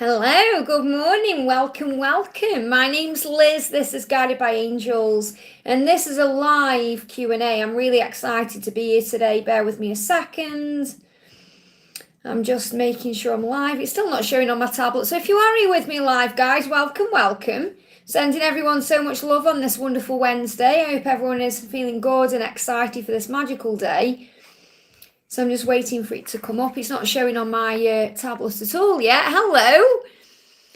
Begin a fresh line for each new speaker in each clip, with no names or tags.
Hello, good morning, welcome. My name's Liz, this is Guided by Angels, and this is a live Q&A. I'm really excited to be here today. Bear with me a second. I'm just making sure I'm live. It's still not showing on my tablet, so if you are here with me live, guys, welcome. Sending everyone so much love on this wonderful Wednesday. I hope everyone is feeling good and excited for this magical day. So I'm just waiting for it to come up. It's not showing on my tablet at all yet. Hello.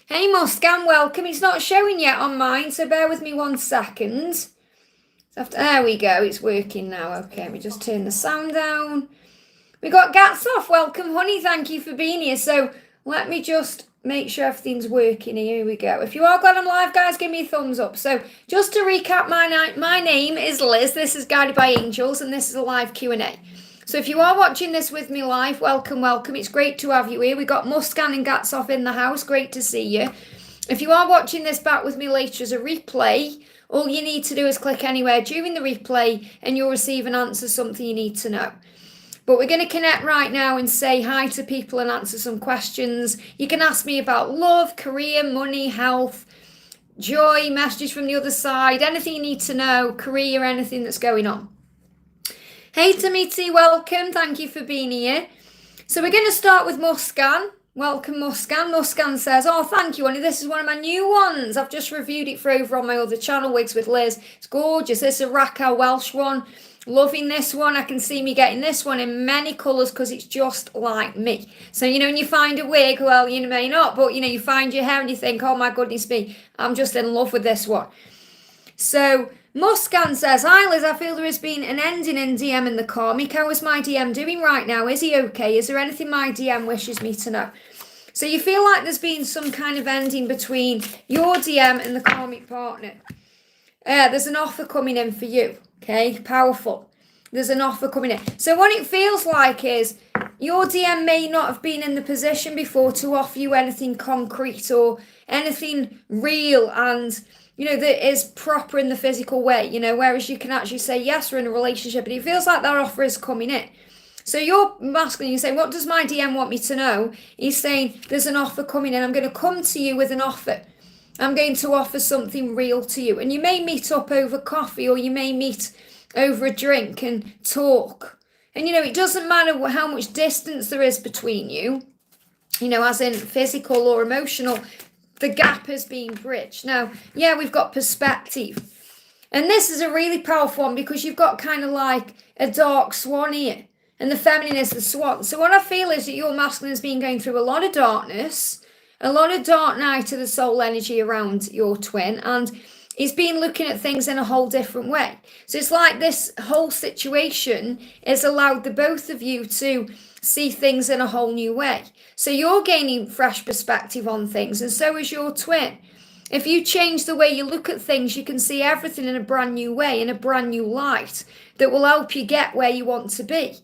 Hey, Muscan, welcome. It's not showing yet on mine, so bear with me 1 second. There we go. It's working now. Okay, let me just turn the sound down. We got Gats off. Welcome, honey. Thank you for being here. So let me just make sure everything's working here. Here we go. If you are glad I'm live, guys, give me a thumbs up. So just to recap, my name is Liz. This is Guided by Angels, and this is a live Q&A. So if you are watching this with me live, welcome. It's great to have you here. We got Muscan and Gats off in the house. Great to see you. If you are watching this back with me later as a replay, all you need to do is click anywhere during the replay and you'll receive an answer, something you need to know. But we're going to connect right now and say hi to people and answer some questions. You can ask me about love, career, money, health, joy, messages from the other side, anything you need to know, career, anything that's going on. Hey Tamiti, welcome. Thank you for being here. So we're going to start with Muscan. Welcome, Muscan. Muscan says, oh, thank you, honey. This is one of my new ones. I've just reviewed it for over on my other channel, Wigs with Liz. It's gorgeous. This is a Raquel Welsh one. Loving this one. I can see me getting this one in many colours because it's just like me. So, when you find a wig, well, you may not, but, you find your hair and you think, oh, my goodness me, I'm just in love with this one. So Muscan says, hi Liz, I feel there has been an ending in DM in the Karmic. How is my DM doing right now? Is he okay? Is there anything my DM wishes me to know? So you feel like there's been some kind of ending between your DM and the Karmic partner. There's an offer coming in for you. Okay, powerful. There's an offer coming in. So what it feels like is your DM may not have been in the position before to offer you anything concrete or anything real and that is proper in the physical way, whereas you can actually say, yes, we're in a relationship, and it feels like that offer is coming in. So you're masculine, you say, what does my DM want me to know? He's saying, there's an offer coming in. I'm going to come to you with an offer. I'm going to offer something real to you. And you may meet up over coffee, or you may meet over a drink and talk. And, it doesn't matter how much distance there is between you, as in physical or emotional. The gap has been bridged. Now, yeah, we've got perspective. And this is a really powerful one because you've got kind of like a dark swan here. And the feminine is the swan. So what I feel is that your masculine has been going through a lot of darkness, a lot of dark night of the soul energy around your twin. And he's been looking at things in a whole different way. So it's like this whole situation has allowed the both of you to see things in a whole new way. So you're gaining fresh perspective on things, and so is your twin. If you change the way you look at things, you can see everything in a brand new way, in a brand new light that will help you get where you want to be.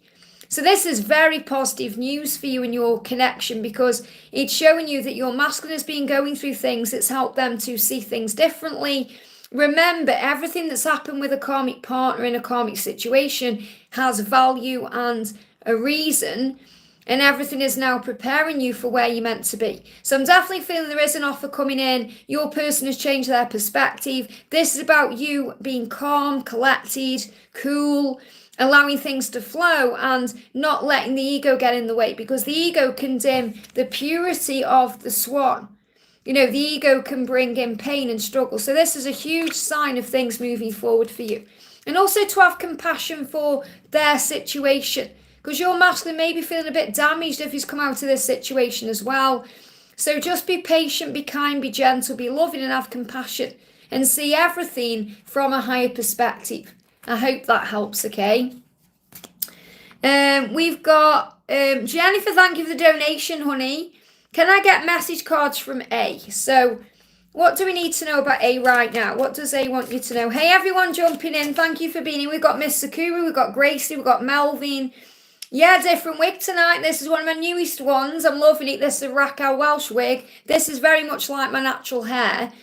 So this is very positive news for you and your connection because it's showing you that your masculine has been going through things that's helped them to see things differently. Remember, everything that's happened with a karmic partner in a karmic situation has value and a reason, and everything is now preparing you for where you're meant to be. So I'm definitely feeling there is an offer coming in. Your person has changed their perspective. This is about you being calm, collected, cool, allowing things to flow and not letting the ego get in the way, because the ego can dim the purity of the swan. The ego can bring in pain and struggle. So this is a huge sign of things moving forward for you. And also to have compassion for their situation, because your masculine may be feeling a bit damaged if he's come out of this situation as well. So just be patient, be kind, be gentle, be loving and have compassion and see everything from a higher perspective. I hope that helps, okay? We've got Jennifer, thank you for the donation, honey. Can I get message cards from A? So what do we need to know about A right now? What does A want you to know? Hey, everyone jumping in. Thank you for being here. We've got Miss Sakura, we've got Gracie, we've got Melvin. Yeah, different wig tonight. This is one of my newest ones. I'm loving it. This is a Raquel Welsh wig. This is very much like my natural hair.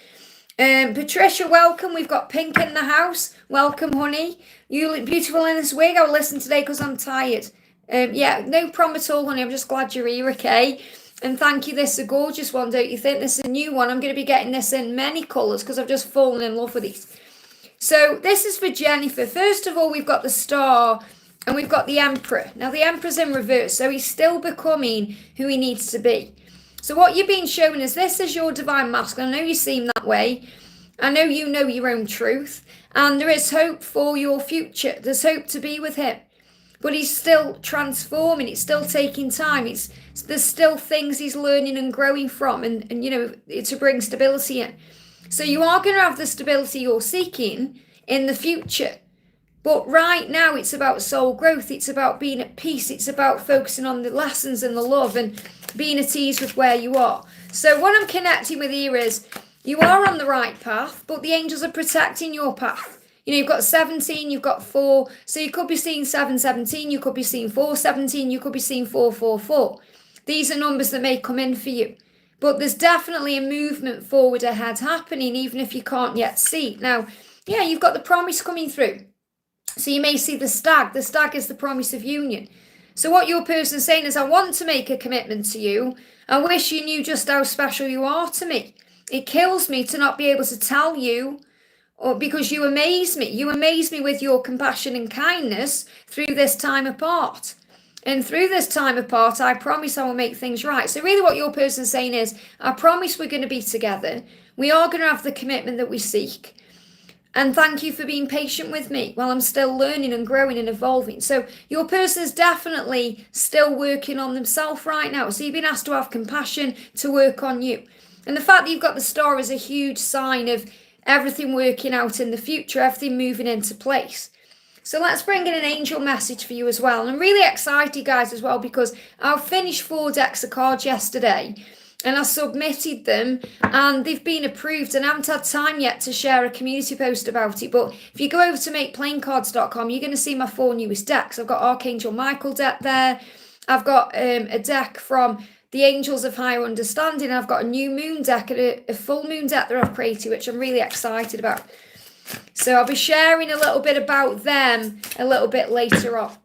Patricia, welcome. We've got Pink in the house. Welcome, honey. You look beautiful in this wig. I'll listen today because I'm tired. Yeah, no problem at all, honey. I'm just glad you're here, okay? And thank you, this is a gorgeous one, don't you think? This is a new one. I'm going to be getting this in many colours because I've just fallen in love with these. So this is for Jennifer. First of all, we've got the Star and we've got the Emperor. Now the Emperor's in reverse, so he's still becoming who he needs to be. So what you're being shown is this is your divine masculine. I know you seem that way. I know you know your own truth. And there is hope for your future. There's hope to be with him. But he's still transforming. It's still taking time. There's still things he's learning and growing from. And you know, to bring stability in. So you are going to have the stability you're seeking in the future. But right now it's about soul growth. It's about being at peace. It's about focusing on the lessons and the love and being at ease with where you are. So what I'm connecting with here is you are on the right path, but the angels are protecting your path. You know, you've got 17, you've got 4. So you could be seeing 717, you could be seeing 417, you could be seeing 444. These are numbers that may come in for you. But there's definitely a movement forward ahead happening, even if you can't yet see. Now, yeah, you've got the promise coming through. So you may see the stag. The stag is the promise of union. So what your person's saying is, I want to make a commitment to you. I wish you knew just how special you are to me. It kills me to not be able to tell you, or because you amaze me. You amaze me with your compassion and kindness through this time apart. And through this time apart, I promise I will make things right. So really what your person's saying is, I promise we're going to be together. We are going to have the commitment that we seek. And thank you for being patient with me while I'm still learning and growing and evolving. So your person's definitely still working on themselves right now. So you've been asked to have compassion to work on you. And the fact that you've got the star is a huge sign of everything working out in the future, everything moving into place. So let's bring in an angel message for you as well. And I'm really excited, guys, as well, because I finished 4 decks of cards yesterday and I submitted them and they've been approved, and I haven't had time yet to share a community post about it. But if you go over to makeplayingcards.com, you're going to see my 4 newest decks. I've got Archangel Michael deck there. I've got a deck from the Angels of Higher Understanding. I've got a new moon deck and a full moon deck that I've created, which I'm really excited about. So I'll be sharing a little bit about them a little bit later on.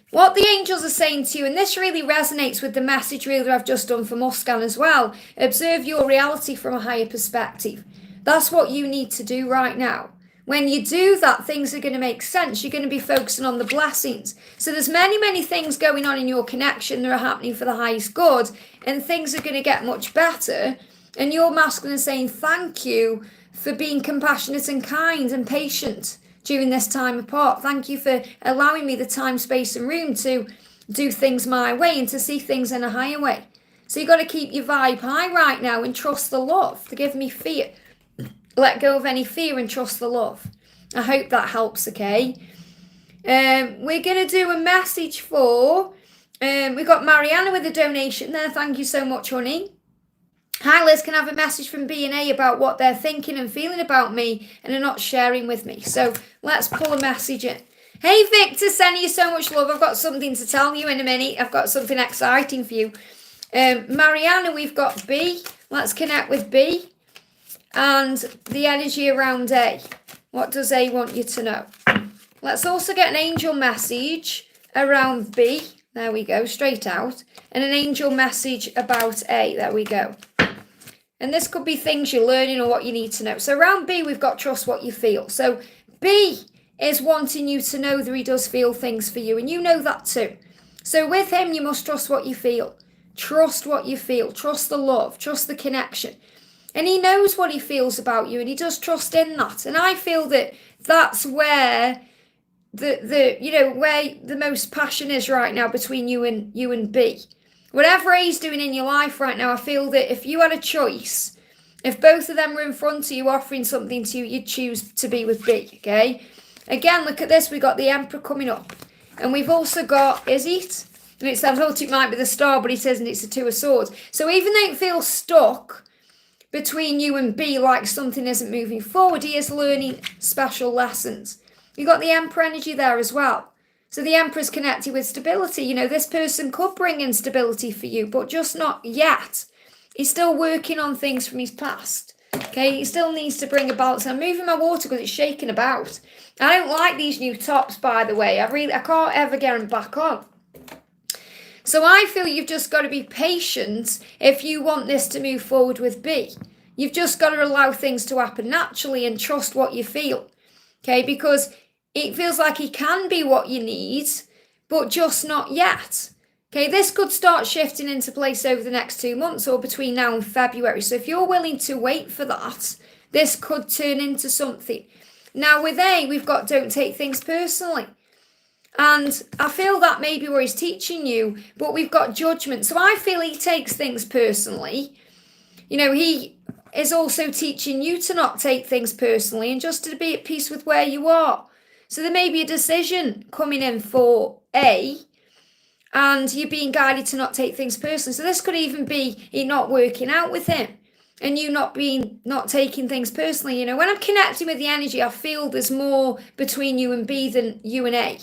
What the angels are saying to you, and this really resonates with the message really that I've just done for Muscan as well. Observe your reality from a higher perspective. That's what you need to do right now. When you do that, things are going to make sense. You're going to be focusing on the blessings. So there's many, many things going on in your connection that are happening for the highest good, and things are going to get much better. And your masculine is saying thank you for being compassionate and kind and patient during this time apart. Thank you for allowing me the time, space and room to do things my way and to see things in a higher way. So you've got to keep your vibe high right now and trust the love. Forgive me fear. Let go of any fear and trust the love. I hope that helps, okay? We're going to do a message for, we've got Mariana with a donation there. Thank you so much, honey. Hi, Liz, can I have a message from B&A about what they're thinking and feeling about me and are not sharing with me? So let's pull a message in. Hey, Victor, sending you so much love. I've got something to tell you in a minute. I've got something exciting for you. Mariana, we've got B. Let's connect with B. And the energy around A. What does A want you to know? Let's also get an angel message around B. There we go, straight out. And an angel message about A. There we go. And this could be things you're learning or what you need to know. So around B, we've got trust what you feel. So B is wanting you to know that he does feel things for you. And you know that too. So with him, you must trust what you feel. Trust what you feel. Trust the love. Trust the connection. And he knows what he feels about you. And he does trust in that. And I feel that that's where where the most passion is right now between you and B. Whatever he's doing in your life right now, I feel that if you had a choice, if both of them were in front of you offering something to you, you'd choose to be with B, okay? Again, look at this. We've got the Emperor coming up. And we've also got, is it? And I thought it might be the Star, but it isn't. It's the Two of Swords. So even though it feels stuck between you and B, like something isn't moving forward, he is learning special lessons. You've got the Emperor energy there as well. So the Emperor's connected with stability. You know, this person could bring in stability for you, but just not yet. He's still working on things from his past. Okay, he still needs to bring a balance. I'm moving my water because it's shaking about. I don't like these new tops, by the way. I can't ever get them back on. So I feel you've just got to be patient if you want this to move forward with B. You've just got to allow things to happen naturally and trust what you feel. Okay, because it feels like he can be what you need, but just not yet. Okay, this could start shifting into place over the next 2 months or between now and February. So if you're willing to wait for that, this could turn into something. Now with A, we've got don't take things personally. And I feel that may be where he's teaching you, but we've got judgment. So I feel he takes things personally. You know, he is also teaching you to not take things personally and just to be at peace with where you are. So there may be a decision coming in for A, and you're being guided to not take things personally. So this could even be it not working out with him and you not taking things personally. You know, when I'm connecting with the energy, I feel there's more between you and B than you and A.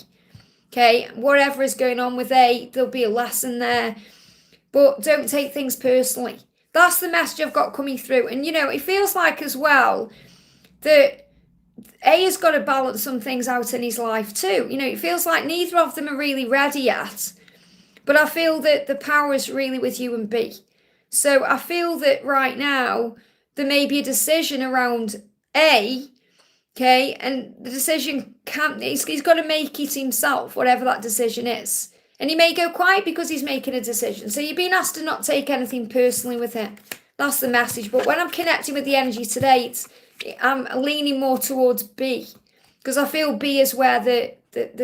Okay, whatever is going on with A, there'll be a lesson there. But don't take things personally. That's the message I've got coming through. And, you know, it feels like as well that A has got to balance some things out in his life too. You know, it feels like neither of them are really ready yet. But I feel that the power is really with you and B. So I feel that right now there may be a decision around A. Okay, and the decision he's got to make it himself, whatever that decision is. And he may go quiet because he's making a decision. So you're being asked to not take anything personally with him. That's the message. But when I'm connecting with the energy today, I'm leaning more towards B. Because I feel B is where the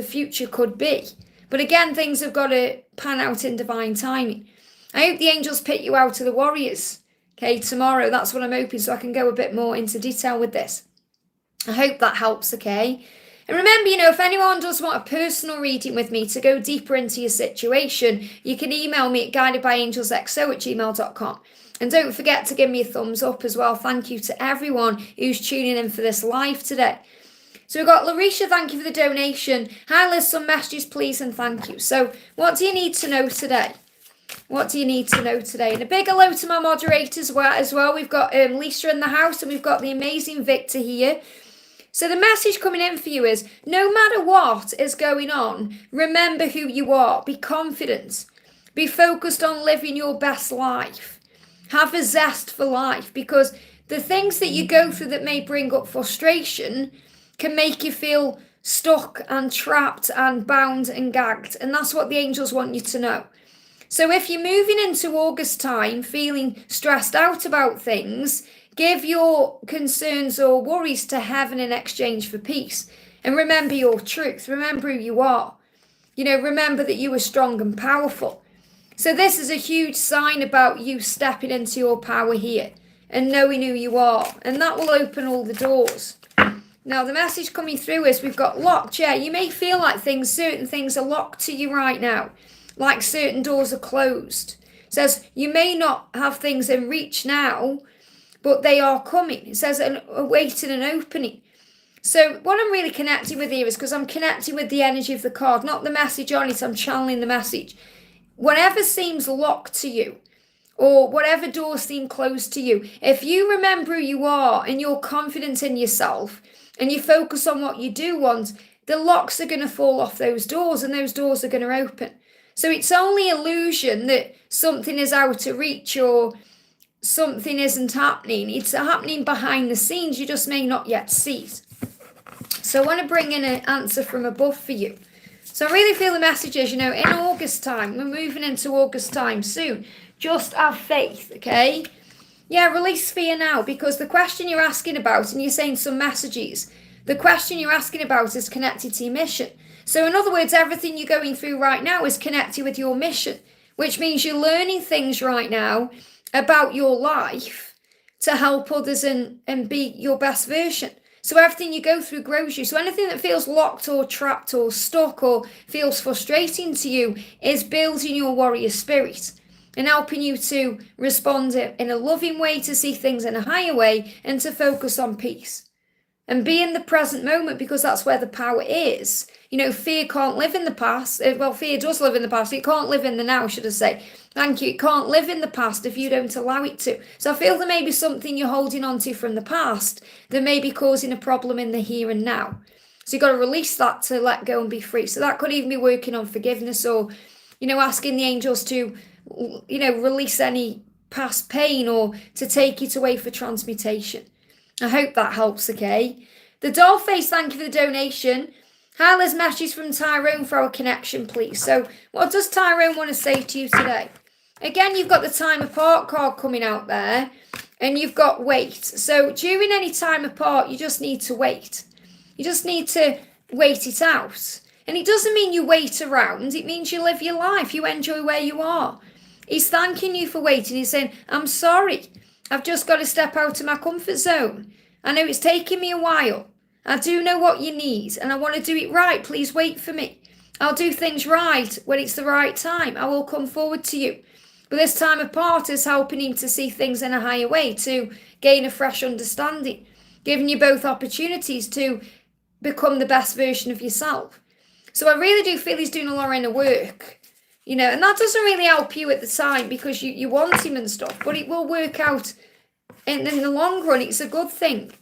future could be. But again, things have got to pan out in divine timing. I hope the angels pick you out of the warriors. Okay, tomorrow. That's what I'm hoping, so I can go a bit more into detail with this. I hope that helps, okay? And remember, you know, if anyone does want a personal reading with me to go deeper into your situation, you can email me at guidedbyangelsxo@gmail.com. And don't forget to give me a thumbs up as well. Thank you to everyone who's tuning in for this live today. So we've got Larisha, thank you for the donation. Hi Liz, some messages please and thank you. So what do you need to know today? What do you need to know today? And a big hello to my moderators as well. We've got Lisa in the house and we've got the amazing Victor here. So the message coming in for you is, no matter what is going on, remember who you are. Be confident. Be focused on living your best life. Have a zest for life, because the things that you go through that may bring up frustration can make you feel stuck and trapped and bound and gagged. And that's what the angels want you to know. So if you're moving into August time feeling stressed out about things, give your concerns or worries to heaven in exchange for peace. And remember your truth. Remember who you are. You know, remember that you are strong and powerful. So this is a huge sign about you stepping into your power here and knowing who you are. And that will open all the doors. Now, the message coming through is we've got locked. Yeah, you may feel like certain things are locked to you right now. Like certain doors are closed. It says you may not have things in reach now, but they are coming. It says awaiting an opening. So what I'm really connecting with here is because I'm connecting with the energy of the card, not the message on it. I'm channeling the message. Whatever seems locked to you, or whatever doors seem closed to you, if you remember who you are and you're confident in yourself and you focus on what you do want, the locks are going to fall off those doors and those doors are going to open. So it's only illusion that something is out of reach or something isn't happening. It's happening behind the scenes. You just may not yet see it. So I want to bring in an answer from above for you. So I really feel the message is, you know, in August time, we're moving into August time soon. Just have faith, okay? Yeah, release fear now, because the question you're asking about, and you're saying some messages, the question you're asking about is connected to your mission. So in other words, everything you're going through right now is connected with your mission, which means you're learning things right now about your life to help others and be your best version. So everything you go through grows you. So anything that feels locked or trapped or stuck or feels frustrating to you is building your warrior spirit and helping you to respond in a loving way, to see things in a higher way, and to focus on peace. And be in the present moment, because that's where the power is. You know, fear can't live in the past. Well, fear does live in the past. It can't live in the now, should I say. Thank you. It can't live in the past if you don't allow it to. So I feel there may be something you're holding on to from the past that may be causing a problem in the here and now. So you've got to release that to let go and be free. So that could even be working on forgiveness or asking the angels to, release any past pain or to take it away for transmutation. I hope that helps, okay? The Dollface, thank you for the donation. Hi, there's messages from Tyrone for our connection, please. So what does Tyrone want to say to you today? Again, you've got the time apart card coming out there, and you've got wait. So during any time apart, you just need to wait. You just need to wait it out. And it doesn't mean you wait around. It means you live your life. You enjoy where you are. He's thanking you for waiting. He's saying, I'm sorry. I've just got to step out of my comfort zone. I know it's taking me a while. I do know what you need, and I want to do it right. Please wait for me. I'll do things right when it's the right time. I will come forward to you. But this time apart is helping him to see things in a higher way, to gain a fresh understanding, giving you both opportunities to become the best version of yourself. So I really do feel he's doing a lot of inner work, and that doesn't really help you at the time because you want him and stuff, but it will work out in the long run. It's a good thing.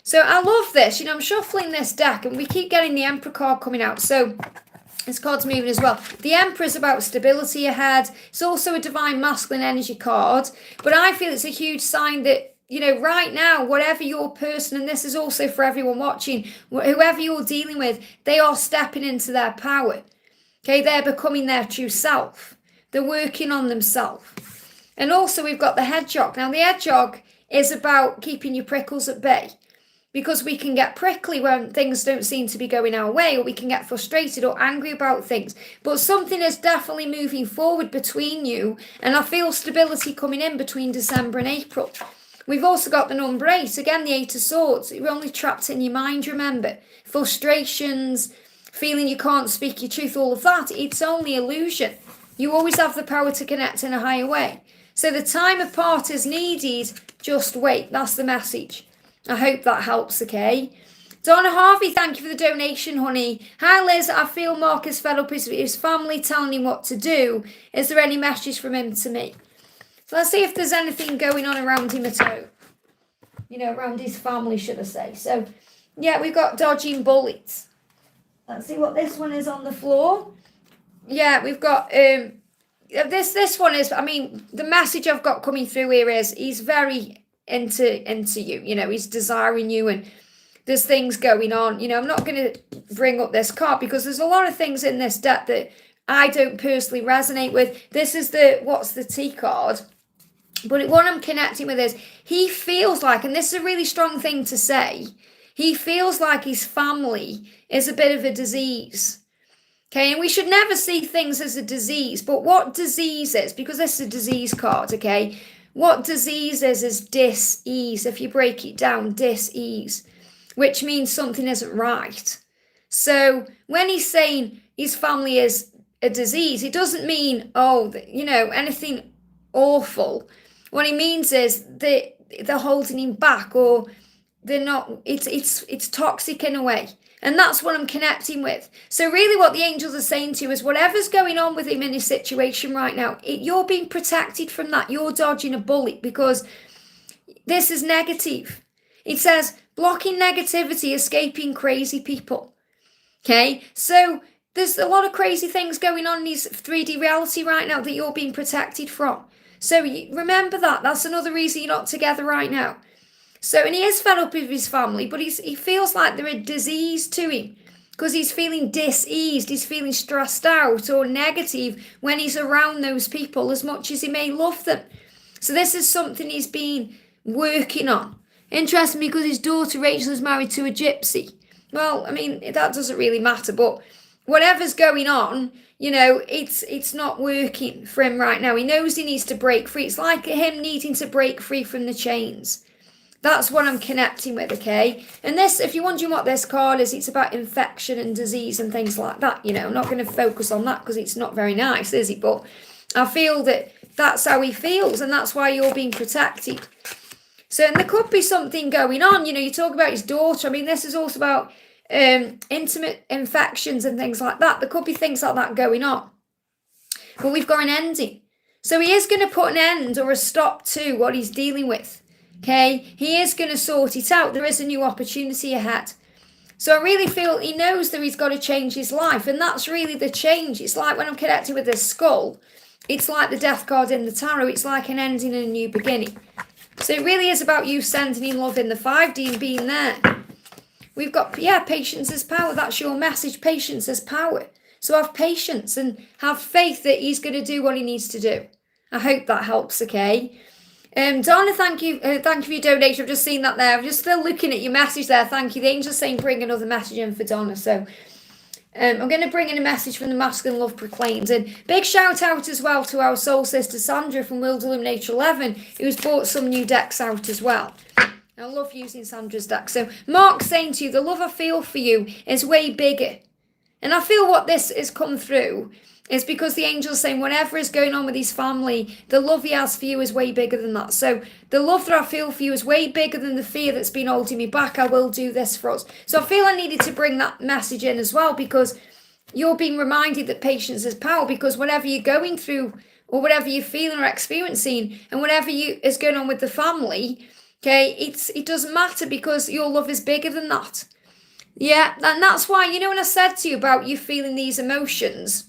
So I love this. I'm shuffling this deck and we keep getting the Emperor card coming out. So this card's moving as well. The Emperor is about stability ahead. It's also a divine masculine energy card. But I feel it's a huge sign that, right now, whatever your person, and this is also for everyone watching, whoever you're dealing with, they are stepping into their power. Okay, they're becoming their true self. They're working on themselves. And also we've got the hedgehog. Now the hedgehog is about keeping your prickles at bay. Because we can get prickly when things don't seem to be going our way, or we can get frustrated or angry about things. But something is definitely moving forward between you, and I feel stability coming in between December and April. We've also got the number 8, again the 8 of Swords. You're only trapped in your mind, remember. Frustrations, feeling you can't speak your truth, all of that, it's only illusion. You always have the power to connect in a higher way. So the time apart is needed, just wait, that's the message. I hope that helps, okay? Donna Harvey, thank you for the donation, honey. Hi, Liz. I feel Mark is fed up with his family telling him what to do. Is there any message from him to me? So let's see if there's anything going on around him at all. Around his family, should I say. So, yeah, we've got dodging bullets. Let's see what this one is on the floor. Yeah, we've got... This one is... the message I've got coming through here is he's very... into you, he's desiring you, and there's things going on. I'm not going to bring up this card because there's a lot of things in this deck that I don't personally resonate with. This is the what's the T card, but what I'm connecting with is he feels like, and this is a really strong thing to say, he feels like his family is a bit of a disease. Okay, and we should never see things as a disease, but what disease is, because this is a disease card, okay. What disease is dis-ease. If you break it down, dis-ease, which means something isn't right. So when he's saying his family is a disease, it doesn't mean, anything awful. What he means is that they're holding him back, or they're not, it's toxic in a way. And that's what I'm connecting with. So really what the angels are saying to you is whatever's going on with him in his situation right now, you're being protected from that. You're dodging a bullet because this is negative. It says blocking negativity, escaping crazy people. Okay, so there's a lot of crazy things going on in his 3D reality right now that you're being protected from. So remember that. That's another reason you're not together right now. So, and he is fed up with his family, but he feels like they're a disease to him because he's feeling dis-eased, he's feeling stressed out or negative when he's around those people as much as he may love them. So this is something he's been working on. Interesting because his daughter Rachel is married to a gypsy. Well, that doesn't really matter, but whatever's going on, it's not working for him right now. He knows he needs to break free. It's like him needing to break free from the chains. That's what I'm connecting with, okay? And this, if you're wondering what this card is, it's about infection and disease and things like that, I'm not going to focus on that because it's not very nice, is it? But I feel that that's how he feels, and that's why you're being protected. So, and there could be something going on. You talk about his daughter. This is also about intimate infections and things like that. There could be things like that going on. But we've got an ending. So he is going to put an end or a stop to what he's dealing with. Okay, he is going to sort it out. There is a new opportunity ahead. So I really feel he knows that he's got to change his life. And that's really the change. It's like when I'm connected with the skull, it's like the death card in the tarot. It's like an ending and a new beginning. So it really is about you sending in love in the 5D and being there. We've got, patience is power. That's your message. Patience is power. So have patience and have faith that he's going to do what he needs to do. I hope that helps, okay? Donna, thank you for your donation. I've just seen that there. I'm just still looking at your message there. Thank you. The angel's saying bring another message in for Donna. So I'm going to bring in a message from the Masculine Love Proclaimed. And big shout out as well to our soul sister Sandra from World Illuminator 11, who's brought some new decks out as well. I love using Sandra's deck. So Mark's saying to you, the love I feel for you is way bigger. And I feel what this has come through is because the angel's saying whatever is going on with his family, the love he has for you is way bigger than that. So the love that I feel for you is way bigger than the fear that's been holding me back. I will do this for us. So I feel I needed to bring that message in as well, because you're being reminded that patience is power, because whatever you're going through or whatever you're feeling or experiencing and whatever is going on with the family, okay, it doesn't matter because your love is bigger than that. Yeah, and that's why, when I said to you about you feeling these emotions,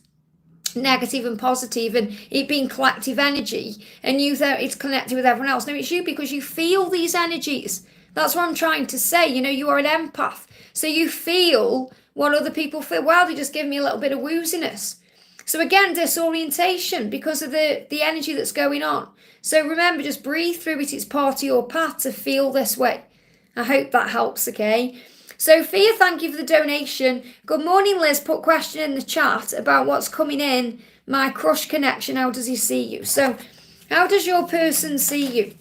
negative and positive, and it being collective energy, and it's connected with everyone else. No, it's you because you feel these energies. That's what I'm trying to say. You are an empath. So you feel what other people feel. Wow, they just give me a little bit of wooziness. So again, disorientation because of the energy that's going on. So remember, just breathe through it. It's part of your path to feel this way. I hope that helps, okay? Sophia, thank you for the donation. Good morning, Liz. Put question in the chat about what's coming in. My crush connection, how does he see you? So how does your person see you?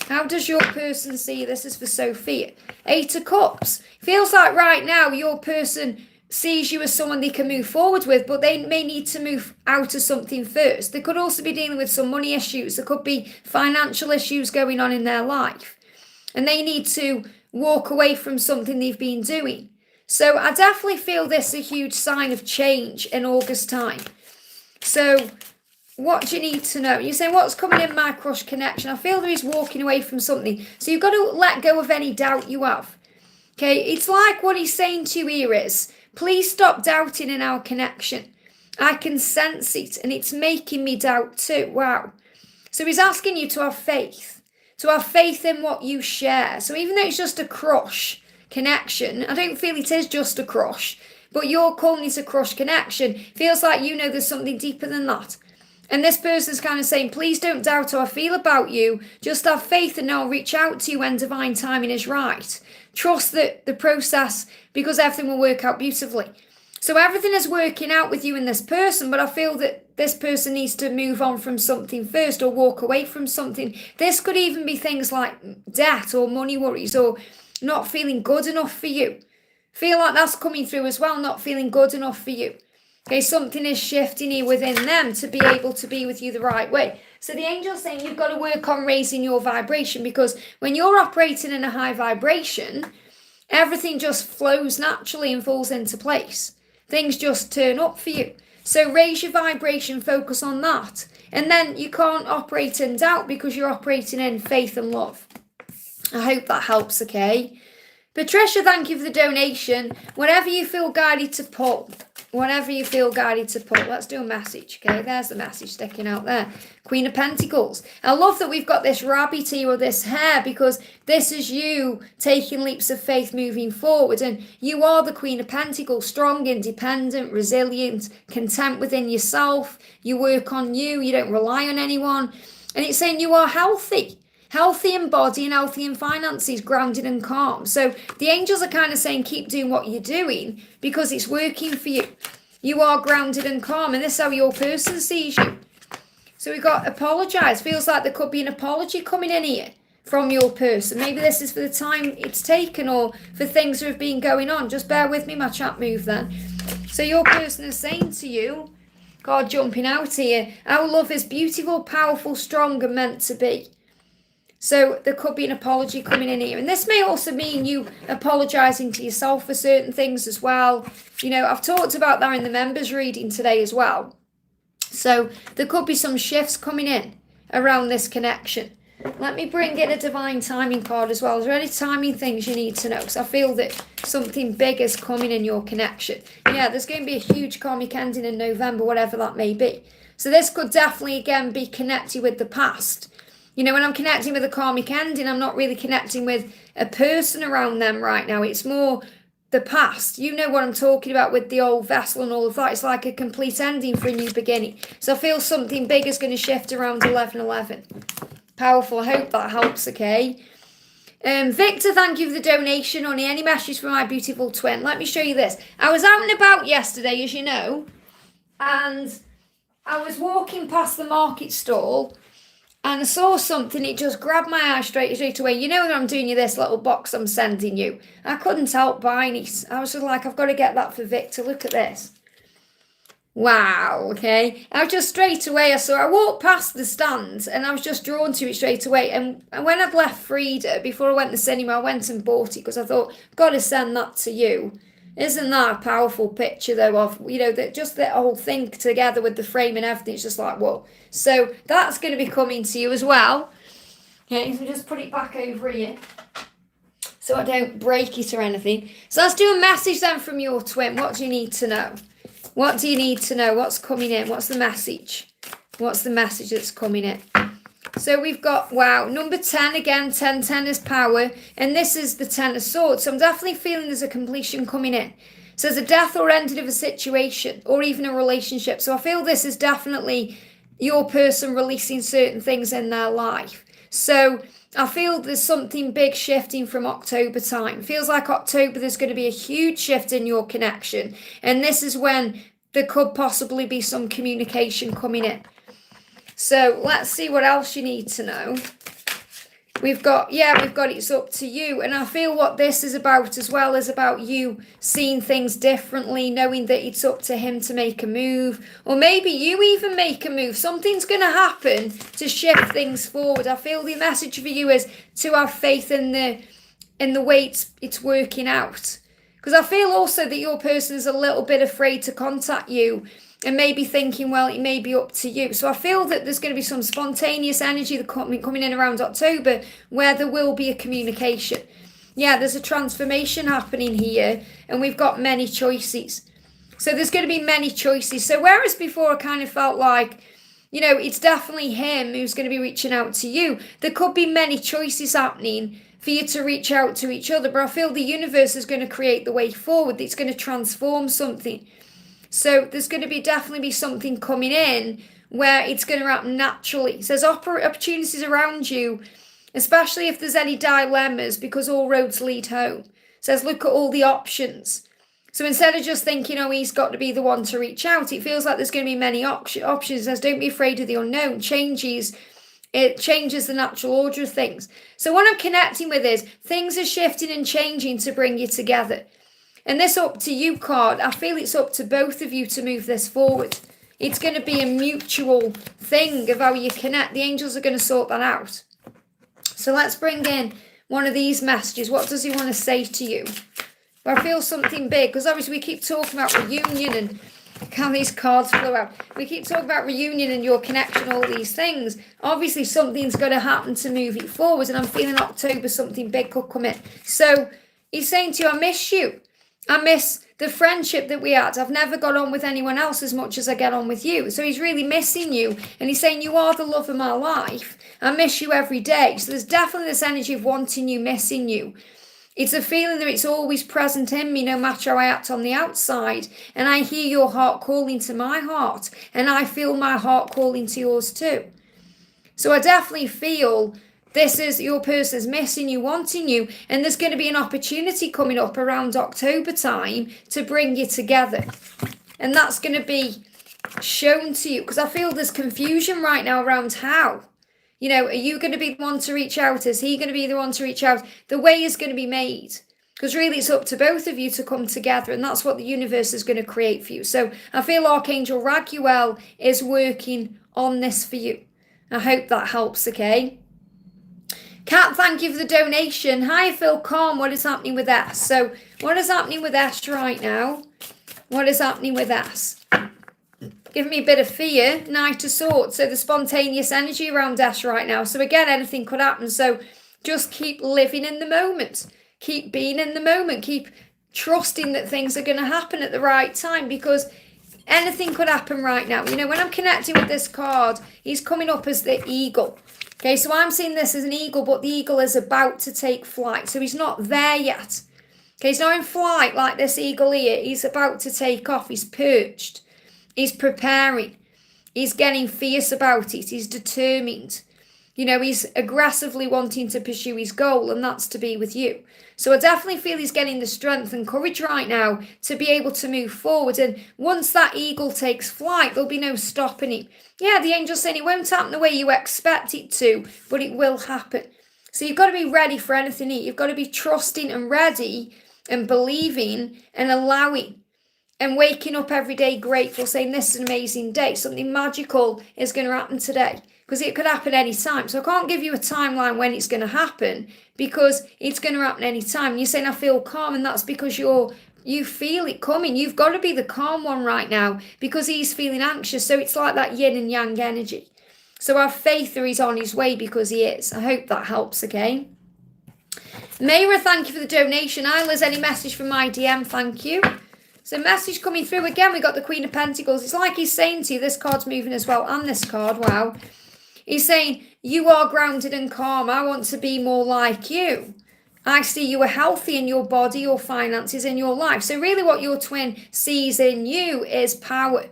How does your person see you? This is for Sophia. 8 of Cups. Feels like right now your person sees you as someone they can move forward with, but they may need to move out of something first. They could also be dealing with some money issues. There could be financial issues going on in their life. And they need to walk away from something they've been doing. So I definitely feel this is a huge sign of change in August time. So what do you need to know? You're saying, what's coming in my crush connection? I feel there is walking away from something. So you've got to let go of any doubt you have. Okay, it's like what he's saying to you here is, please stop doubting in our connection. I can sense it and it's making me doubt too. Wow. So he's asking you to have faith. To have faith in what you share. So even though it's just a crush connection, I don't feel it is just a crush, but you're calling it a crush connection. Feels like there's something deeper than that. And this person's kind of saying, please don't doubt how I feel about you. Just have faith and I'll reach out to you when divine timing is right. Trust the process because everything will work out beautifully. So everything is working out with you and this person, but I feel that this person needs to move on from something first or walk away from something. This could even be things like debt or money worries or not feeling good enough for you. Feel like that's coming through as well, not feeling good enough for you. Okay, something is shifting here within them to be able to be with you the right way. So the angel's saying you've got to work on raising your vibration, because when you're operating in a high vibration, everything just flows naturally and falls into place. Things just turn up for you. So raise your vibration, focus on that. And then you can't operate in doubt because you're operating in faith and love. I hope that helps, okay? Patricia, thank you for the donation. Whatever you feel guided to pull. Whatever you feel guided to pull. Let's do a message, okay? There's the message sticking out there. Queen of Pentacles. I love that we've got this rabbit here or this hare, because this is you taking leaps of faith moving forward. And you are the Queen of Pentacles. Strong, independent, resilient, content within yourself. You work on you. You don't rely on anyone. And it's saying you are healthy. Healthy in body and healthy in finances, grounded and calm. So the angels are kind of saying keep doing what you're doing because it's working for you. You are grounded and calm, and this is how your person sees you. So we've got apologize. Feels like there could be an apology coming in here from your person. Maybe this is for the time it's taken or for things that have been going on. Just bear with me, my chat move then. So your person is saying to you, God, jumping out here, our love is beautiful, powerful, strong, and meant to be. So there could be an apology coming in here. And this may also mean you apologising to yourself for certain things as well. I've talked about that in the members reading today as well. So there could be some shifts coming in around this connection. Let me bring in a divine timing card as well. Is there any timing things you need to know? Because I feel that something big is coming in your connection. Yeah, there's going to be a huge karmic ending in November, whatever that may be. So this could definitely, again, be connected with the past. You know, when I'm connecting with a karmic ending, I'm not really connecting with a person around them right now. It's more the past. You know what I'm talking about with the old vessel and all of that. It's like a complete ending for a new beginning. So I feel something big is going to shift around 11/11. Powerful. I hope that helps, okay? Victor, thank you for the donation, honey. Any message for my beautiful twin? Let me show you this. I was out and about yesterday, as you know, and I was walking past the market stall and I saw something. It just grabbed my eye straight away. You know that I'm doing you this little box I'm sending you. I couldn't help buying it. I was just like, I've got to get that for Victor. Look at this. Wow, okay. I was just straight away, I walked past the stand and I was just drawn to it straight away. And when I'd left Frida, before I went to the cinema, I went and bought it because I thought, I've got to send that to you. Isn't that a powerful picture though of, you know, that just the whole thing together with the frame and everything, it's just like, whoa. So that's going to be coming to you as well. Okay, so just put it back over here so I don't break it or anything. So let's do a message then from your twin. What do you need to know? What do you need to know? What's coming in? What's the message? What's the message that's coming in? So we've got, wow, number 10 again. 10 is power. And this is the 10 of swords. So I'm definitely feeling there's a completion coming in. So there's a death or ending of a situation or even a relationship. So I feel this is definitely your person releasing certain things in their life. So I feel there's something big shifting from October time. Feels like October there's going to be a huge shift in your connection. And this is when there could possibly be some communication coming in. So let's see what else you need to know. We've got it's up to you. And I feel what this is about as well is about you seeing things differently, knowing that it's up to him to make a move. Or maybe you even make a move. Something's going to happen to shift things forward. I feel the message for you is to have faith in the way it's working out. Because I feel also that your person is a little bit afraid to contact you and maybe thinking, well, it may be up to you. So I feel that there's going to be some spontaneous energy coming in around October where there will be a communication. Yeah, there's a transformation happening here and we've got many choices. So there's going to be many choices. So whereas before I kind of felt like, you know, it's definitely him who's going to be reaching out to you, there could be many choices happening for you to reach out to each other. But I feel the universe is going to create the way forward. It's going to transform something. So there's going to definitely be something coming in where it's going to happen naturally. So there's opportunities around you, especially if there's any dilemmas, because all roads lead home. So let's look at all the options. So instead of just thinking, oh, he's got to be the one to reach out, it feels like there's going to be many options. Says, don't be afraid of the unknown. It changes the natural order of things. So what I'm connecting with is things are shifting and changing to bring you together. And this up to you card, I feel it's up to both of you to move this forward. It's going to be a mutual thing of how you connect. The angels are going to sort that out. So let's bring in one of these messages. What does he want to say to you? Well, I feel something big, because obviously we keep talking about reunion and how these cards flow out. We keep talking about reunion and your connection, all these things. Obviously something's going to happen to move it forward, and I'm feeling October something big could come in. So he's saying to you, I miss you. I miss the friendship that we had. I've never got on with anyone else as much as I get on with you. So he's really missing you. And he's saying, you are the love of my life. I miss you every day. So there's definitely this energy of wanting you, missing you. It's a feeling that it's always present in me, no matter how I act on the outside. And I hear your heart calling to my heart. And I feel my heart calling to yours too. So I definitely feel this is your person's missing you, wanting you, and there's going to be an opportunity coming up around October time to bring you together. And that's going to be shown to you, because I feel there's confusion right now around how. You know, are you going to be the one to reach out? Is he going to be the one to reach out? The way is going to be made. Because really it's up to both of you to come together, and that's what the universe is going to create for you. So I feel Archangel Raguel is working on this for you. I hope that helps, okay? Kat, thank you for the donation. Hi, Phil Calm. What is happening with S? So what is happening with S right now? What is happening with S? giving me a bit of fear, Knight of Swords. So the spontaneous energy around Dash right now. So again, anything could happen. So just keep living in the moment. Keep being in the moment. Keep trusting that things are going to happen at the right time, because anything could happen right now. You know, when I'm connecting with this card, he's coming up as the eagle. Okay, so I'm seeing this as an eagle, but the eagle is about to take flight. So he's not there yet. Okay, he's not in flight like this eagle here. He's about to take off. He's perched. He's preparing. He's getting fierce about it. He's determined. You know, he's aggressively wanting to pursue his goal, and that's to be with you. So I definitely feel he's getting the strength and courage right now to be able to move forward. And once that eagle takes flight, there'll be no stopping him. Yeah, the angel's saying it won't happen the way you expect it to, but it will happen. So you've got to be ready for anything. You've got to be trusting and ready and believing and allowing and waking up every day grateful, saying this is an amazing day. Something magical is going to happen today, because it could happen any time. So I can't give you a timeline when it's going to happen, because it's going to happen any time. You're saying I feel calm, and that's because you feel it coming. You've got to be the calm one right now, because he's feeling anxious. So it's like that yin and yang energy. So have faith that he's on his way, because he is. I hope that helps, okay? Mayra, thank you for the donation. Isla's, any message from my DM? Thank you. So message coming through again. We got the Queen of Pentacles. It's like he's saying to you, this card's moving as well, and this card, wow. He's saying, you are grounded and calm. I want to be more like you. I see you are healthy in your body, your finances, in your life. So really what your twin sees in you is power.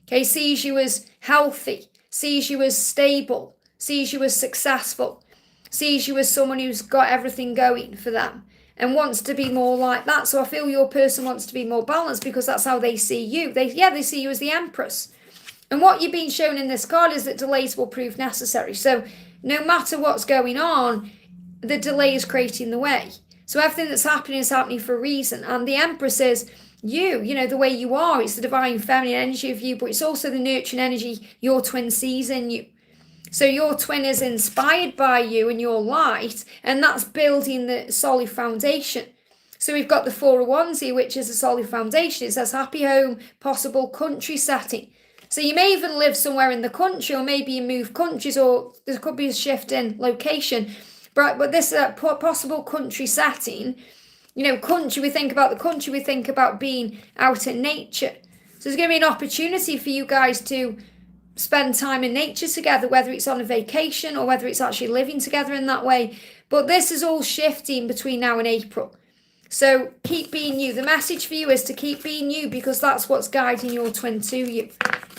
Okay, sees you as healthy, sees you as stable, sees you as successful, sees you as someone who's got everything going for them and wants to be more like that. So I feel your person wants to be more balanced, because that's how they see you. They see you as the Empress. And what you've been shown in this card is that delays will prove necessary. So no matter what's going on, the delay is creating the way. So everything that's happening is happening for a reason. And the Empress is you know, the way you are. It's the divine feminine energy of you, but it's also the nurturing energy your twin sees in you. So your twin is inspired by you and your light, and that's building the solid foundation. So we've got the Four of Wands here, which is a solid foundation. It says happy home, possible country setting. So you may even live somewhere in the country, or maybe you move countries, or there could be a shift in location. But this possible country setting, you know, country, we think about the country, we think about being out in nature. So there's going to be an opportunity for you guys to spend time in nature together, whether it's on a vacation or whether it's actually living together in that way. But this is all shifting between now and April. So keep being you. The message for you is to keep being you, because that's what's guiding your twin to you.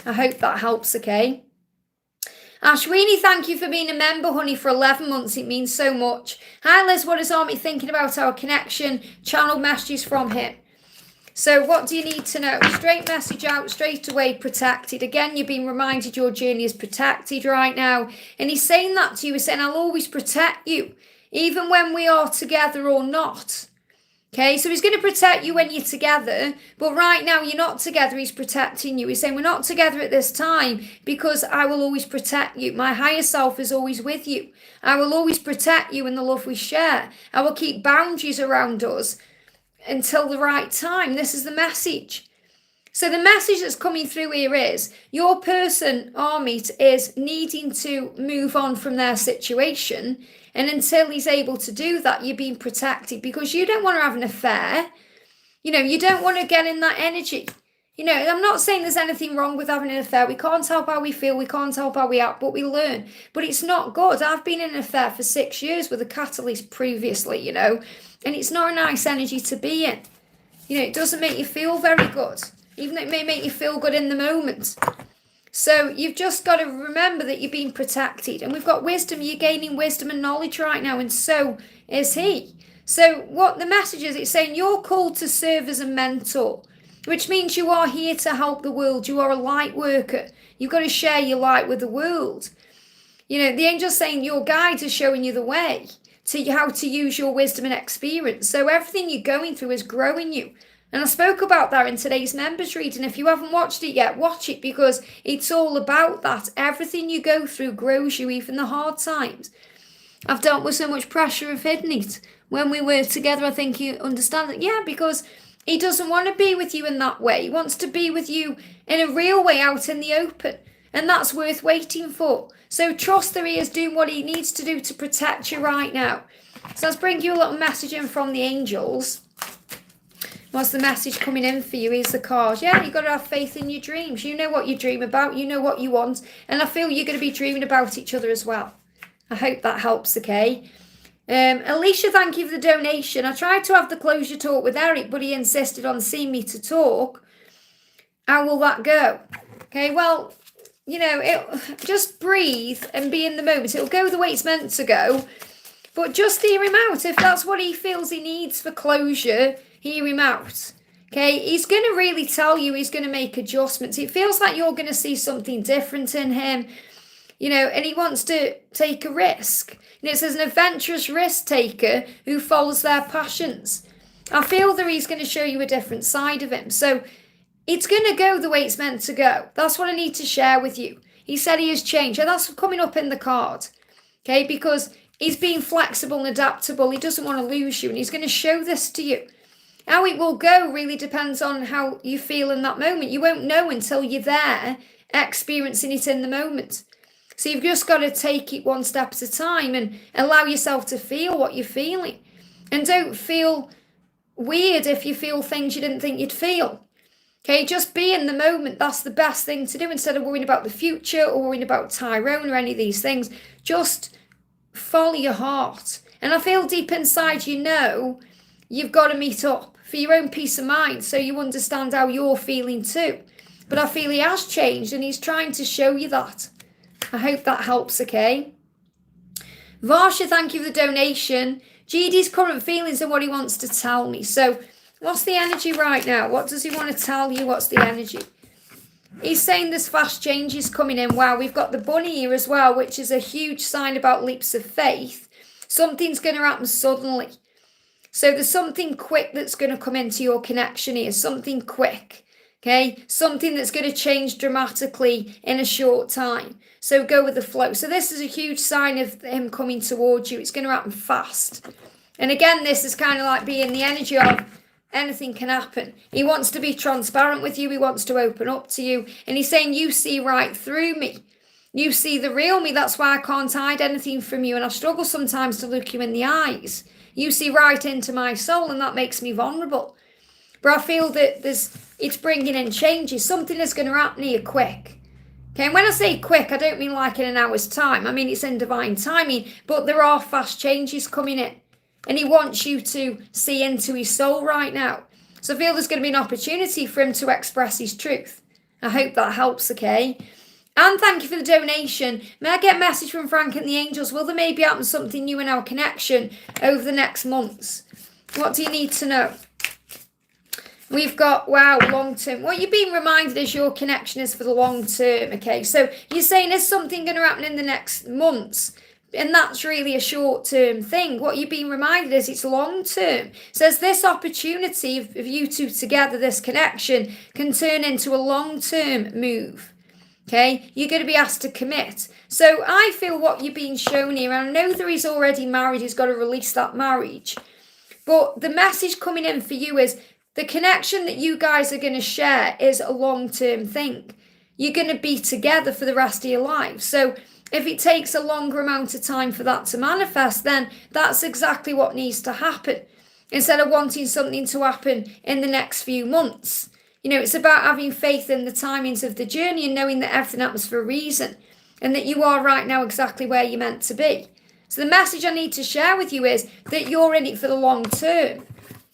I hope that helps, okay? Ashwini, thank you for being a member, honey, for 11 months. It means so much. Hi, Liz. What is Army thinking about our connection? Channel messages from him. So what do you need to know? Straight message out, straight away, protected. Again, you're being reminded your journey is protected right now. And he's saying that to you. He's saying, I'll always protect you, even when we are together or not. Okay, so he's going to protect you when you're together, but right now you're not together, he's protecting you. He's saying, we're not together at this time because I will always protect you. My higher self is always with you. I will always protect you in the love we share. I will keep boundaries around us until the right time. This is the message. So the message that's coming through here is your person, Armit, is needing to move on from their situation. And until he's able to do that, you're being protected, because you don't want to have an affair. You know, you don't want to get in that energy. You know, I'm not saying there's anything wrong with having an affair. We can't help how we feel. We can't help how we act, but we learn. But it's not good. I've been in an affair for 6 years with a catalyst previously, you know, and it's not a nice energy to be in. You know, it doesn't make you feel very good, even though it may make you feel good in the moment. So you've just got to remember that you're being protected. And we've got wisdom. You're gaining wisdom and knowledge right now, and so is he. So what the message is, it's saying you're called to serve as a mentor, which means you are here to help the world. You are a light worker. You've got to share your light with the world. You know, the angel's saying your guides are showing you the way to how to use your wisdom and experience. So everything you're going through is growing you. And I spoke about that in today's members reading. If you haven't watched it yet, watch it, because it's all about that. Everything you go through grows you, even the hard times. I've dealt with so much pressure of hidden it. When we were together, I think you understand that. Yeah, because He doesn't want to be with you in that way. He wants to be with you in a real way out in the open. And that's worth waiting for. So trust that he is doing what he needs to do to protect you right now. So let's bring you a little message in from the angels. What's the message coming in for you? Here's the card. Yeah, you've got to have faith in your dreams. You know what you dream about. You know what you want. And I feel you're going to be dreaming about each other as well. I hope that helps, okay? Alicia, thank you for the donation. I tried to have the closure talk with Eric, but he insisted on seeing me to talk. How will that go? Okay, well, you know, just breathe and be in the moment. It'll go the way it's meant to go. But just hear him out. If that's what he feels he needs for closure, hear him out. Okay, he's going to really tell you, he's going to make adjustments. It feels like you're going to see something different in him, you know, and he wants to take a risk. And it says an adventurous risk taker who follows their passions. I feel that he's going to show you a different side of him. So it's going to go the way it's meant to go. That's what I need to share with you. He said he has changed. And that's coming up in the card. Okay, because he's being flexible and adaptable. He doesn't want to lose you. And he's going to show this to you. How it will go really depends on how you feel in that moment. You won't know until you're there, experiencing it in the moment. So you've just got to take it one step at a time and allow yourself to feel what you're feeling. And don't feel weird if you feel things you didn't think you'd feel. Okay, just be in the moment. That's the best thing to do instead of worrying about the future or worrying about Tyrone or any of these things. Just follow your heart. And I feel deep inside you know you've got to meet up for your own peace of mind so you understand how you're feeling too. But I feel he has changed and he's trying to show you that. I hope that helps, okay? Varsha, thank you for the donation. GD's current feelings and what he wants to tell me. So what's the energy right now? What does he want to tell you? What's the energy? He's saying there's fast changes coming in. Wow, we've got the bunny here as well, which is a huge sign about leaps of faith. Something's going to happen suddenly. So there's something quick that's going to come into your connection here. Something quick. Okay, something that's going to change dramatically in a short time. So go with the flow. So this is a huge sign of him coming towards you. It's going to happen fast. And again, this is kind of like being the energy of anything can happen. He wants to be transparent with you. He wants to open up to you. And he's saying, you see right through me. You see the real me. That's why I can't hide anything from you. And I struggle sometimes to look you in the eyes. You see right into my soul, and that makes me vulnerable. But I feel that it's bringing in changes. Something is going to happen here quick. Okay, and when I say quick, I don't mean like in an hour's time. I mean it's in divine timing, but there are fast changes coming in. And he wants you to see into his soul right now. So I feel there's going to be an opportunity for him to express his truth. I hope that helps, okay? And thank you for the donation. May I get a message from Frank and the angels? Will there maybe happen something new in our connection over the next months? What do you need to know? We've got, wow, long term. What you're being reminded is your connection is for the long term, okay? So you're saying, is something going to happen in the next months? And that's really a short term thing. What you're being reminded is it's long term. It says this opportunity of you two together, this connection, can turn into a long term move. Okay, you're going to be asked to commit. So I feel what you're being shown here, and I know that he's already married, he's got to release that marriage. But the message coming in for you is the connection that you guys are going to share is a long-term thing. You're going to be together for the rest of your life. So if it takes a longer amount of time for that to manifest, then that's exactly what needs to happen. Instead of wanting something to happen in the next few months. You know, it's about having faith in the timings of the journey and knowing that everything happens for a reason and that you are right now exactly where you're meant to be. So the message I need to share with you is that you're in it for the long term.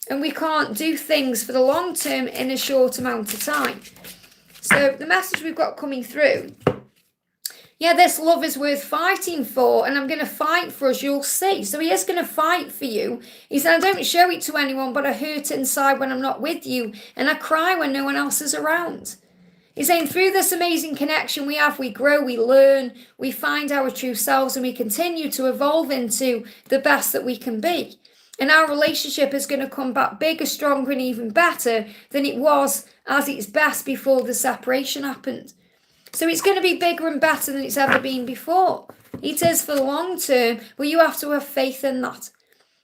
And we can't do things for the long term in a short amount of time. So the message we've got coming through, yeah, this love is worth fighting for, and I'm going to fight for us, you'll see. So he is going to fight for you. He said, I don't show it to anyone, but I hurt inside when I'm not with you, and I cry when no one else is around. He's saying through this amazing connection we have, we grow, we learn, we find our true selves, and we continue to evolve into the best that we can be. And our relationship is going to come back bigger, stronger, and even better than it was as its best before the separation happened. So it's going to be bigger and better than it's ever been before. It is for the long term, but you have to have faith in that.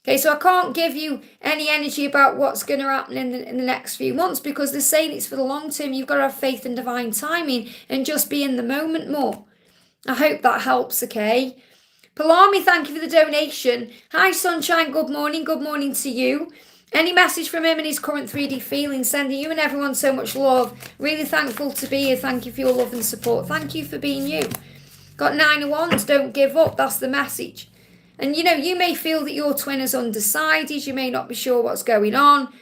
Okay, so I can't give you any energy about what's going to happen in the next few months, because they're saying it's for the long term. You've got to have faith in divine timing and just be in the moment more. I hope that helps, okay? Palami, thank you for the donation. Hi, Sunshine, good morning. Good morning to you. Any message from him and his current 3D feelings? Sending you and everyone so much love. Really thankful to be here. Thank you for your love and support. Thank you for being you. Got 9 of Wands, don't give up. That's the message. And, you may feel that your twin is undecided. You may not be sure what's going on,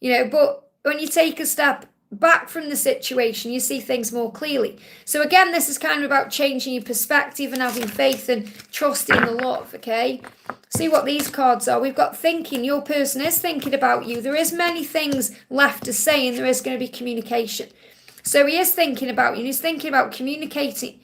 but when you take a step back from the situation, you see things more clearly. So again, this is kind of about changing your perspective and having faith and trusting the love, okay? See what these cards are. We've got thinking. Your person is thinking about you. There is many things left to say, and there is going to be communication. So he is thinking about you, and he's thinking about communicating.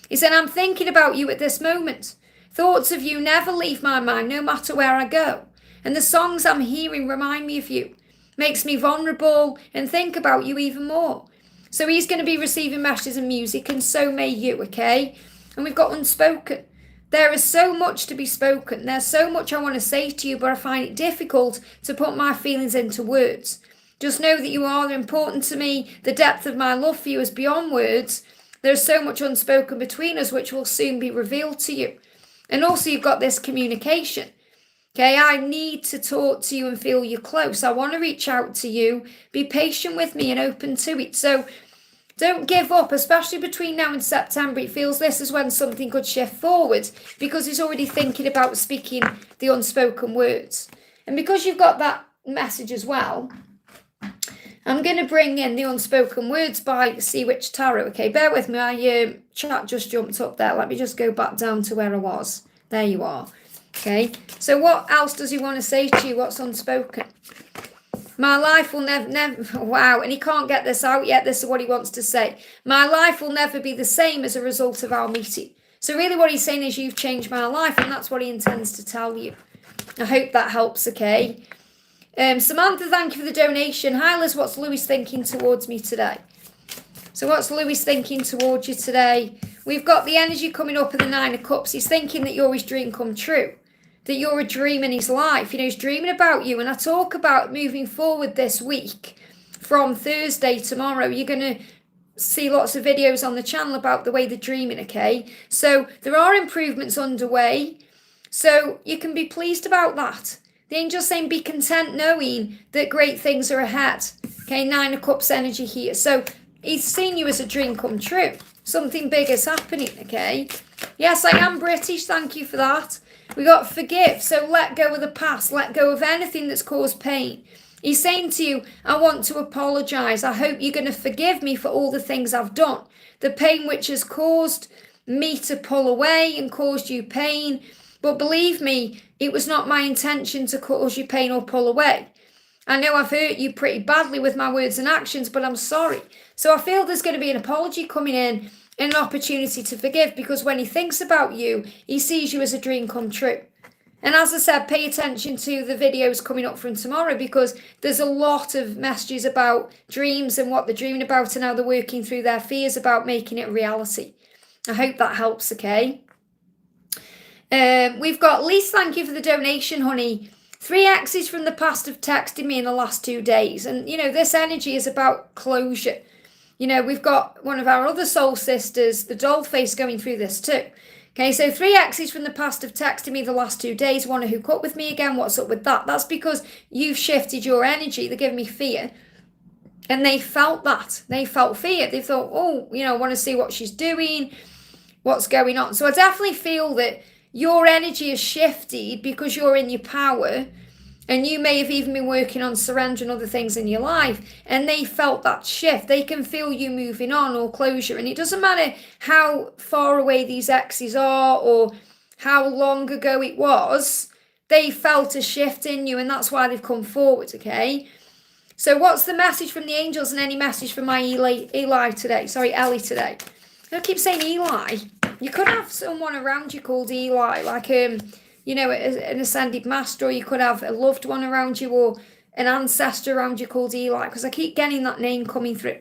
He said, I'm thinking about you at this moment. Thoughts of you never leave my mind, no matter where I go. And the songs I'm hearing remind me of you. Makes me vulnerable and think about you even more. So he's going to be receiving messages and music, and so may you, okay? And we've got unspoken. There is so much to be spoken. There's so much I want to say to you, but I find it difficult to put my feelings into words. Just know that you are important to me. The depth of my love for you is beyond words. There's so much unspoken between us, which will soon be revealed to you. And also you've got this communication. Okay, I need to talk to you and feel you close. I want to reach out to you. Be patient with me and open to it. So don't give up, especially between now and September. It feels this is when something could shift forward, because he's already thinking about speaking the unspoken words. And because you've got that message as well, I'm going to bring in the unspoken words by Sea Witch Tarot. Okay, bear with me. My chat just jumped up there. Let me just go back down to where I was. There you are. Okay, so what else does he want to say to you? What's unspoken? My life will never, wow, and he can't get this out yet. This is what he wants to say. My life will never be the same as a result of our meeting. So really what he's saying is, you've changed my life, and that's what he intends to tell you. I hope that helps, okay? Samantha, thank you for the donation. Hi, Liz, what's Louis thinking towards me today? So what's Louis thinking towards you today? We've got the energy coming up in the 9 of Cups. He's thinking that you're his dream come true, that you're a dream in his life. He's dreaming about you. And I talk about moving forward this week from Thursday tomorrow. You're going to see lots of videos on the channel about the way they're dreaming, okay? So there are improvements underway. So you can be pleased about that. The angel's saying be content knowing that great things are ahead. Okay, 9 of Cups energy here. So he's seen you as a dream come true. Something big is happening, okay? Yes, I am British. Thank you for that. We got forgive. So let go of the past. Let go of anything that's caused pain. He's saying to you, I want to apologise. I hope you're going to forgive me for all the things I've done. The pain which has caused me to pull away and caused you pain. But believe me, it was not my intention to cause you pain or pull away. I know I've hurt you pretty badly with my words and actions, but I'm sorry. So I feel there's going to be an apology coming in and an opportunity to forgive, because when he thinks about you, he sees you as a dream come true. And as I said, pay attention to the videos coming up from tomorrow, because there's a lot of messages about dreams and what they're dreaming about and how they're working through their fears about making it a reality. I hope that helps, okay? We've got Lise, thank you for the donation, honey. 3 exes from the past have texted me in the last 2 days. And, this energy is about closure. We've got one of our other soul sisters, the Dollface, going through this too. Okay, so 3 exes from the past have texted me the last 2 days, want to hook up with me again. What's up with that? That's because you've shifted your energy. They're giving me fear. And they felt that. They felt fear. They thought, I want to see what she's doing, what's going on. So I definitely feel that your energy has shifted because you're in your power, and you may have even been working on surrender and other things in your life, and they felt that shift. They can feel you moving on or closure, and it doesn't matter how far away these exes are or how long ago it was. They felt a shift in you, and that's why they've come forward, okay? So what's the message from the angels, and any message from my Ellie today? I keep saying Eli. You could have someone around you called Eli, like an ascended master, or you could have a loved one around you, or an ancestor around you called Eli, because I keep getting that name coming through.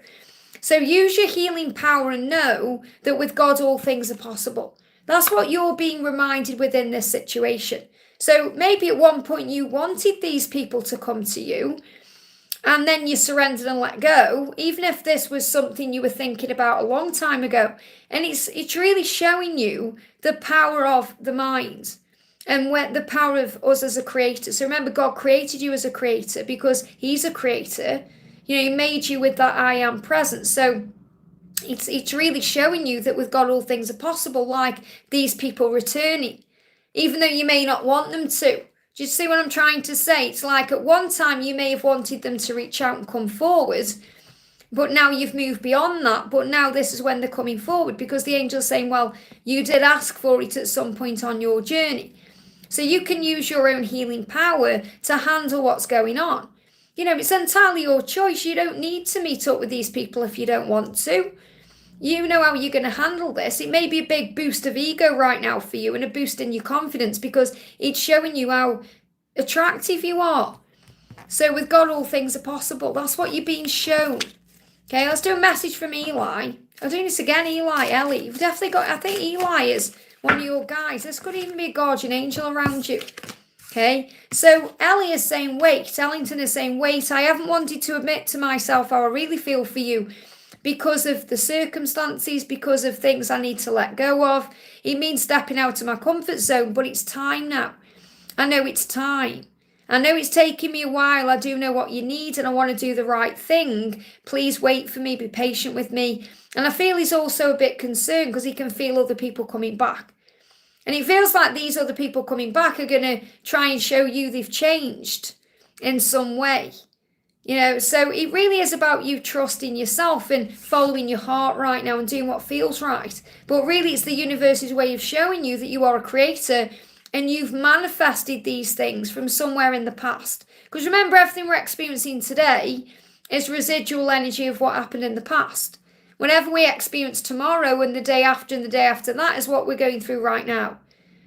So use your healing power and know that with God all things are possible. That's what you're being reminded within this situation. So maybe at one point you wanted these people to come to you, and then you surrendered and let go, even if this was something you were thinking about a long time ago. And it's really showing you the power of the mind and the power of us as a creator. So remember, God created you as a creator because he's a creator. He made you with that I am presence. So it's really showing you that with God all things are possible, like these people returning, even though you may not want them to. Do you see what I'm trying to say? It's like at one time you may have wanted them to reach out and come forward, but now you've moved beyond that. But now this is when they're coming forward, because the angel's saying, well, you did ask for it at some point on your journey. So you can use your own healing power to handle what's going on. It's entirely your choice. You don't need to meet up with these people if you don't want to. You know how you're going to handle this. It may be a big boost of ego right now for you and a boost in your confidence, because it's showing you how attractive you are. So with God, all things are possible. That's what you're being shown. Okay, let's do a message from Eli. I'm doing this again, Eli, Ellie. You've definitely got, I think Eli is one of your guys. This could even be a guardian angel around you. Okay, so Ellie is saying, wait. Ellington is saying, wait, I haven't wanted to admit to myself how I really feel for you, because of the circumstances, because of things I need to let go of. It means stepping out of my comfort zone, but it's time now. I know it's time. I know it's taking me a while. I do know what you need and I want to do the right thing. Please wait for me, be patient with me. And I feel he's also a bit concerned because he can feel other people coming back. And it feels like these other people coming back are going to try and show you they've changed in some way. So it really is about you trusting yourself and following your heart right now and doing what feels right. But really, it's the universe's way of showing you that you are a creator and you've manifested these things from somewhere in the past. Because remember, everything we're experiencing today is residual energy of what happened in the past. Whenever we experience tomorrow and the day after and the day after that is what we're going through right now.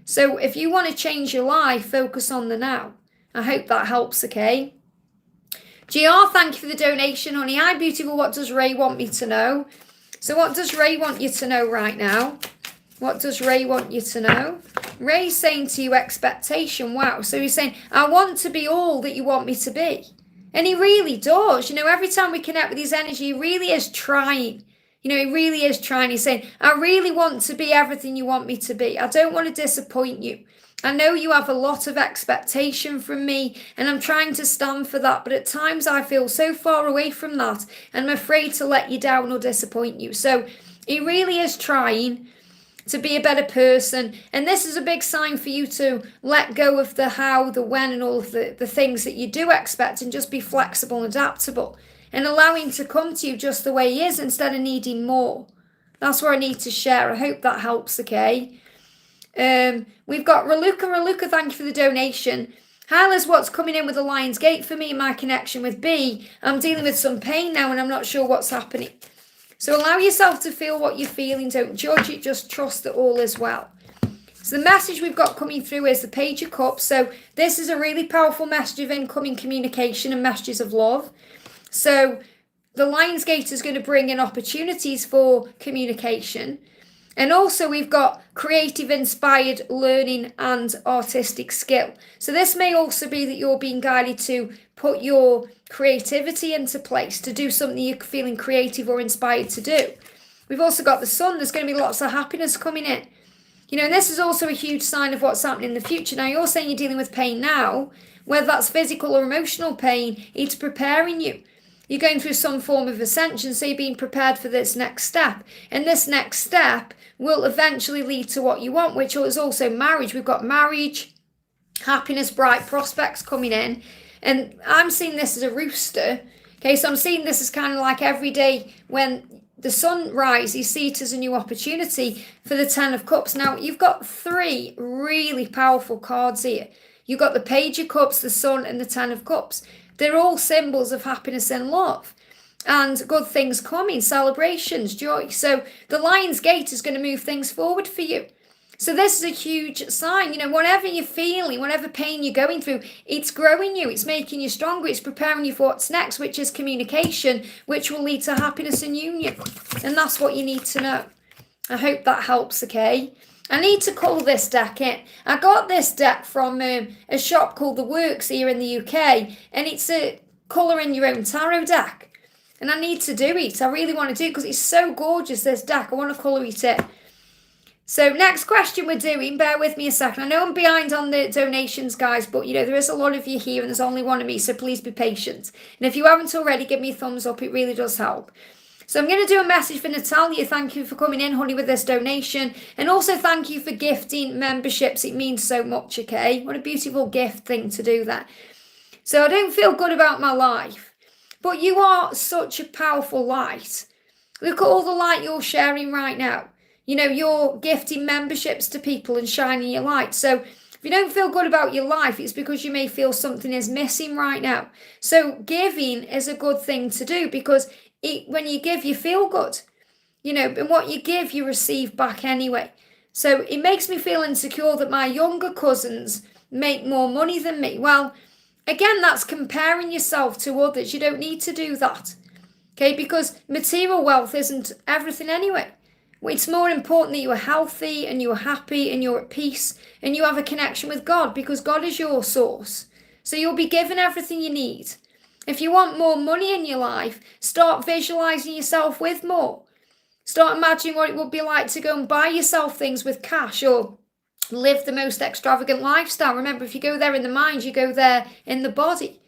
So if you want to change your life, focus on the now. I hope that helps, okay? GR, thank you for the donation, honey. Hi, beautiful. What does Ray want me to know? So what does Ray want you to know right now? What does Ray want you to know? Ray's saying to you, expectation. Wow. So he's saying, I want to be all that you want me to be. And he really does. Every time we connect with his energy, he really is trying. He really is trying. He's saying, I really want to be everything you want me to be. I don't want to disappoint you. I know you have a lot of expectation from me and I'm trying to stand for that, but at times I feel so far away from that and I'm afraid to let you down or disappoint you. So he really is trying to be a better person, and this is a big sign for you to let go of the how, the when, and all of the things that you do expect, and just be flexible and adaptable and allow him to come to you just the way he is instead of needing more. That's what I need to share. I hope that helps, okay? We've got Raluca, thank you for the donation. Hi Liz, what's coming in with the Lion's Gate for me and my connection with B? I'm dealing with some pain now and I'm not sure what's happening. So allow yourself to feel what you're feeling. Don't judge it, just trust that all is well. So the message we've got coming through is the Page of Cups. So this is a really powerful message of incoming communication and messages of love. So the Lion's Gate is going to bring in opportunities for communication. And also we've got creative, inspired learning and artistic skill. So this may also be that you're being guided to put your creativity into place, to do something you're feeling creative or inspired to do. We've also got the Sun. There's going to be lots of happiness coming in. And this is also a huge sign of what's happening in the future. Now, you're saying you're dealing with pain now, whether that's physical or emotional pain, it's preparing you. You're going through some form of ascension, so you're being prepared for this next step. And this next step will eventually lead to what you want, which is also marriage. We've got marriage, happiness, bright prospects coming in. And I'm seeing this as a rooster. Okay, so I'm seeing this as kind of like every day when the sun rises, you see it as a new opportunity for the Ten of Cups. Now, you've got three really powerful cards here. You've got the Page of Cups, the Sun, and the Ten of Cups. They're all symbols of happiness and love and good things coming, celebrations, joy. So the Lion's Gate is going to move things forward for you. So this is a huge sign. Whatever you're feeling, whatever pain you're going through, it's growing you, it's making you stronger, it's preparing you for what's next, which is communication, which will lead to happiness and union. And that's what you need to know. I hope that helps, okay? I need to colour this deck in. I got this deck from a shop called The Works here in the UK, and it's a colour in your own tarot deck. And I need to do it. I really want to do it because it's so gorgeous, this deck. I want to colour it in. So next question we're doing, bear with me a second. I know I'm behind on the donations, guys, but there is a lot of you here and there's only one of me, so please be patient. And if you haven't already, give me a thumbs up. It really does help. So I'm going to do a message for Natalia. Thank you for coming in, honey, with this donation. And also thank you for gifting memberships. It means so much, okay? What a beautiful gift thing to do that. So I don't feel good about my life, but you are such a powerful light. Look at all the light you're sharing right now. You're gifting memberships to people and shining your light. So if you don't feel good about your life, it's because you may feel something is missing right now. So giving is a good thing to do because when you give, you feel good. And what you give, you receive back anyway. So it makes me feel insecure that my younger cousins make more money than me. Well, again, that's comparing yourself to others. You don't need to do that. Okay, because material wealth isn't everything anyway. It's more important that you are healthy and you are happy and you're at peace and you have a connection with God because God is your source. So you'll be given everything you need. If you want more money in your life, start visualizing yourself with more. Start imagining what it would be like to go and buy yourself things with cash or live the most extravagant lifestyle. Remember, if you go there in the mind, you go there in the body.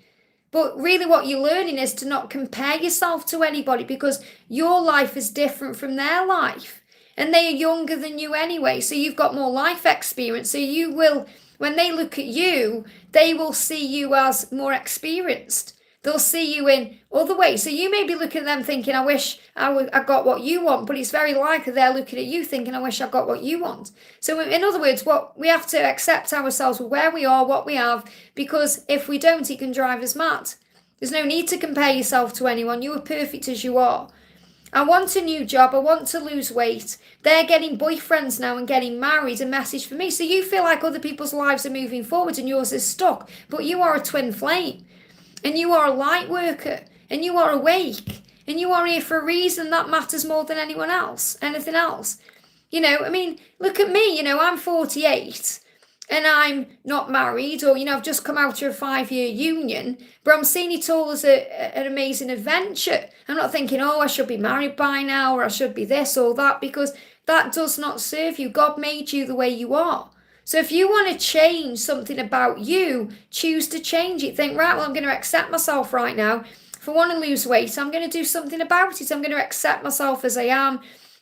But really what you're learning is to not compare yourself to anybody because your life is different from their life. And they are younger than you anyway, so you've got more life experience. So you will, when they look at you, they will see you as more experienced. They'll see you in other ways. So you may be looking at them thinking, I wish I got what you want, but it's very likely they're looking at you thinking, I wish I got what you want. So in other words, what we have to accept ourselves with where we are, what we have, because if we don't, it can drive us mad. There's no need to compare yourself to anyone. You are perfect as you are. I want a new job. I want to lose weight. They're getting boyfriends now and getting married. A message for me. So you feel like other people's lives are moving forward and yours is stuck. But you are a twin flame. And you are a light worker. And you are awake. And you are here for a reason that matters more than anything else. Look at me. I'm 48. And I'm not married, or, I've just come out of a 5-year union, but I'm seeing it all as an amazing adventure. I'm not thinking, I should be married by now, or I should be this or that, because that does not serve you. God made you the way you are. So if you want to change something about you, choose to change it. Think, right, well, I'm going to accept myself right now. If I want to lose weight, I'm going to do something about it. I'm going to accept myself as I am.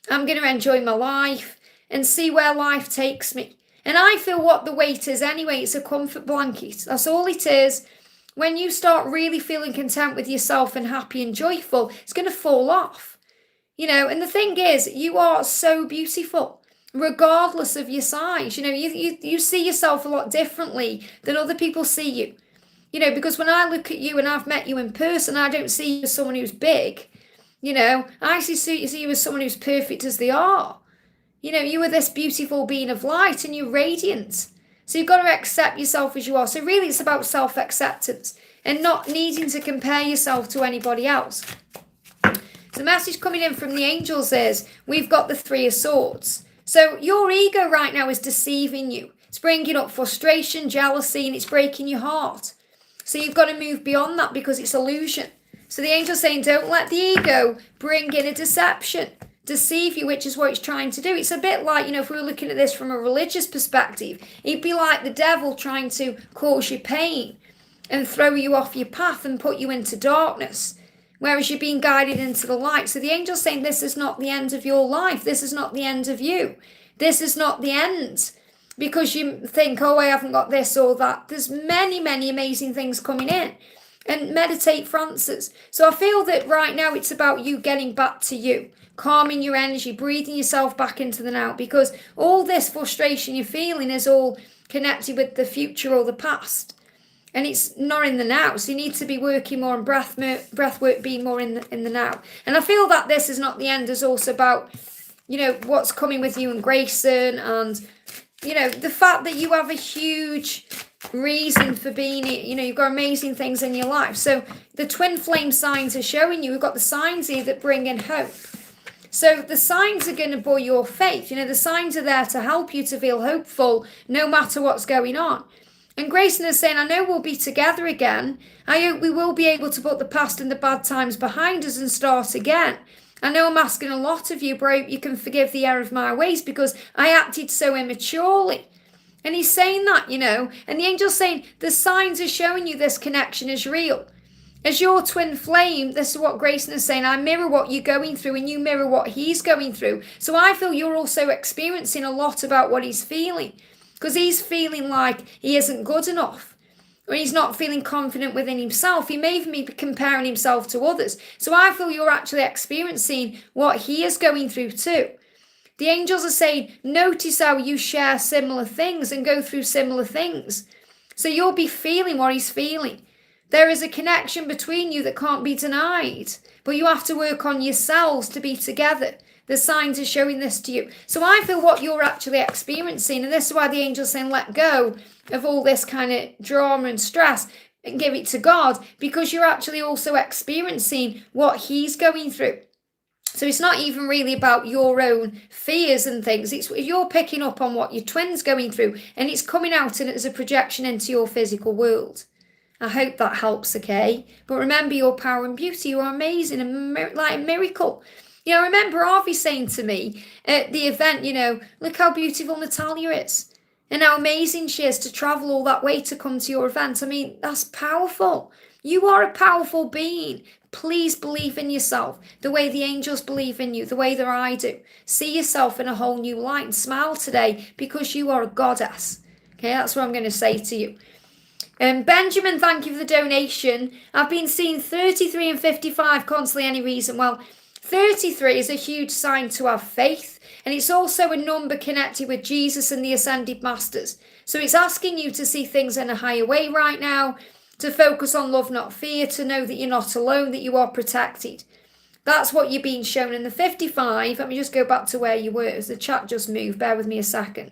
I'm going to enjoy my life and see where life takes me. And I feel what the weight is anyway, it's a comfort blanket. That's all it is. When you start really feeling content with yourself and happy and joyful, it's going to fall off. And the thing is, you are so beautiful, regardless of your size. You see yourself a lot differently than other people see you. Because when I look at you and I've met you in person, I don't see you as someone who's big. I see you as someone who's perfect as they are. You are this beautiful being of light and you're radiant. So you've got to accept yourself as you are. So really it's about self-acceptance and not needing to compare yourself to anybody else. So the message coming in from the angels is, we've got the 3 of Swords. So your ego right now is deceiving you. It's bringing up frustration, jealousy, and it's breaking your heart. So you've got to move beyond that because it's illusion. So the angel's saying, don't let the ego bring in a deception. Deceive you, which is what it's trying to do. It's a bit like, if we were looking at this from a religious perspective, it'd be like the devil trying to cause you pain and throw you off your path and put you into darkness, whereas you're being guided into the light. So the angel's saying, this is not the end of your life. This is not the end of you. This is not the end because you think, I haven't got this or that. There's many, many amazing things coming in. And meditate for answers. So I feel that right now it's about you getting back to you. Calming your energy, breathing yourself back into the now, because all this frustration you're feeling is all connected with the future or the past, and it's not in the now. So you need to be working more on breath work, being more in the now. And I feel that this is not the end. It's also about what's coming with you and Grayson, and the fact that you have a huge reason for being it. You've got amazing things in your life. So the twin flame signs are showing you. We've got the signs here that bring in hope. So the signs are going to buoy your faith. The signs are there to help you to feel hopeful no matter what's going on. And Grayson is saying, I know we'll be together again. I hope we will be able to put the past and the bad times behind us and start again. I know I'm asking a lot of you, but I hope you can forgive the error of my ways because I acted so immaturely. And he's saying that, and the angel's saying the signs are showing you this connection is real. As your twin flame, this is what Grayson is saying, I mirror what you're going through and you mirror what he's going through. So I feel you're also experiencing a lot about what he's feeling because he's feeling like he isn't good enough or he's not feeling confident within himself. He may even be comparing himself to others. So I feel you're actually experiencing what he is going through too. The angels are saying, notice how you share similar things and go through similar things. So you'll be feeling what he's feeling. There is a connection between you that can't be denied, but you have to work on yourselves to be together. The signs are showing this to you. So I feel what you're actually experiencing, and this is why the angel's saying let go of all this kind of drama and stress and give it to God, because you're actually also experiencing what he's going through. So it's not even really about your own fears and things. It's you're picking up on what your twin's going through, and it's coming out as a projection into your physical world. I hope that helps, okay? But remember your power and beauty. You are amazing and like a miracle. I remember Harvey saying to me at the event, look how beautiful Natalia is and how amazing she is to travel all that way to come to your event. I mean, that's powerful. You are a powerful being. Please believe in yourself the way the angels believe in you, the way that I do. See yourself in a whole new light and smile today because you are a goddess. Okay, that's what I'm going to say to you. Benjamin, thank you for the donation. I've been seeing 33 and 55 constantly. Any reason? Well, 33 is a huge sign to have faith, and it's also a number connected with Jesus and the Ascended Masters. So it's asking you to see things in a higher way right now, to focus on love, not fear, to know that you're not alone, that you are protected. That's what you're being shown. In the 55, let me just go back to where you were as the chat just moved. Bear with me a second.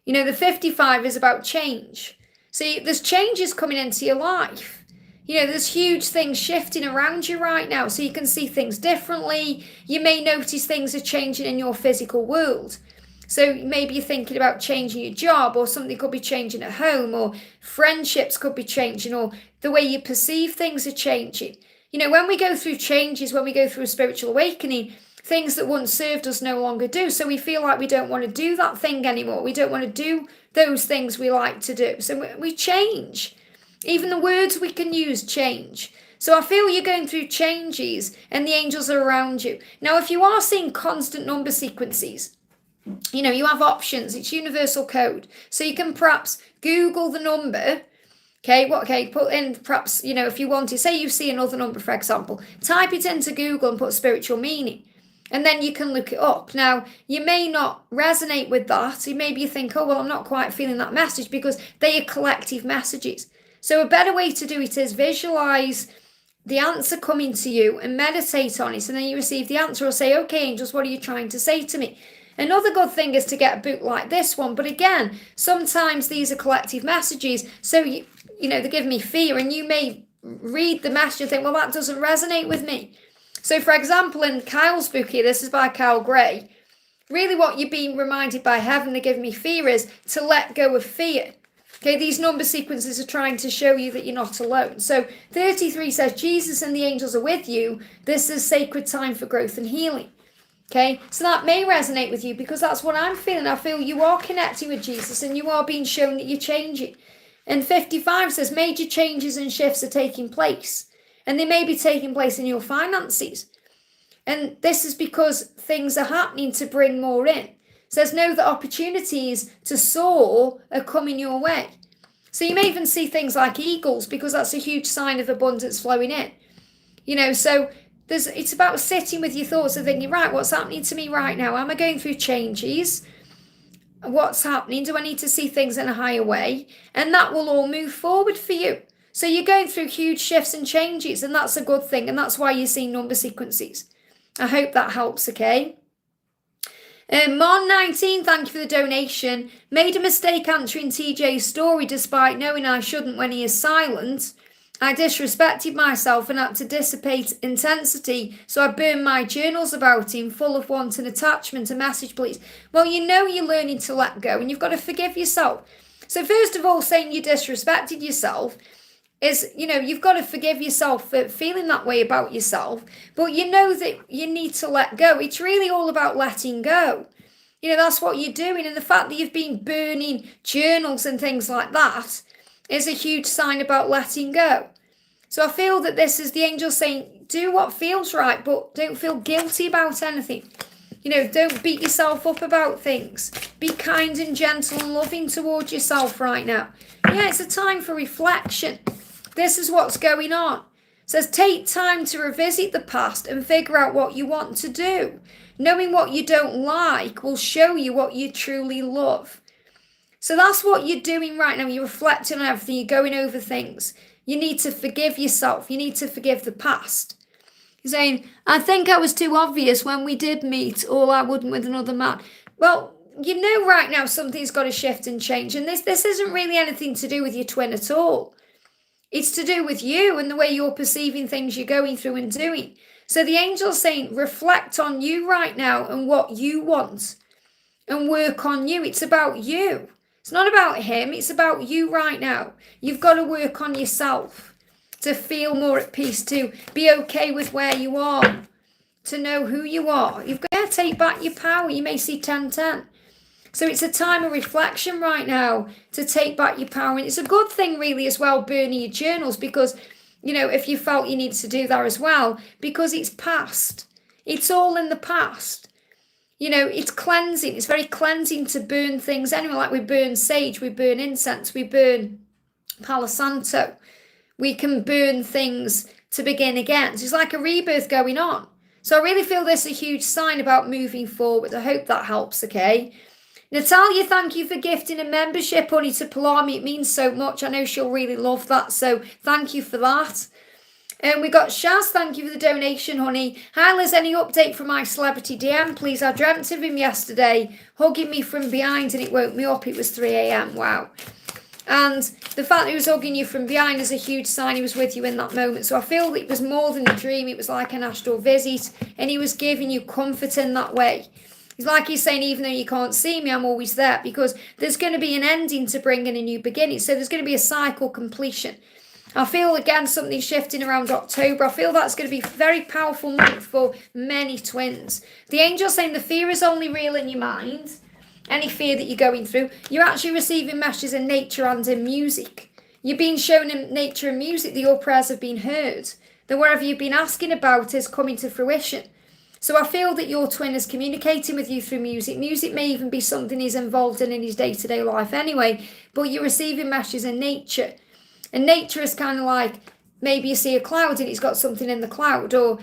The 55 is about change. See, there's changes coming into your life. There's huge things shifting around you right now. So you can see things differently. You may notice things are changing in your physical world. So maybe you're thinking about changing your job, or something could be changing at home, or friendships could be changing, or the way you perceive things are changing. When we go through changes, when we go through a spiritual awakening, things that once served us no longer do. So we feel like we don't want to do that thing anymore. We don't want to do those things we like to do. So we change. Even the words we can use change. So I feel you're going through changes and the angels are around you. Now, if you are seeing constant number sequences, you have options. It's universal code. So you can perhaps Google the number. Put in perhaps, if you want to, say you see another number, for example, type it into Google and put spiritual meaning. And then you can look it up. Now, you may not resonate with that. So maybe you think, oh, well, I'm not quite feeling that message, because they are collective messages. So a better way to do it is visualize the answer coming to you and meditate on it. And then you receive the answer or say, okay, angels, what are you trying to say to me? Another good thing is to get a book like this one. But again, sometimes these are collective messages. So, they give me fear, and you may read the message and think, well, that doesn't resonate with me. So, for example, in Kyle's book here, this is by Kyle Gray, really what you're being reminded by heaven to give me fear is to let go of fear. Okay, these number sequences are trying to show you that you're not alone. So 33 says, Jesus and the angels are with you. This is sacred time for growth and healing. Okay, so that may resonate with you because that's what I'm feeling. I feel you are connecting with Jesus and you are being shown that you're changing. And 55 says major changes and shifts are taking place. And they may be taking place in your finances. And this is because things are happening to bring more in. It says know that opportunities to soar are coming your way. So you may even see things like eagles because that's a huge sign of abundance flowing in. So it's about sitting with your thoughts and thinking, right, what's happening to me right now? Am I going through changes? What's happening? Do I need to see things in a higher way? And that will all move forward for you. So you're going through huge shifts and changes, and that's a good thing. And that's why you see number sequences. I hope that helps, okay? Mon19, thank you for the donation. Made a mistake answering TJ's story despite knowing I shouldn't when he is silent. I disrespected myself and had to dissipate intensity, so I burned my journals about him, full of wanton attachment, a message, please. Well, you know you're learning to let go, and you've got to forgive yourself. So first of all, saying you disrespected yourself is, you've got to forgive yourself for feeling that way about yourself, but you know that you need to let go. It's really all about letting go. That's what you're doing, and the fact that you've been burning journals and things like that is a huge sign about letting go. So I feel that this is the angel saying, do what feels right, but don't feel guilty about anything. Don't beat yourself up about things. Be kind and gentle and loving towards yourself right now. Yeah, it's a time for reflection. This is what's going on. It says, take time to revisit the past and figure out what you want to do. Knowing what you don't like will show you what you truly love. So that's what you're doing right now. You're reflecting on everything. You're going over things. You need to forgive yourself. You need to forgive the past. You're saying, I think I was too obvious when we did meet, or I wouldn't with another man. Well, right now something's got to shift and change. And this isn't really anything to do with your twin at all. It's to do with you and the way you're perceiving things you're going through and doing. So the angel's saying, reflect on you right now and what you want and work on you. It's about you. It's not about him. It's about you right now. You've got to work on yourself to feel more at peace, to be okay with where you are, to know who you are. You've got to take back your power. You may see 10-10. So it's a time of reflection right now to take back your power. And it's a good thing really as well, burning your journals, because, if you felt you needed to do that as well, because it's past. It's all in the past. It's cleansing. It's very cleansing to burn things anyway. Like we burn sage, we burn incense, we burn Palo Santo. We can burn things to begin again. So it's like a rebirth going on. So I really feel this is a huge sign about moving forward. I hope that helps, okay? Natalia, thank you for gifting a membership, honey, to Palami. It means so much. I know she'll really love that. So thank you for that. And we got Shaz, thank you for the donation, honey. Hi, Liz, any update from my celebrity DM, please? I dreamt of him yesterday, hugging me from behind, and it woke me up. It was 3 a.m. Wow. And the fact that he was hugging you from behind is a huge sign he was with you in that moment. So I feel that it was more than a dream. It was like an astral visit, and he was giving you comfort in that way. It's like he's saying, even though you can't see me, I'm always there, because there's going to be an ending to bring in a new beginning. So there's going to be a cycle completion. I feel, again, something shifting around October. I feel that's going to be a very powerful month for many twins. The angel's saying the fear is only real in your mind. Any fear that you're going through. You're actually receiving messages in nature and in music. You're being shown in nature and music that your prayers have been heard. That whatever you've been asking about is coming to fruition. So I feel that your twin is communicating with you through music. Music may even be something he's involved in his day-to-day life anyway. But you're receiving messages in nature. And nature is kind of like, maybe you see a cloud and it's got something in the cloud. Or,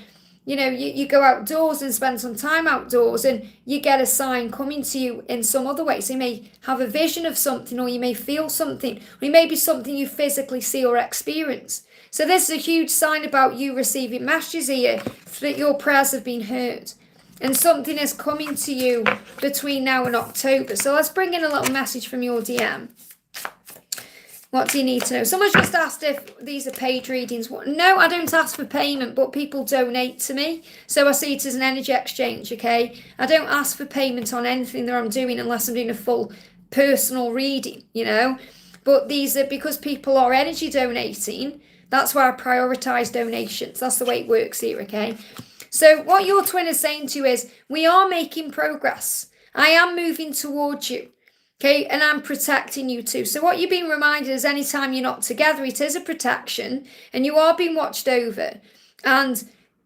you go outdoors and spend some time outdoors and you get a sign coming to you in some other way. So you may have a vision of something, or you may feel something. Or it may be something you physically see or experience. So this is a huge sign about you receiving messages here that your prayers have been heard. And something is coming to you between now and October. So let's bring in a little message from your DM. What do you need to know? Someone just asked if these are paid readings. No, I don't ask for payment, but people donate to me. So I see it as an energy exchange, okay? I don't ask for payment on anything that I'm doing unless I'm doing a full personal reading, But these are because people are energy donating. That's why I prioritise donations. That's the way it works here, okay? So what your twin is saying to you is, we are making progress. I am moving towards you. Okay, and I'm protecting you too. So what you're being reminded is anytime you're not together, it is a protection and you are being watched over. And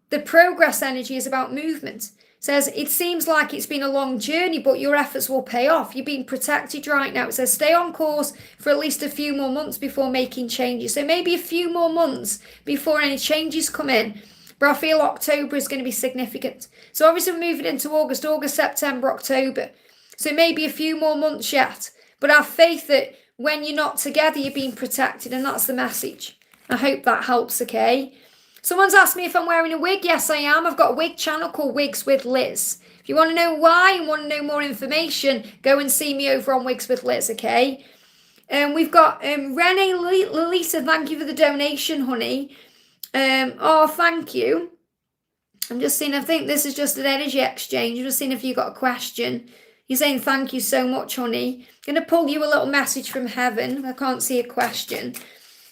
the progress energy is about movement. It says, it seems like it's been a long journey, but your efforts will pay off. You're being protected right now. It says, stay on course for at least a few more months before making changes. So maybe a few more months before any changes come in. But I feel October is going to be significant. So obviously we're moving into August, September, October. So maybe a few more months yet. But I have faith that when you're not together, you're being protected. And that's the message. I hope that helps, okay? Someone's asked me if I'm wearing a wig. Yes, I am. I've got a wig channel called Wigs with Liz. If you want to know why and want to know more information, go and see me over on Wigs with Liz, okay? We've got Renee Lisa, thank you for the donation, honey. Oh, thank you. I'm just seeing, I think this is just an energy exchange. I'm just seeing if you got a question. You're saying thank you so much, honey. I'm going to pull you a little message from heaven. I can't see a question.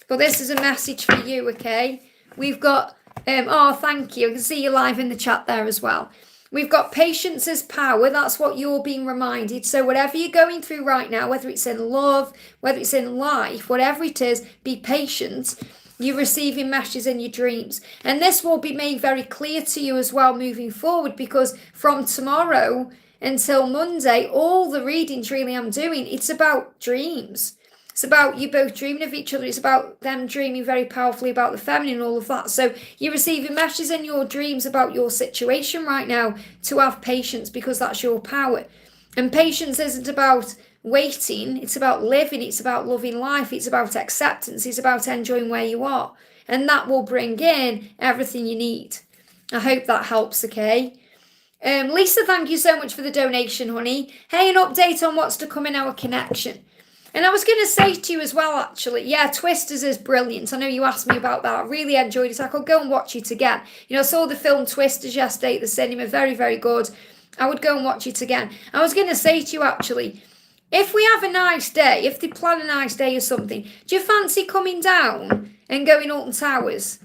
But this is a message for you, okay? We've got, oh, thank you. I can see you live in the chat there as well. We've got patience is power. That's what you're being reminded. So whatever you're going through right now, whether it's in love, whether it's in life, whatever it is, be patient. You're receiving messages in your dreams. And this will be made very clear to you as well moving forward, because from tomorrow until Monday, all the readings really I'm doing, it's about dreams. It's about you both dreaming of each other. It's about them dreaming very powerfully about the feminine and all of that. So you're receiving messages in your dreams about your situation right now to have patience, because that's your power. And patience isn't about waiting, it's about living, it's about loving life, it's about acceptance, it's about enjoying where you are. And that will bring in everything you need. I hope that helps, okay? Lisa, thank you so much for the donation, honey. Hey, an update on what's to come in our connection. And I was going to say to you as well, actually, yeah, Twisters is brilliant. I know you asked me about that. I really enjoyed it. I could go and watch it again. You know, I saw the film Twisters yesterday at the cinema. Very, very good. I would go and watch it again. I was going to say to you, actually, if we have a nice day, if they plan a nice day or something, do you fancy coming down and going Alton Towers?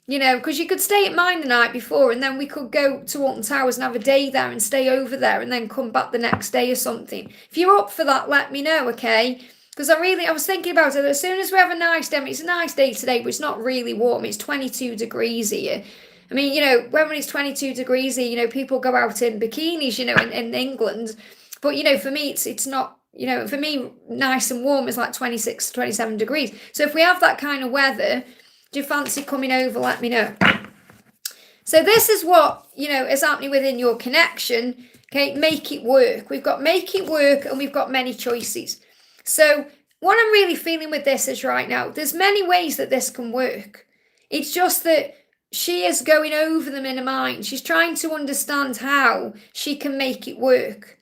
You know, because you could stay at mine the night before, and then we could go to Alton Towers and have a day there and stay over there and then come back the next day or something. If you're up for that, let me know, okay? Because I was thinking about it. As soon as we have a nice day, it's a nice day today, but it's not really warm. It's 22 degrees here. I mean, you know, when it's 22 degrees here, you know, people go out in bikinis, you know, in England. But, you know, for me, it's not. You know, for me, nice and warm is like 26, 27 degrees. So if we have that kind of weather, do you fancy coming over? Let me know. So this is what, you know, is happening within your connection. Okay, make it work. We've got make it work, and we've got many choices. So what I'm really feeling with this is right now, there's many ways that this can work. It's just that she is going over them in her mind. She's trying to understand how she can make it work.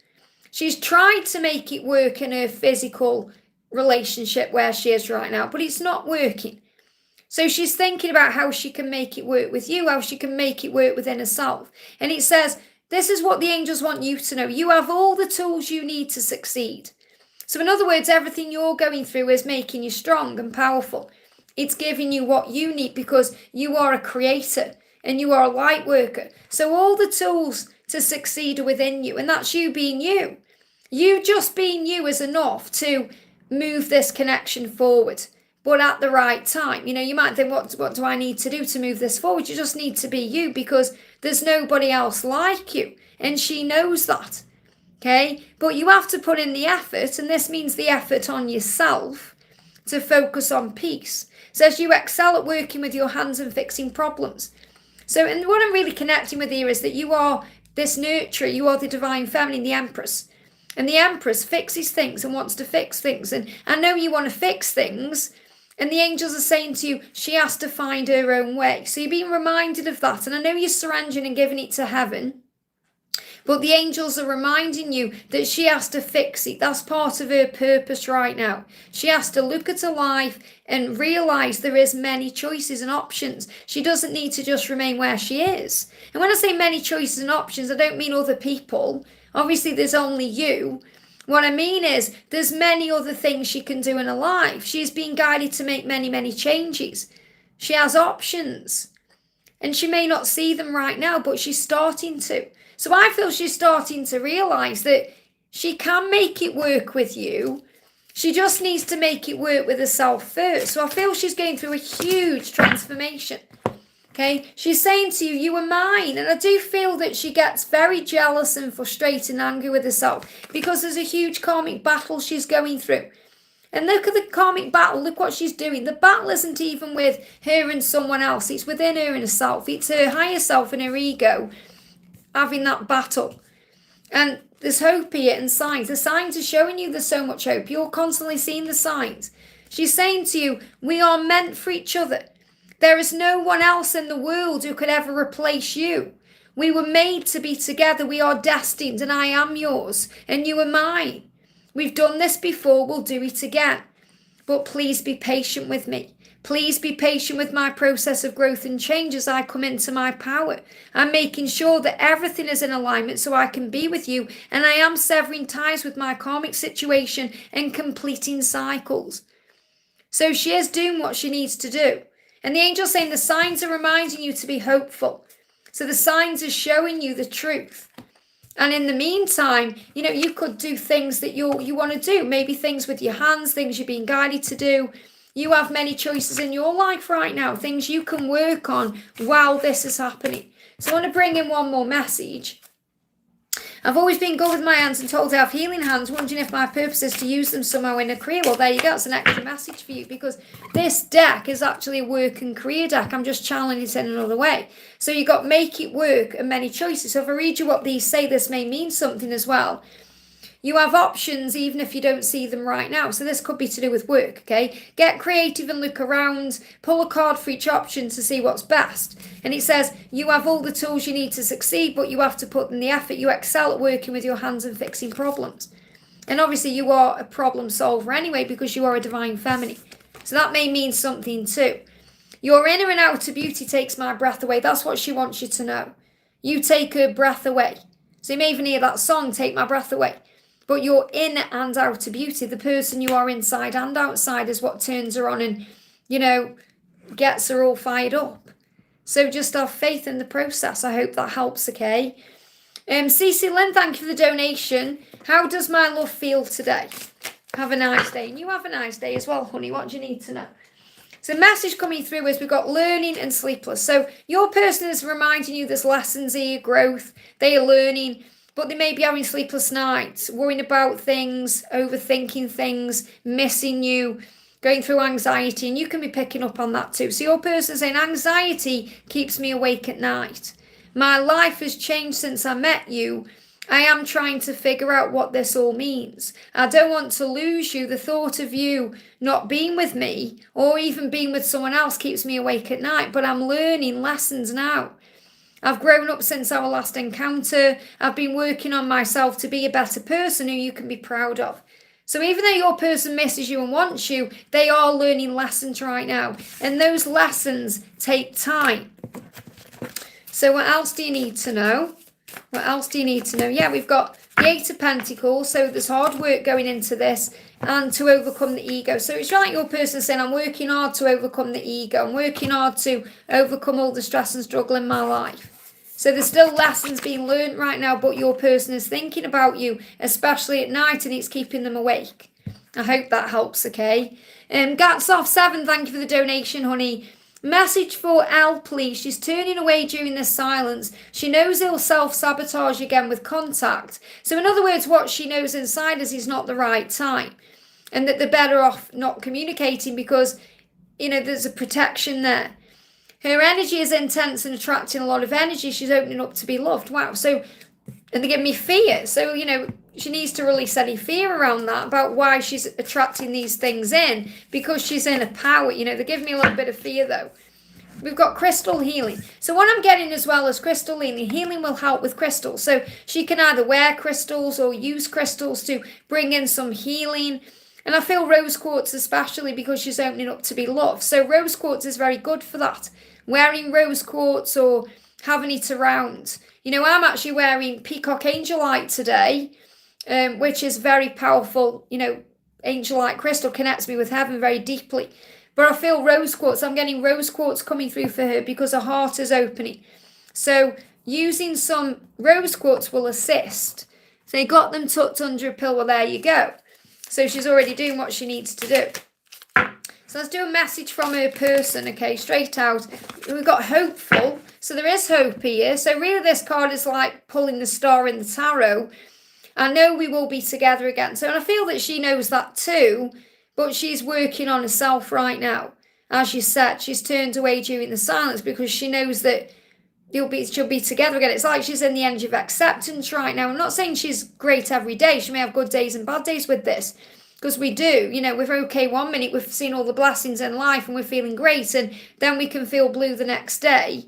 She's tried to make it work in her physical relationship where she is right now, but it's not working. So she's thinking about how she can make it work with you, how she can make it work within herself. And it says, this is what the angels want you to know. You have all the tools you need to succeed. So in other words, everything you're going through is making you strong and powerful. It's giving you what you need, because you are a creator and you are a light worker. So all the tools to succeed are within you, and that's you being you. You just being you is enough to move this connection forward, but at the right time. You know, you might think, what do I need to do to move this forward? You just need to be you, because there's nobody else like you, and she knows that, okay? But you have to put in the effort, and this means the effort on yourself to focus on peace. It says you excel at working with your hands and fixing problems. So, and what I'm really connecting with here is that you are this nurturer, you are the divine feminine, the Empress. And the Empress fixes things and wants to fix things. And I know you want to fix things. And the angels are saying to you, she has to find her own way. So you're being reminded of that. And I know you're surrendering and giving it to heaven. But the angels are reminding you that she has to fix it. That's part of her purpose right now. She has to look at her life and realise there is many choices and options. She doesn't need to just remain where she is. And when I say many choices and options, I don't mean other people. Obviously, there's only you. What I mean is there's many other things she can do in her life. She's being guided to make many, many changes. She has options. And she may not see them right now, but she's starting to. So I feel she's starting to realise that she can make it work with you. She just needs to make it work with herself first. So I feel she's going through a huge transformation. Okay, she's saying to you, you are mine. And I do feel that she gets very jealous and frustrated and angry with herself, because there's a huge karmic battle she's going through. And look at the karmic battle. Look what she's doing. The battle isn't even with her and someone else. It's within her and herself. It's her higher self and her ego having that battle. And there's hope here and signs. The signs are showing you there's so much hope. You're constantly seeing the signs. She's saying to you, we are meant for each other. There is no one else in the world who could ever replace you. We were made to be together. We are destined, and I am yours, and you are mine. We've done this before. We'll do it again. but please be patient with me. Please be patient with my process of growth and change as I come into my power. I'm making sure that everything is in alignment so I can be with you, and I am severing ties with my karmic situation and completing cycles. So she is doing what she needs to do. And the angel's saying the signs are reminding you to be hopeful. So the signs are showing you the truth. And in the meantime, you could do things that you want to do. Maybe things with your hands, things you're being guided to do. You have many choices in your life right now, things you can work on while this is happening. So I want to bring in one more message. I've always been good with my hands and told to have healing hands, wondering if my purpose is to use them somehow in a career. Well, there you go. It's an extra message for you, because this deck is actually a work and career deck. I'm just channeling it in another way. So you got make it work and many choices. So if I read you what these say, this may mean something as well. You have options even if you don't see them right now. So this could be to do with work, okay? Get creative and look around. Pull a card for each option to see what's best. And it says, you have all the tools you need to succeed, but you have to put in the effort. You excel at working with your hands and fixing problems. And obviously you are a problem solver anyway, because you are a divine feminine. So that may mean something too. Your inner and outer beauty takes my breath away. That's what she wants you to know. You take her breath away. So you may even hear that song, Take My Breath Away. But your inner and outer beauty, the person you are inside and outside, is what turns her on and, gets her all fired up. So just have faith in the process. I hope that helps, okay? Cece Lynn, thank you for the donation. How does my love feel today? Have a nice day. And you have a nice day as well, honey. What do you need to know? So message coming through is we've got learning and sleepless. So your person is reminding you there's lessons here, growth. They are learning. But they may be having sleepless nights, worrying about things, overthinking things, missing you, going through anxiety, and you can be picking up on that too. So your person's saying, anxiety keeps me awake at night. My life has changed since I met you. I am trying to figure out what this all means. I don't want to lose you. The thought of you not being with me or even being with someone else keeps me awake at night, but I'm learning lessons now. I've grown up since our last encounter. I've been working on myself to be a better person who you can be proud of. So even though your person misses you and wants you, they are learning lessons right now. And those lessons take time. So what else do you need to know? What else do you need to know? Yeah, we've got the Eight of Pentacles. So there's hard work going into this and to overcome the ego. So it's like your person saying, I'm working hard to overcome the ego. I'm working hard to overcome all the stress and struggle in my life. So there's still lessons being learned right now, but your person is thinking about you, especially at night, and it's keeping them awake. I hope that helps, okay? Gatsoff7, thank you for the donation, honey. Message for Elle, please. She's turning away during this silence. She knows he'll self-sabotage again with contact. So in other words, what she knows inside is not the right time. And that they're better off not communicating because, there's a protection there. Her energy is intense and attracting a lot of energy. She's opening up to be loved. Wow. So, and they give me fear. So, she needs to release any fear around that about why she's attracting these things in, because she's in a power. They give me a little bit of fear though. We've got crystal healing. So what I'm getting as well as crystal healing, healing will help with crystals. So she can either wear crystals or use crystals to bring in some healing. And I feel rose quartz especially because she's opening up to be loved. So rose quartz is very good for that. Wearing rose quartz or having it around. I'm actually wearing peacock angelite today, which is very powerful. Angelite crystal connects me with heaven very deeply. But I feel rose quartz. I'm getting rose quartz coming through for her because her heart is opening. So using some rose quartz will assist. So you got them tucked under a pillow. Well, there you go. So she's already doing what she needs to do. So let's do a message from her person, okay, straight out. We've got hopeful. So there is hope here. So really this card is like pulling the star in the tarot. I know we will be together again. So and I feel that she knows that too, but she's working on herself right now. As you said, she's turned away during the silence because she knows that she'll be together again. It's like she's in the energy of acceptance right now. I'm not saying she's great every day. She may have good days and bad days with this. Because we do, we're okay one minute, we've seen all the blessings in life and we're feeling great, and then we can feel blue the next day.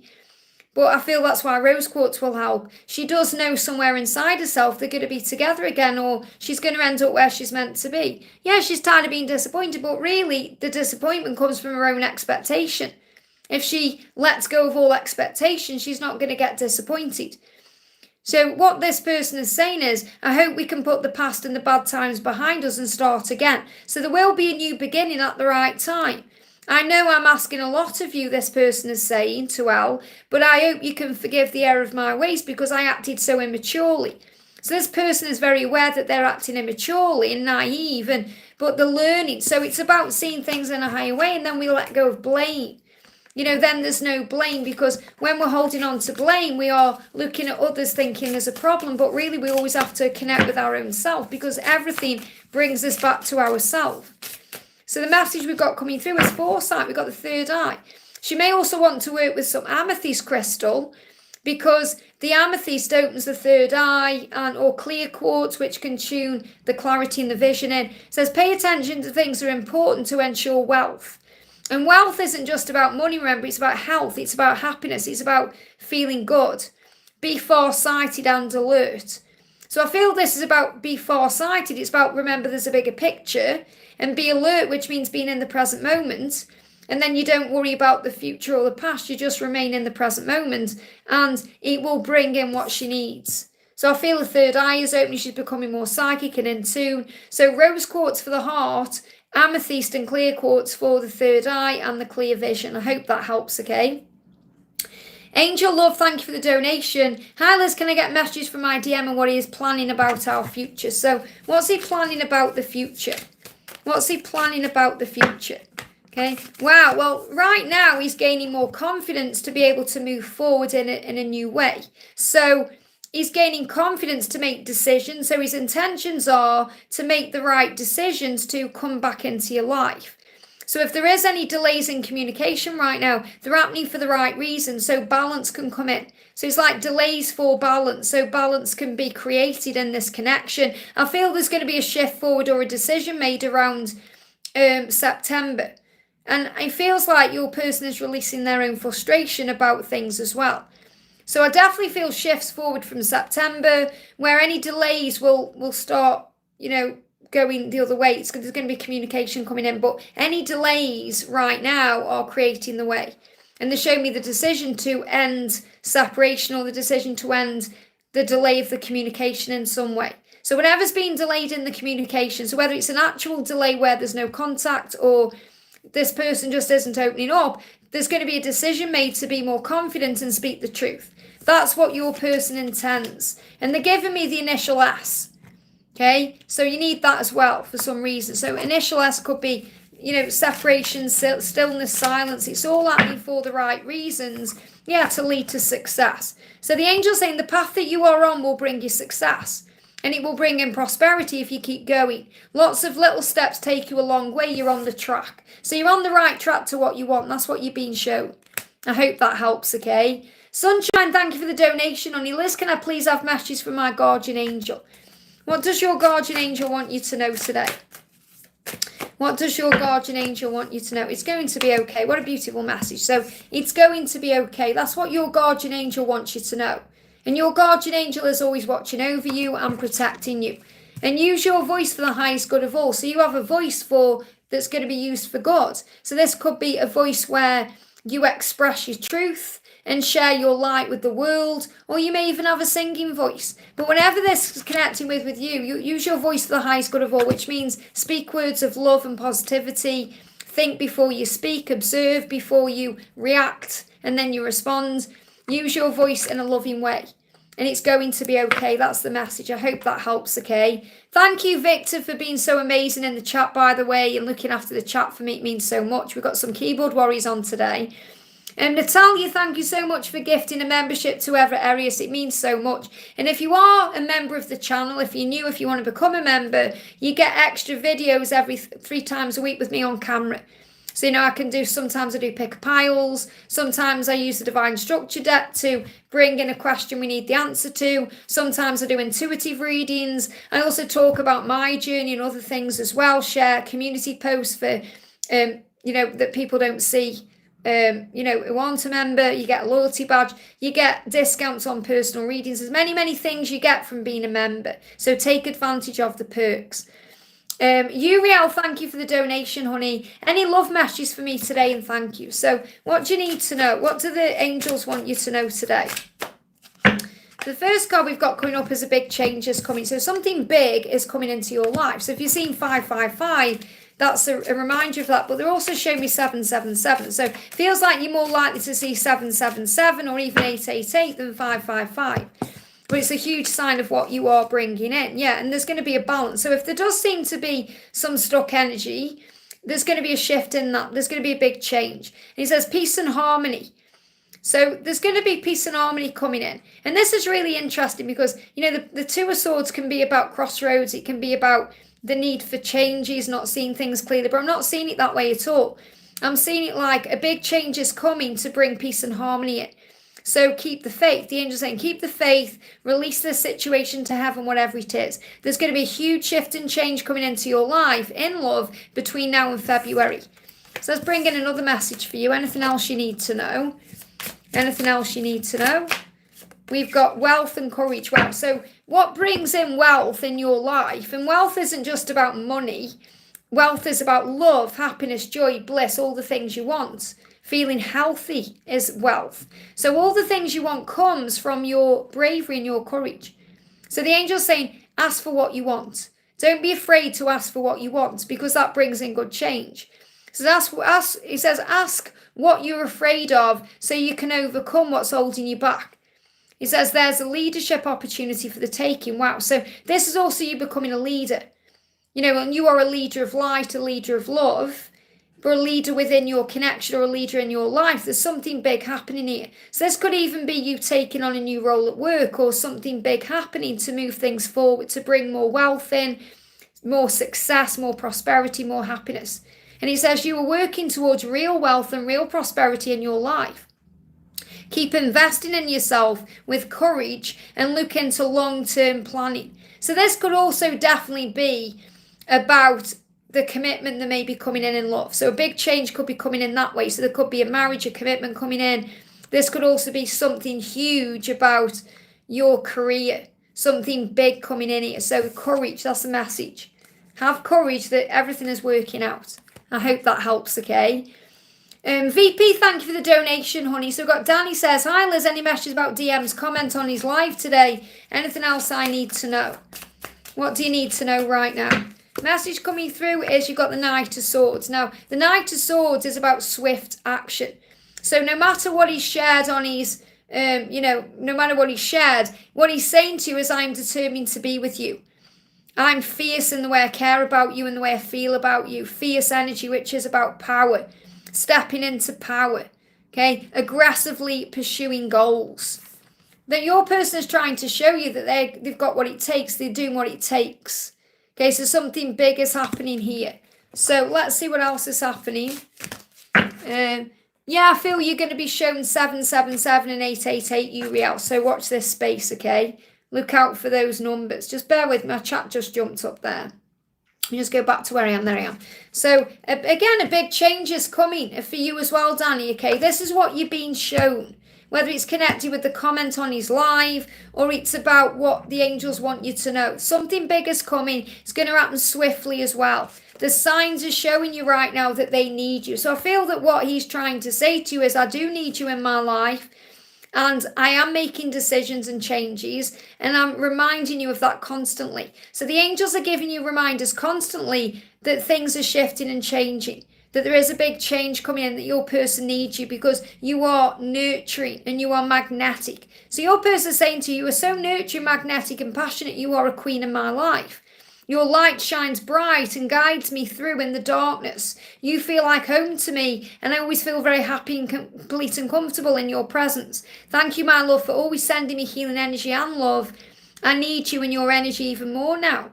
But I feel that's why rose quartz will help. She does know somewhere inside herself they're going to be together again, or she's going to end up where she's meant to be. Yeah, she's tired of being disappointed, but really the disappointment comes from her own expectation. If she lets go of all expectations, she's not going to get disappointed. So what this person is saying is, I hope we can put the past and the bad times behind us and start again. So there will be a new beginning at the right time. I know I'm asking a lot of you, this person is saying to Elle, but I hope you can forgive the error of my ways because I acted so immaturely. So this person is very aware that they're acting immaturely and naive, but they're learning. So it's about seeing things in a higher way, and then we let go of blame. Then there's no blame, because when we're holding on to blame, we are looking at others thinking there's a problem, but really we always have to connect with our own self, because everything brings us back to ourselves. So the message we've got coming through is foresight. We've got the third eye. She may also want to work with some amethyst crystal, because the amethyst opens the third eye, or clear quartz, which can tune the clarity and the vision in. It says pay attention to things that are important to ensure wealth. And wealth isn't just about money, remember, it's about health, it's about happiness, it's about feeling good. Be farsighted and alert. So I feel this is about be farsighted. It's about remember there's a bigger picture, and be alert, which means being in the present moment. And then you don't worry about the future or the past. You just remain in the present moment, and it will bring in what she needs. So I feel the third eye is opening. She's becoming more psychic and in tune. So rose quartz for the heart, amethyst and clear quartz for the third eye and the clear vision. I hope that helps, okay? Angel Love, thank you for the donation. Hi Liz, can I get messages from my DM and what he is planning about our future? So what's he planning about the future? What's he planning about the future? Okay. Wow. Well, right now he's gaining more confidence to be able to move forward in a new way. So he's gaining confidence to make decisions. So his intentions are to make the right decisions to come back into your life. So if there is any delays in communication right now, they're happening for the right reason. So balance can come in. So it's like delays for balance. So balance can be created in this connection. I feel there's going to be a shift forward or a decision made around September. And it feels like your person is releasing their own frustration about things as well. So I definitely feel shifts forward from September, where any delays will start, going the other way. There's going to be communication coming in, but any delays right now are creating the way. And they show me the decision to end separation, or the decision to end the delay of the communication in some way. So whatever's being delayed in the communication, so whether it's an actual delay where there's no contact, or this person just isn't opening up, there's going to be a decision made to be more confident and speak the truth. That's what your person intends. And they're giving me the initial S. Okay, so you need that as well for some reason. So initial S could be, separation, stillness, silence. It's all happening for the right reasons, to lead to success. So the angel's saying the path that you are on will bring you success. And it will bring in prosperity if you keep going. Lots of little steps take you a long way. You're on the track. So you're on the right track to what you want. That's what you're being shown. I hope that helps, okay? Sunshine, thank you for the donation. Honey Liz, can I please have messages from my guardian angel? What does your guardian angel want you to know today? What does your guardian angel want you to know? It's going to be okay. What a beautiful message. So it's going to be okay. That's what your guardian angel wants you to know. And your guardian angel is always watching over you and protecting you. And use your voice for the highest good of all. So you have a voice that's going to be used for God. So this could be a voice where you express your truth and share your light with the world, or you may even have a singing voice. But whenever this is connecting with you, use your voice for the highest good of all, which means speak words of love and positivity. Think before you speak, observe before you react, and then you respond. Use your voice in a loving way. And it's going to be okay. That's the message. I hope that helps, okay? Thank you, Victor, for being so amazing in the chat, by the way, and looking after the chat for me. It means so much. We've got some keyboard warriors on today. Natalia, thank you so much for gifting a membership to Everett Arias. It means so much. And if you are a member of the channel, if you're new, if you want to become a member, you get extra videos every 3 times a week with me on camera. So, sometimes I do pick piles. Sometimes I use the divine structure deck to bring in a question we need the answer to. Sometimes I do intuitive readings. I also talk about my journey and other things as well. Share community posts for, that people don't see who aren't a member, you get a loyalty badge, you get discounts on personal readings. There's many things you get from being a member. So take advantage of the perks. Uriel, thank you for the donation, honey. Any love messages for me today? And thank you. So what do you need to know? What do the angels want you to know today? The first card we've got coming up is a big change is coming. So something big is coming into your life. So if you're seeing 555, that's a reminder of that. But they're also showing me 777. So it feels like you're more likely to see 777 or even 888 than 555. But it's a huge sign of what you are bringing in. Yeah, and there's going to be a balance. So if there does seem to be some stuck energy, there's going to be a shift in that. There's going to be a big change. And he says peace and harmony. So there's going to be peace and harmony coming in. And this is really interesting because, the Two of Swords can be about crossroads. It can be about the need for changes, not seeing things clearly. But I'm not seeing it that way at all. I'm seeing it like a big change is coming to bring peace and harmony in. So keep the faith. The angel's saying, keep the faith, release the situation to heaven, whatever it is. There's going to be a huge shift and change coming into your life in love between now and February. So let's bring in another message for you. Anything else you need to know? Anything else you need to know? We've got wealth and courage. Wow. So what brings in wealth in your life? And wealth isn't just about money. Wealth is about love, happiness, joy, bliss, all the things you want. Feeling healthy is wealth. So all the things you want comes from your bravery and your courage. So the angel's saying, ask for what you want. Don't be afraid to ask for what you want because that brings in good change. So he says, ask what you're afraid of so you can overcome what's holding you back. He says there's a leadership opportunity for the taking. Wow. So this is also you becoming a leader. And you are a leader of light, a leader of love. Or a leader within your connection or a leader in your life. There's something big happening here. So this could even be you taking on a new role at work or something big happening to move things forward, to bring more wealth in, more success, more prosperity, more happiness. And he says you are working towards real wealth and real prosperity in your life. Keep investing in yourself with courage and look into long-term planning. So this could also definitely be about the commitment that may be coming in love. So a big change could be coming in that way. So there could be a marriage, a commitment coming in. This could also be something huge about your career, something big coming in here. So courage, that's the message. Have courage that everything is working out. I hope that helps, okay? VP, thank you for the donation, honey. So we've got Danny says, hi Liz, any messages about DMs? Comment on his live today. Anything else I need to know? What do you need to know right now? Message coming through is you've got the Knight of Swords. Now, the Knight of Swords is about swift action. So no matter what he's shared on his, no matter what he's shared, what he's saying to you is I'm determined to be with you. I'm fierce in the way I care about you and the way I feel about you. Fierce energy, which is about power. Stepping into power. Okay? Aggressively pursuing goals. That your person is trying to show you that they've got what it takes. They're doing what it takes. Okay, so something big is happening here. So let's see what else is happening. Yeah, I feel you're going to be shown 777 and 888, Uriel. So watch this space, okay? Look out for those numbers. Just bear with me. My chat just jumped up there. Let me just go back to where I am. There I am. So again, a big change is coming for you as well, Danny, okay? This is what you're being shown. Whether it's connected with the comment on his live or it's about what the angels want you to know. Something big is coming. It's going to happen swiftly as well. The signs are showing you right now that they need you. So I feel that what he's trying to say to you is I do need you in my life and I am making decisions and changes and I'm reminding you of that constantly. So the angels are giving you reminders constantly that things are shifting and changing. That there is a big change coming in, that your person needs you because you are nurturing and you are magnetic. So your person is saying to you, you are so nurturing, magnetic and passionate, you are a queen in my life. Your light shines bright and guides me through in the darkness. You feel like home to me and I always feel very happy and complete and comfortable in your presence. Thank you, my love, for always sending me healing energy and love. I need you and your energy even more now.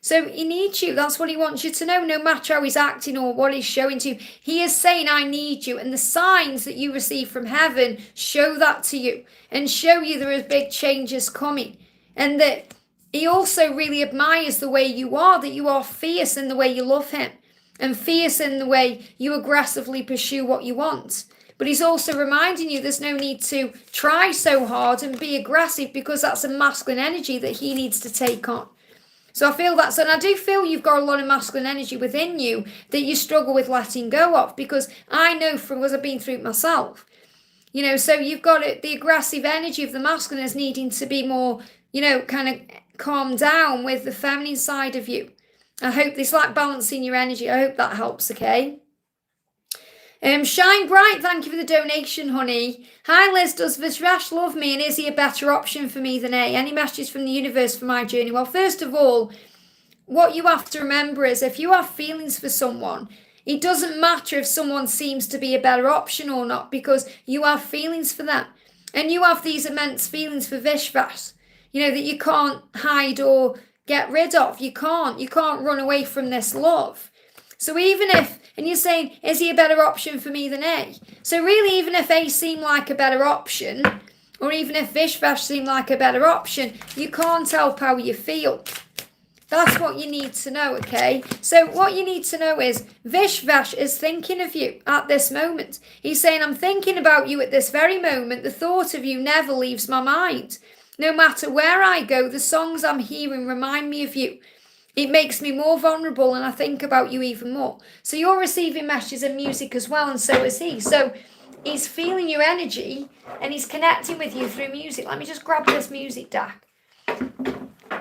So he needs you. That's what he wants you to know, no matter how he's acting or what he's showing to you. He is saying, I need you. And the signs that you receive from heaven show that to you and show you there are big changes coming. And that he also really admires the way you are, that you are fierce in the way you love him and fierce in the way you aggressively pursue what you want. but he's also reminding you there's no need to try so hard and be aggressive, because that's a masculine energy that he needs to take on. So I feel that, and I do feel you've got a lot of masculine energy within you that you struggle with letting go of, because I know from what I've been through it myself. You know, so you've got it, the aggressive energy of the masculine is needing to be more, you know, kind of calm down with the feminine side of you. I hope this, like balancing your energy. I hope that helps, okay? Shine Bright, thank you for the donation, honey. Hi Liz, does Vishvash love me, and is he a better option for me than A? Any messages from the universe for my journey? Well, first of all, what you have to remember is if you have feelings for someone, it doesn't matter if someone seems to be a better option or not, because you have feelings for them. And you have these immense feelings for Vishvash, you know, that you can't hide or get rid of. You can't run away from this love. So even if, and you're saying, is he a better option for me than A? So really, even if A seemed like a better option, or even if Vishvash seemed like a better option, you can't help how you feel. That's what you need to know, okay? So what you need to know is Vishvash is thinking of you at this moment. He's saying, I'm thinking about you at this very moment. The thought of you never leaves my mind. No matter where I go, the songs I'm hearing remind me of you. It makes me more vulnerable, and I think about you even more. So you're receiving messages and music as well, and so is he. So he's feeling your energy, and he's connecting with you through music. Let me just grab this music deck.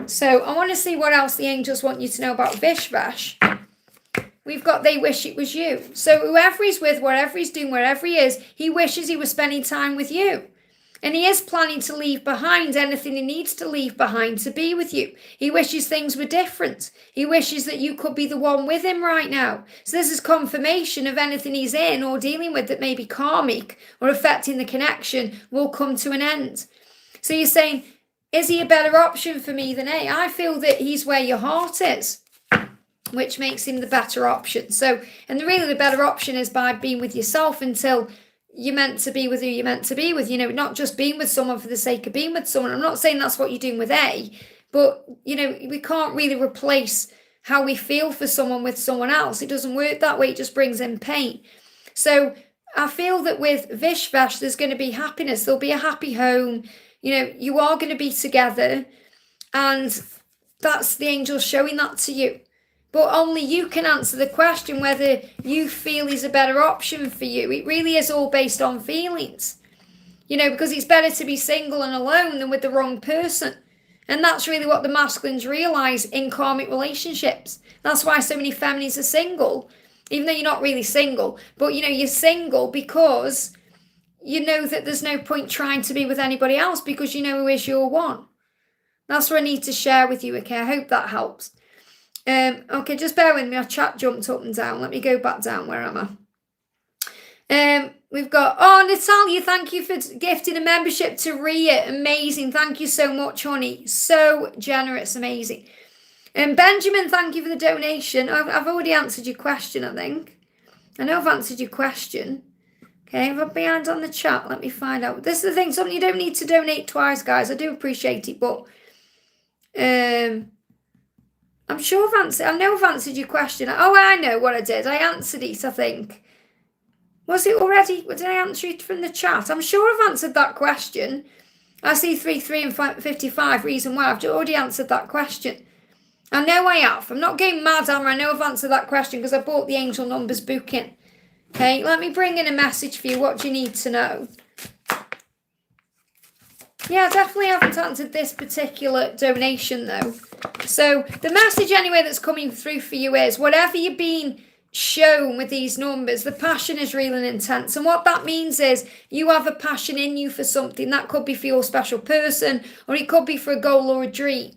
So I want to see what else the angels want you to know about Vishvash. We've got they wish it was you. So whoever he's with, wherever he's doing, wherever he is, he wishes he was spending time with you. And he is planning to leave behind anything he needs to leave behind to be with you. He wishes things were different. He wishes that you could be the one with him right now. So this is confirmation of anything he's in or dealing with that may be karmic or affecting the connection will come to an end. So you're saying, is he a better option for me than A? I feel that he's where your heart is, which makes him the better option. So, and really the better option is by being with yourself until you're meant to be with who you're meant to be with, you know, not just being with someone for the sake of being with someone. I'm not saying that's what you're doing with A, but, you know, we can't really replace how we feel for someone with someone else. It doesn't work that way. It just brings in pain. So I feel that with Vishvash, there's going to be happiness. There'll be a happy home. You know, you are going to be together, and that's the angels showing that to you. But only you can answer the question whether you feel he's a better option for you. It really is all based on feelings. You know, because it's better to be single and alone than with the wrong person. And that's really what the masculines realise in karmic relationships. That's why so many feminines are single, even though you're not really single. But, you know, you're single because you know that there's no point trying to be with anybody else, because you know who is your one. That's what I need to share with you, okay? I hope that helps. Okay, just bear with me. Our chat jumped up and down. Let me go back down. Where am I? We've got, oh, Natalia, thank you for gifting a membership to Ria. Amazing. Thank you so much, honey. So generous. Amazing. Benjamin, thank you for the donation. I've already answered your question, I think. I know I've answered your question. Okay, if I'm behind on the chat, let me find out. This is the thing. Something you don't need to donate twice, guys. I do appreciate it, but I'm sure I know I've answered your question. Oh, I know what I did. I answered it, I think. Was it already? Did I answer it from the chat? I'm sure I've answered that question. I see 33 and 55, reason why. I've already answered that question. I know I have. I'm not going mad, am I? I know I've answered that question because I bought the Angel Numbers book in. Okay, let me bring in a message for you. What do you need to know? Yeah, I definitely haven't answered this particular donation, though. So the message anyway that's coming through for you is whatever you're being shown with these numbers, the passion is real and intense. And what that means is you have a passion in you for something. That could be for your special person, or it could be for a goal or a dream.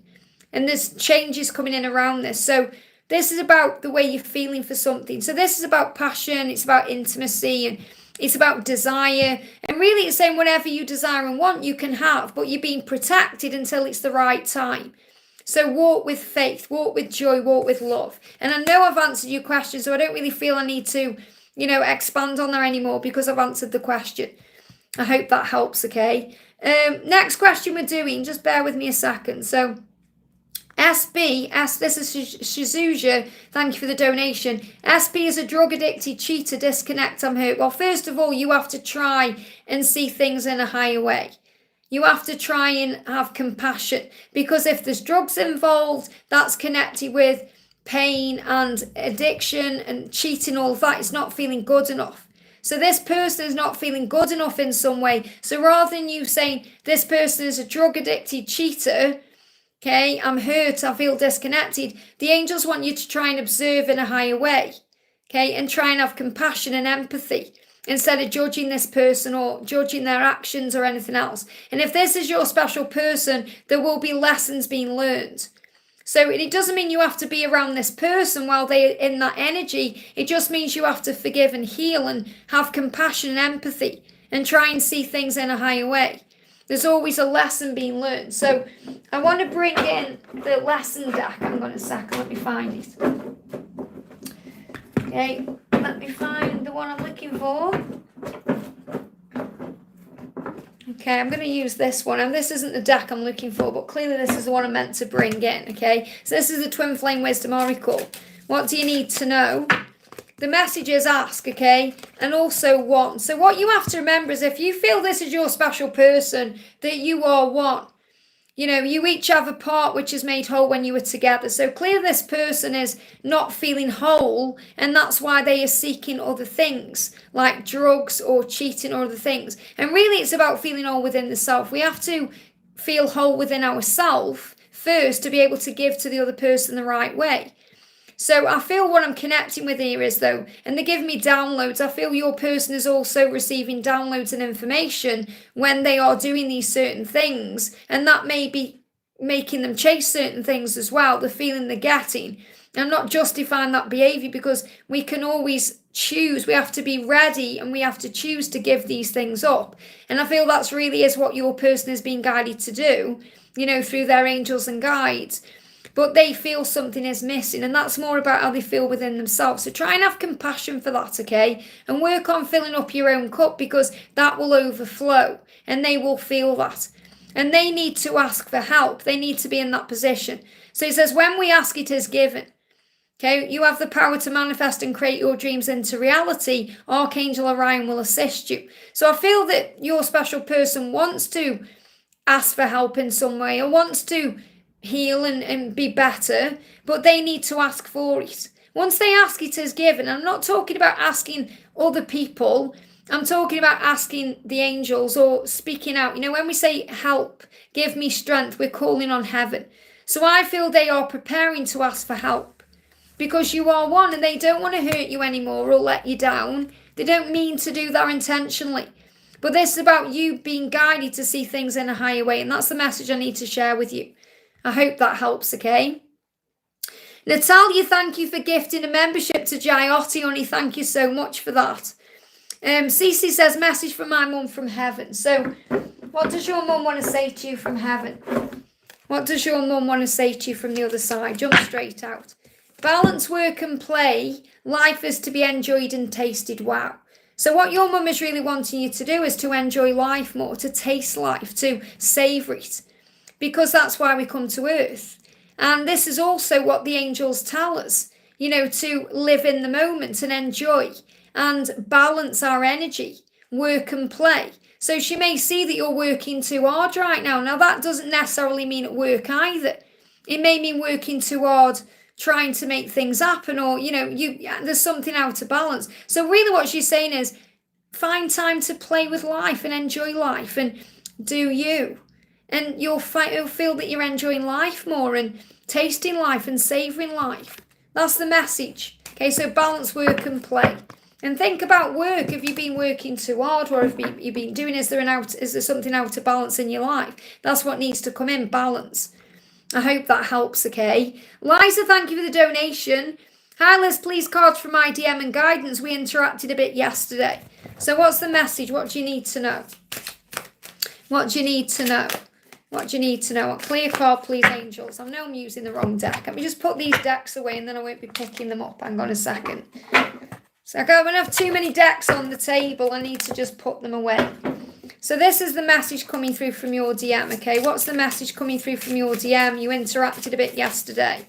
And there's changes coming in around this. So this is about the way you're feeling for something. So this is about passion. It's about intimacy, and it's about desire. And really it's saying whatever you desire and want, you can have, but you're being protected until it's the right time. So walk with faith, walk with joy, walk with love. And I know I've answered your question, so I don't really feel I need to, expand on there anymore because I've answered the question. I hope that helps, okay? Next question we're doing, just bear with me a second. So this is Shizuja, thank you for the donation. SB is a drug-addicted cheater, disconnect, I'm hurt. Well, first of all, you have to try and see things in a higher way. You have to try and have compassion, because if there's drugs involved, that's connected with pain and addiction and cheating, all of that. It's not feeling good enough. So this person is not feeling good enough in some way. So rather than you saying this person is a drug-addicted cheater, okay, I'm hurt, I feel disconnected, the angels want you to try and observe in a higher way, okay, and try and have compassion and empathy instead of judging this person or judging their actions or anything else. And if this is your special person, there will be lessons being learned. So it doesn't mean you have to be around this person while they're in that energy. It just means you have to forgive and heal and have compassion and empathy and try and see things in a higher way. There's always a lesson being learned. So I want to bring in the lesson deck. Hang on a second, let me find it. Okay, let me find the one I'm looking for. Okay, I'm going to use this one, and this isn't the deck I'm looking for, but clearly this is the one I'm meant to bring in, okay? So this is the Twin Flame Wisdom Oracle. What do you need to know? The message is ask, okay? And also want. So what you have to remember is if you feel this is your special person, that you are one. You know, you each have a part which is made whole when you were together. So clearly this person is not feeling whole, and that's why they are seeking other things, like drugs or cheating or other things. And really it's about feeling whole within the self. We have to feel whole within ourselves first to be able to give to the other person the right way. So I feel what I'm connecting with here is though, and they give me downloads, I feel your person is also receiving downloads and information when they are doing these certain things, and that may be making them chase certain things as well, the feeling they're getting. I'm not justifying that behaviour, because we can always choose, we have to be ready and we have to choose to give these things up. And I feel that's really is what your person is being guided to do, you know, through their angels and guides. But they feel something is missing, and that's more about how they feel within themselves. So try and have compassion for that, okay? And work on filling up your own cup, because that will overflow and they will feel that. And they need to ask for help. They need to be in that position. So it says, when we ask, it is given. Okay, you have the power to manifest and create your dreams into reality. Archangel Orion will assist you. So I feel that your special person wants to ask for help in some way, or wants to heal and be better, but they need to ask for it. Once they ask, it is given. I'm not talking about asking other people. I'm talking about asking the angels or speaking out. You know, when we say help, give me strength, we're calling on heaven. So I feel they are preparing to ask for help, because you are one and they don't want to hurt you anymore or let you down. They don't mean to do that intentionally. But this is about you being guided to see things in a higher way, and that's the message I need to share with you. I hope that helps, okay? Natalia, thank you for gifting a membership to Jayoti, honey. Thank you so much for that. Cece says, message from my mum from heaven. So what does your mum want to say to you from heaven? What does your mum want to say to you from the other side? Jump straight out. Balance work and play. Life is to be enjoyed and tasted. Wow. So what your mum is really wanting you to do is to enjoy life more, to taste life, to savour it. Because that's why we come to earth. And this is also what the angels tell us, you know, to live in the moment and enjoy and balance our energy, work and play. So she may see that you're working too hard right now. Now that doesn't necessarily mean at work either. It may mean working too hard, trying to make things happen, or, you know, there's something out of balance. So really what she's saying is find time to play with life and enjoy life and do you. And you'll feel that you're enjoying life more and tasting life and savouring life. That's the message. Okay, so balance work and play. And think about work. Have you been working too hard, or have you been doing, is there something out of balance in your life? That's what needs to come in, balance. I hope that helps, okay? Liza, thank you for the donation. Hi Liz, please cards from my DM and guidance. We interacted a bit yesterday. So what's the message? What do you need to know? What do you need to know? What do you need to know? A clear card, please, angels. I know I'm using the wrong deck. Let me just put these decks away and then I won't be picking them up. Hang on a second. So I don't have too many decks on the table. I need to just put them away. So this is the message coming through from your DM, okay? What's the message coming through from your DM? You interacted a bit yesterday.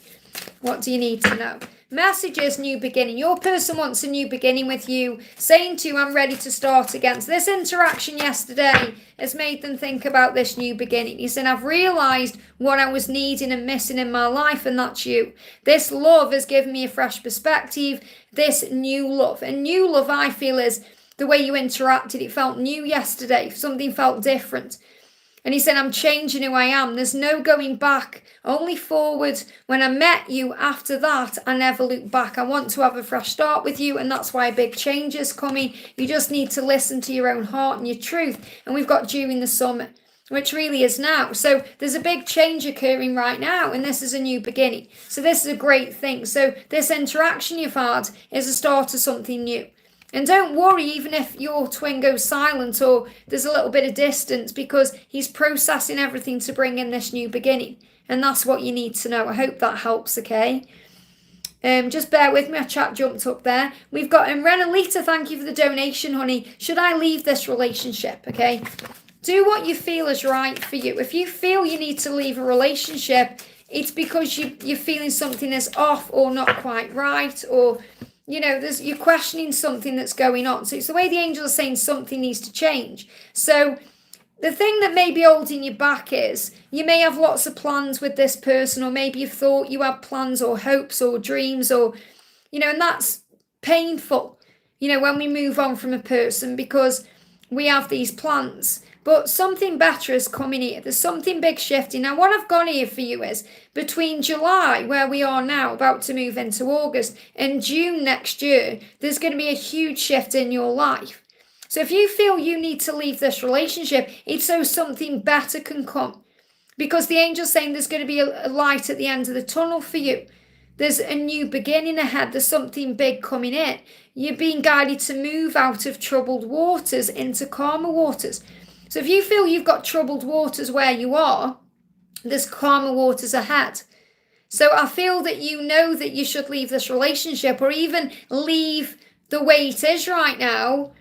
What do you need to know? Message is new beginning. Your person wants a new beginning with you, saying to you, I'm ready to start again. So this interaction yesterday has made them think about this new beginning. He said, I've realised what I was needing and missing in my life, and that's you. This love has given me a fresh perspective, this new love. And new love, I feel, is the way you interacted. It felt new yesterday. Something felt different. And he said, I'm changing who I am. There's no going back, only forward. When I met you, after that, I never looked back. I want to have a fresh start with you, and that's why a big change is coming. You just need to listen to your own heart and your truth. And we've got during the summer, which really is now. So there's a big change occurring right now, and this is a new beginning. So this is a great thing. So this interaction you've had is a start of something new. And don't worry even if your twin goes silent or there's a little bit of distance, because he's processing everything to bring in this new beginning. And that's what you need to know. I hope that helps, okay? Just bear with me, our chat jumped up there. We've got Renalita, thank you for the donation, honey. Should I leave this relationship, okay? Do what you feel is right for you. If you feel you need to leave a relationship, it's because you're feeling something is off or not quite right, or you're questioning something that's going on. So it's the way the angels are saying something needs to change. So the thing that may be holding you back is you may have lots of plans with this person, or maybe you've thought you had plans or hopes or dreams, or, and that's painful, when we move on from a person, because we have these plans. But something better is coming here. There's something big shifting. Now, what I've got here for you is between July, where we are now, about to move into August, and June next year, there's going to be a huge shift in your life. So if you feel you need to leave this relationship, it's so something better can come. Because the angel's saying there's going to be a light at the end of the tunnel for you. There's a new beginning ahead. There's something big coming in. You're being guided to move out of troubled waters into calmer waters. So if you feel you've got troubled waters where you are, there's calmer waters ahead. So I feel that you know that you should leave this relationship, or even leave the way it is right now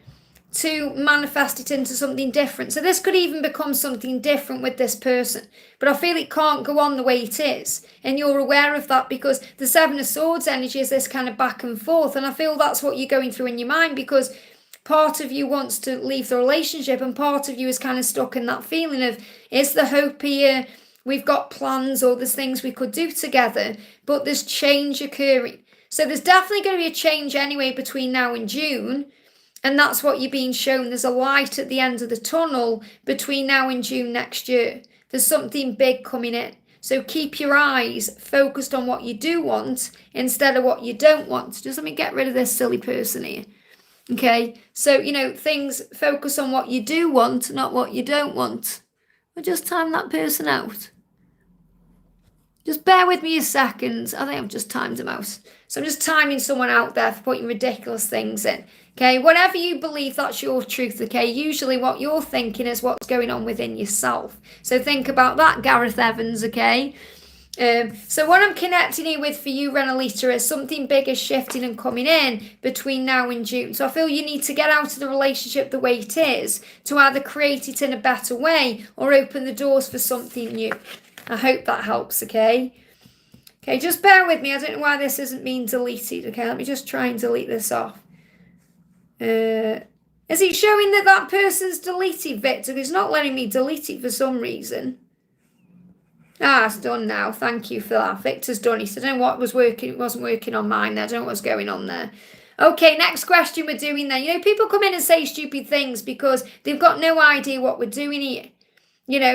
to manifest it into something different. So this could even become something different with this person. But I feel it can't go on the way it is. And you're aware of that, because the Seven of Swords energy is this kind of back and forth. And I feel that's what you're going through in your mind, because part of you wants to leave the relationship, and part of you is kind of stuck in that feeling of, is there hope here? We've got plans, or there's things we could do together, but there's change occurring. So there's definitely going to be a change anyway between now and June, and that's what you're being shown. There's a light at the end of the tunnel between now and June next year. There's something big coming in. So keep your eyes focused on what you do want instead of what you don't want. Just let me get rid of this silly person here. Okay, so, things, focus on what you do want, not what you don't want. I'll just time that person out. Just bear with me a second. I think I've just timed him out. So I'm just timing someone out there for putting ridiculous things in. Okay, whatever you believe, that's your truth, okay? Usually what you're thinking is what's going on within yourself. So think about that, Gareth Evans, okay? So what I'm connecting here with for you, Renalita, is something big is shifting and coming in between now and June. So I feel you need to get out of the relationship the way it is to either create it in a better way or open the doors for something new. I hope that helps, okay? Okay, just bear with me. I don't know why this isn't being deleted. Okay, let me just try and delete this off. Is it showing that person's deleted, Victor? It's not letting me delete it for some reason. It's done now. Thank you for that. Victor's done it. I don't know what was working. It wasn't working on mine there. I don't know what's going on there. Okay, next question we're doing then. People come in and say stupid things because they've got no idea what we're doing here.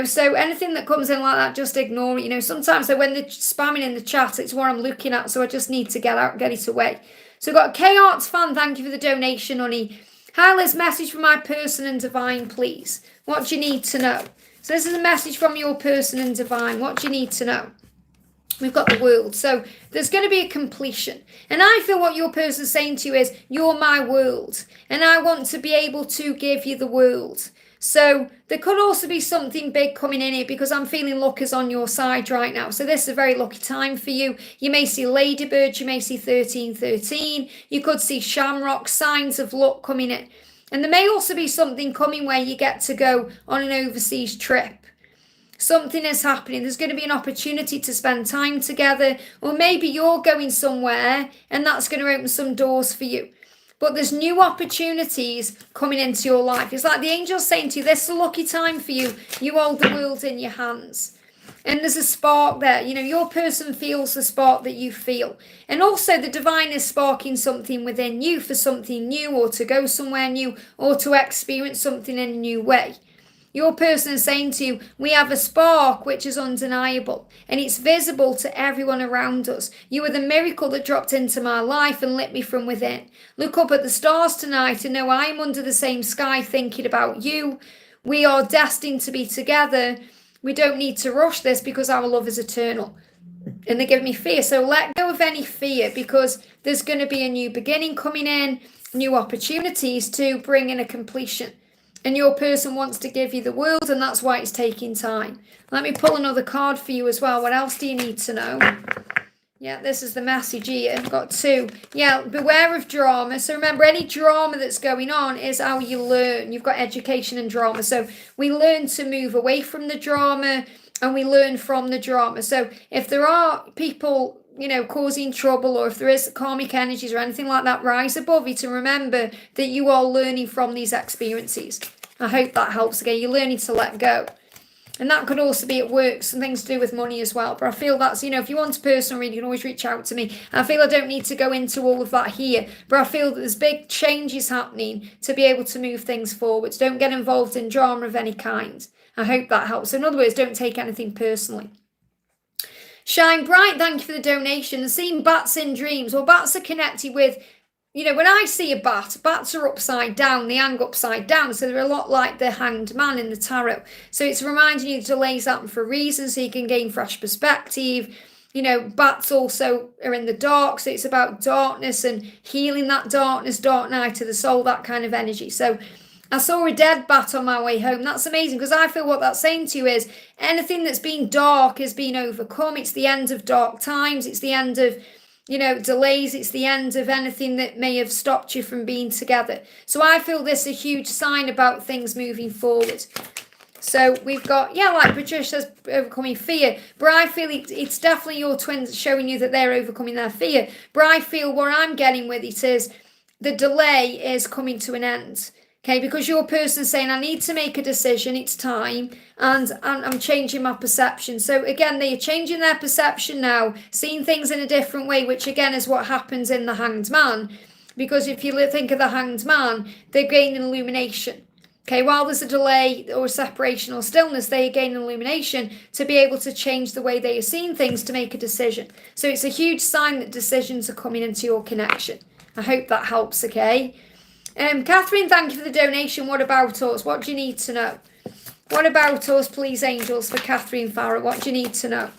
So anything that comes in like that, just ignore it. Sometimes when they're spamming in the chat, it's what I'm looking at, so I just need to get it away. So we've got a K-Arts fan. Thank you for the donation, honey. Hi, Liz, message from my person and divine, please. What do you need to know? So this is a message from your person and divine. What do you need to know? We've got the world. So there's going to be a completion. And I feel what your person's saying to you is, you're my world. And I want to be able to give you the world. So there could also be something big coming in here, because I'm feeling luck is on your side right now. So this is a very lucky time for you. You may see ladybirds. You may see 1313. You could see shamrock, signs of luck coming in. And there may also be something coming where you get to go on an overseas trip. Something is happening. There's going to be an opportunity to spend time together, or maybe you're going somewhere and that's going to open some doors for you. But there's new opportunities coming into your life. It's like the angel's saying to you, this is a lucky time for you. You hold the world in your hands. And there's a spark there. You know, your person feels the spark that you feel. And also the divine is sparking something within you for something new, or to go somewhere new, or to experience something in a new way. Your person is saying to you, we have a spark which is undeniable, and it's visible to everyone around us. You are the miracle that dropped into my life and lit me from within. Look up at the stars tonight and know I am under the same sky thinking about you. We are destined to be together. We don't need to rush this because our love is eternal. And they give me fear. So let go of any fear, because there's going to be a new beginning coming in, new opportunities to bring in a completion. And your person wants to give you the world, and that's why it's taking time. Let me pull another card for you as well. What else do you need to know? Yeah, this is the message here. I've got two. Yeah, beware of drama. So remember, any drama that's going on is how you learn. You've got education and drama. So we learn to move away from the drama, and we learn from the drama. So if there are people, you know, causing trouble, or if there is karmic energies or anything like that, rise above it and remember that you are learning from these experiences. I hope that helps. Again, you're learning to let go. And that could also be at work, some things to do with money as well. But I feel that's, you know, if you want a personal reading, you can always reach out to me. I feel I don't need to go into all of that here, but I feel that there's big changes happening to be able to move things forwards. Don't get involved in drama of any kind. I hope that helps. So in other words, don't take anything personally. Shine Bright, thank you for the donation. And seeing bats in dreams. Well, bats are connected with, you know, when I see a bat, bats are upside down, they hang upside down. So they're a lot like the Hanged Man in the tarot. So it's reminding you delays happen for a reason, so you can gain fresh perspective. You know, bats also are in the dark. So it's about darkness and healing that darkness, dark night of the soul, that kind of energy. So I saw a dead bat on my way home. That's amazing, because I feel what that's saying to you is anything that's been dark is being overcome. It's the end of dark times. It's the end of, you know, delays. It's the end of anything that may have stopped you from being together. So I feel this is a huge sign about things moving forward. So we've got, yeah, like Patricia says, overcoming fear. But I feel it's definitely your twins showing you that they're overcoming their fear. But I feel what I'm getting with it is the delay is coming to an end. Okay, because your person's saying, I need to make a decision, it's time, and I'm changing my perception. So again, they are changing their perception now, seeing things in a different way, which again is what happens in the Hanged Man. Because if you think of the Hanged Man, they're gaining illumination. Okay, while there's a delay or a separation or stillness, they gain illumination to be able to change the way they are seeing things to make a decision. So it's a huge sign that decisions are coming into your connection. I hope that helps, okay? Catherine, thank you for the donation. What about us? What do you need to know? What about us, please, angels, for Catherine Farah? What do you need to know?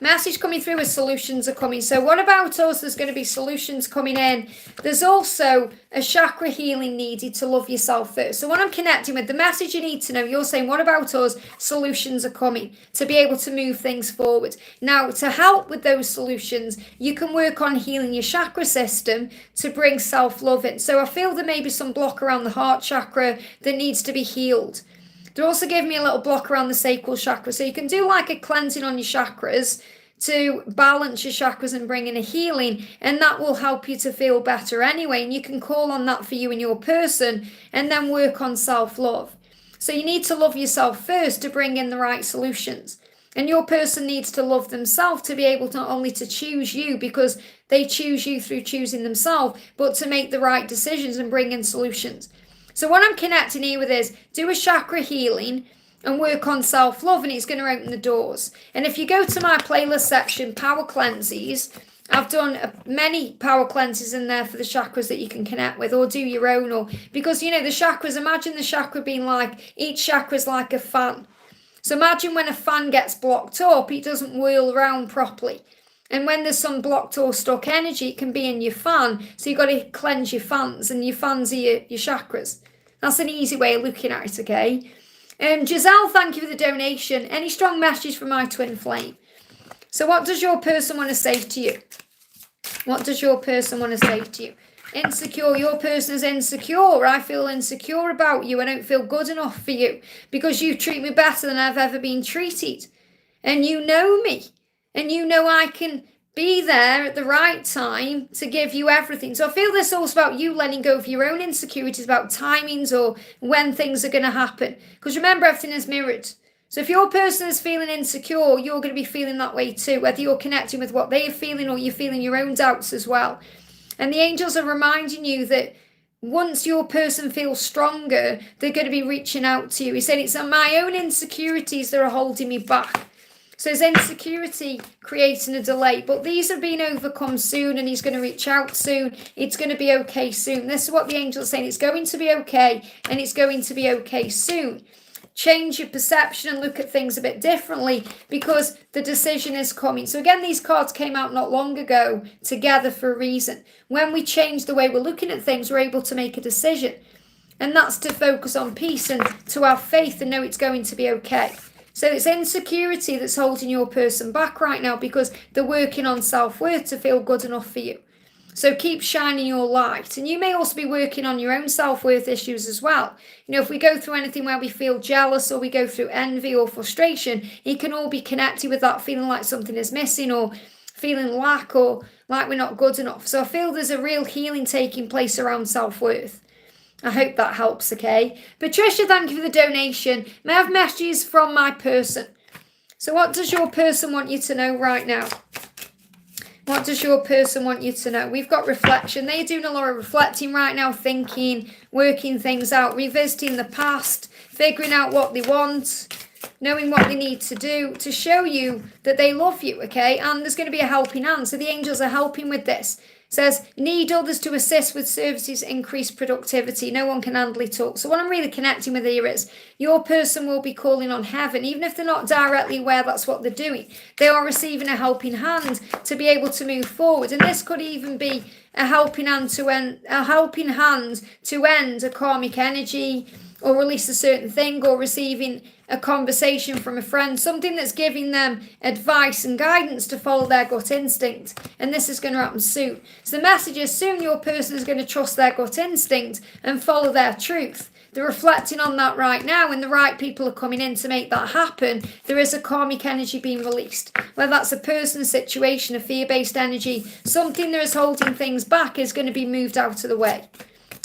Message coming through as solutions are coming. So what about us? There's going to be solutions coming in. There's also a chakra healing needed to love yourself first. So when I'm connecting with the message you need to know, you're saying, what about us? Solutions are coming to be able to move things forward. Now, to help with those solutions, you can work on healing your chakra system to bring self-love in. So I feel there may be some block around the heart chakra that needs to be healed. They're also giving me a little block around the sacral chakra. So you can do like a cleansing on your chakras to balance your chakras and bring in a healing. And that will help you to feel better anyway. And you can call on that for you and your person and then work on self-love. So you need to love yourself first to bring in the right solutions. And your person needs to love themselves to be able to not only to choose you because they choose you through choosing themselves, but to make the right decisions and bring in solutions. So what I'm connecting here with is do a chakra healing and work on self-love, and it's going to open the doors. And if you go to my playlist section, Power Cleanses, I've done many power cleanses in there for the chakras that you can connect with, or do your own, or because, you know, the chakras, imagine the chakra being like, each chakra is like a fan. So imagine when a fan gets blocked up, it doesn't whirl around properly. And when there's some blocked or stuck energy, it can be in your fan. So you've got to cleanse your fans, and your fans are your chakras. That's an easy way of looking at it, okay? Giselle, thank you for the donation. Any strong message from my twin flame? So what does your person want to say to you? What does your person want to say to you? Insecure, your person is insecure. I feel insecure about you. I don't feel good enough for you because you treat me better than I've ever been treated. And you know me. And you know I can be there at the right time to give you everything. So I feel this also about you letting go of your own insecurities about timings or when things are going to happen. Because remember, everything is mirrored. So if your person is feeling insecure, you're going to be feeling that way too, whether you're connecting with what they're feeling or you're feeling your own doubts as well. And the angels are reminding you that once your person feels stronger, they're going to be reaching out to you. He said, it's my own insecurities that are holding me back. So his insecurity creating a delay, but these are being overcome soon and he's going to reach out soon. It's going to be okay soon. This is what the angels are saying. It's going to be okay and it's going to be okay soon. Change your perception and look at things a bit differently because the decision is coming. So again, these cards came out not long ago together for a reason. When we change the way we're looking at things, we're able to make a decision. And that's to focus on peace and to have faith and know it's going to be okay. So it's insecurity that's holding your person back right now because they're working on self-worth to feel good enough for you. So keep shining your light. And you may also be working on your own self-worth issues as well. You know, if we go through anything where we feel jealous or we go through envy or frustration, it can all be connected with that feeling like something is missing or feeling lack or like we're not good enough. So I feel there's a real healing taking place around self-worth. I hope that helps, okay? Patricia, thank you for the donation. May I have messages from my person? So what does your person want you to know right now? What does your person want you to know? We've got reflection. They're doing a lot of reflecting right now, thinking, working things out, revisiting the past, figuring out what they want, knowing what they need to do to show you that they love you, okay? And there's going to be a helping hand. So the angels are helping with this. It says, need others to assist with services, increase productivity. No one can handle it all. So what I'm really connecting with here is your person will be calling on heaven, even if they're not directly aware that's what they're doing. They are receiving a helping hand to be able to move forward. And this could even be a helping hand to end a karmic energy or release a certain thing or receiving a conversation from a friend, something that's giving them advice and guidance to follow their gut instinct. And this is going to happen soon. So the message is soon your person is going to trust their gut instinct and follow their truth. They're reflecting on that right now and the right people are coming in to make that happen. There is a karmic energy being released. Whether that's a person, a situation, a fear-based energy, something that is holding things back is going to be moved out of the way.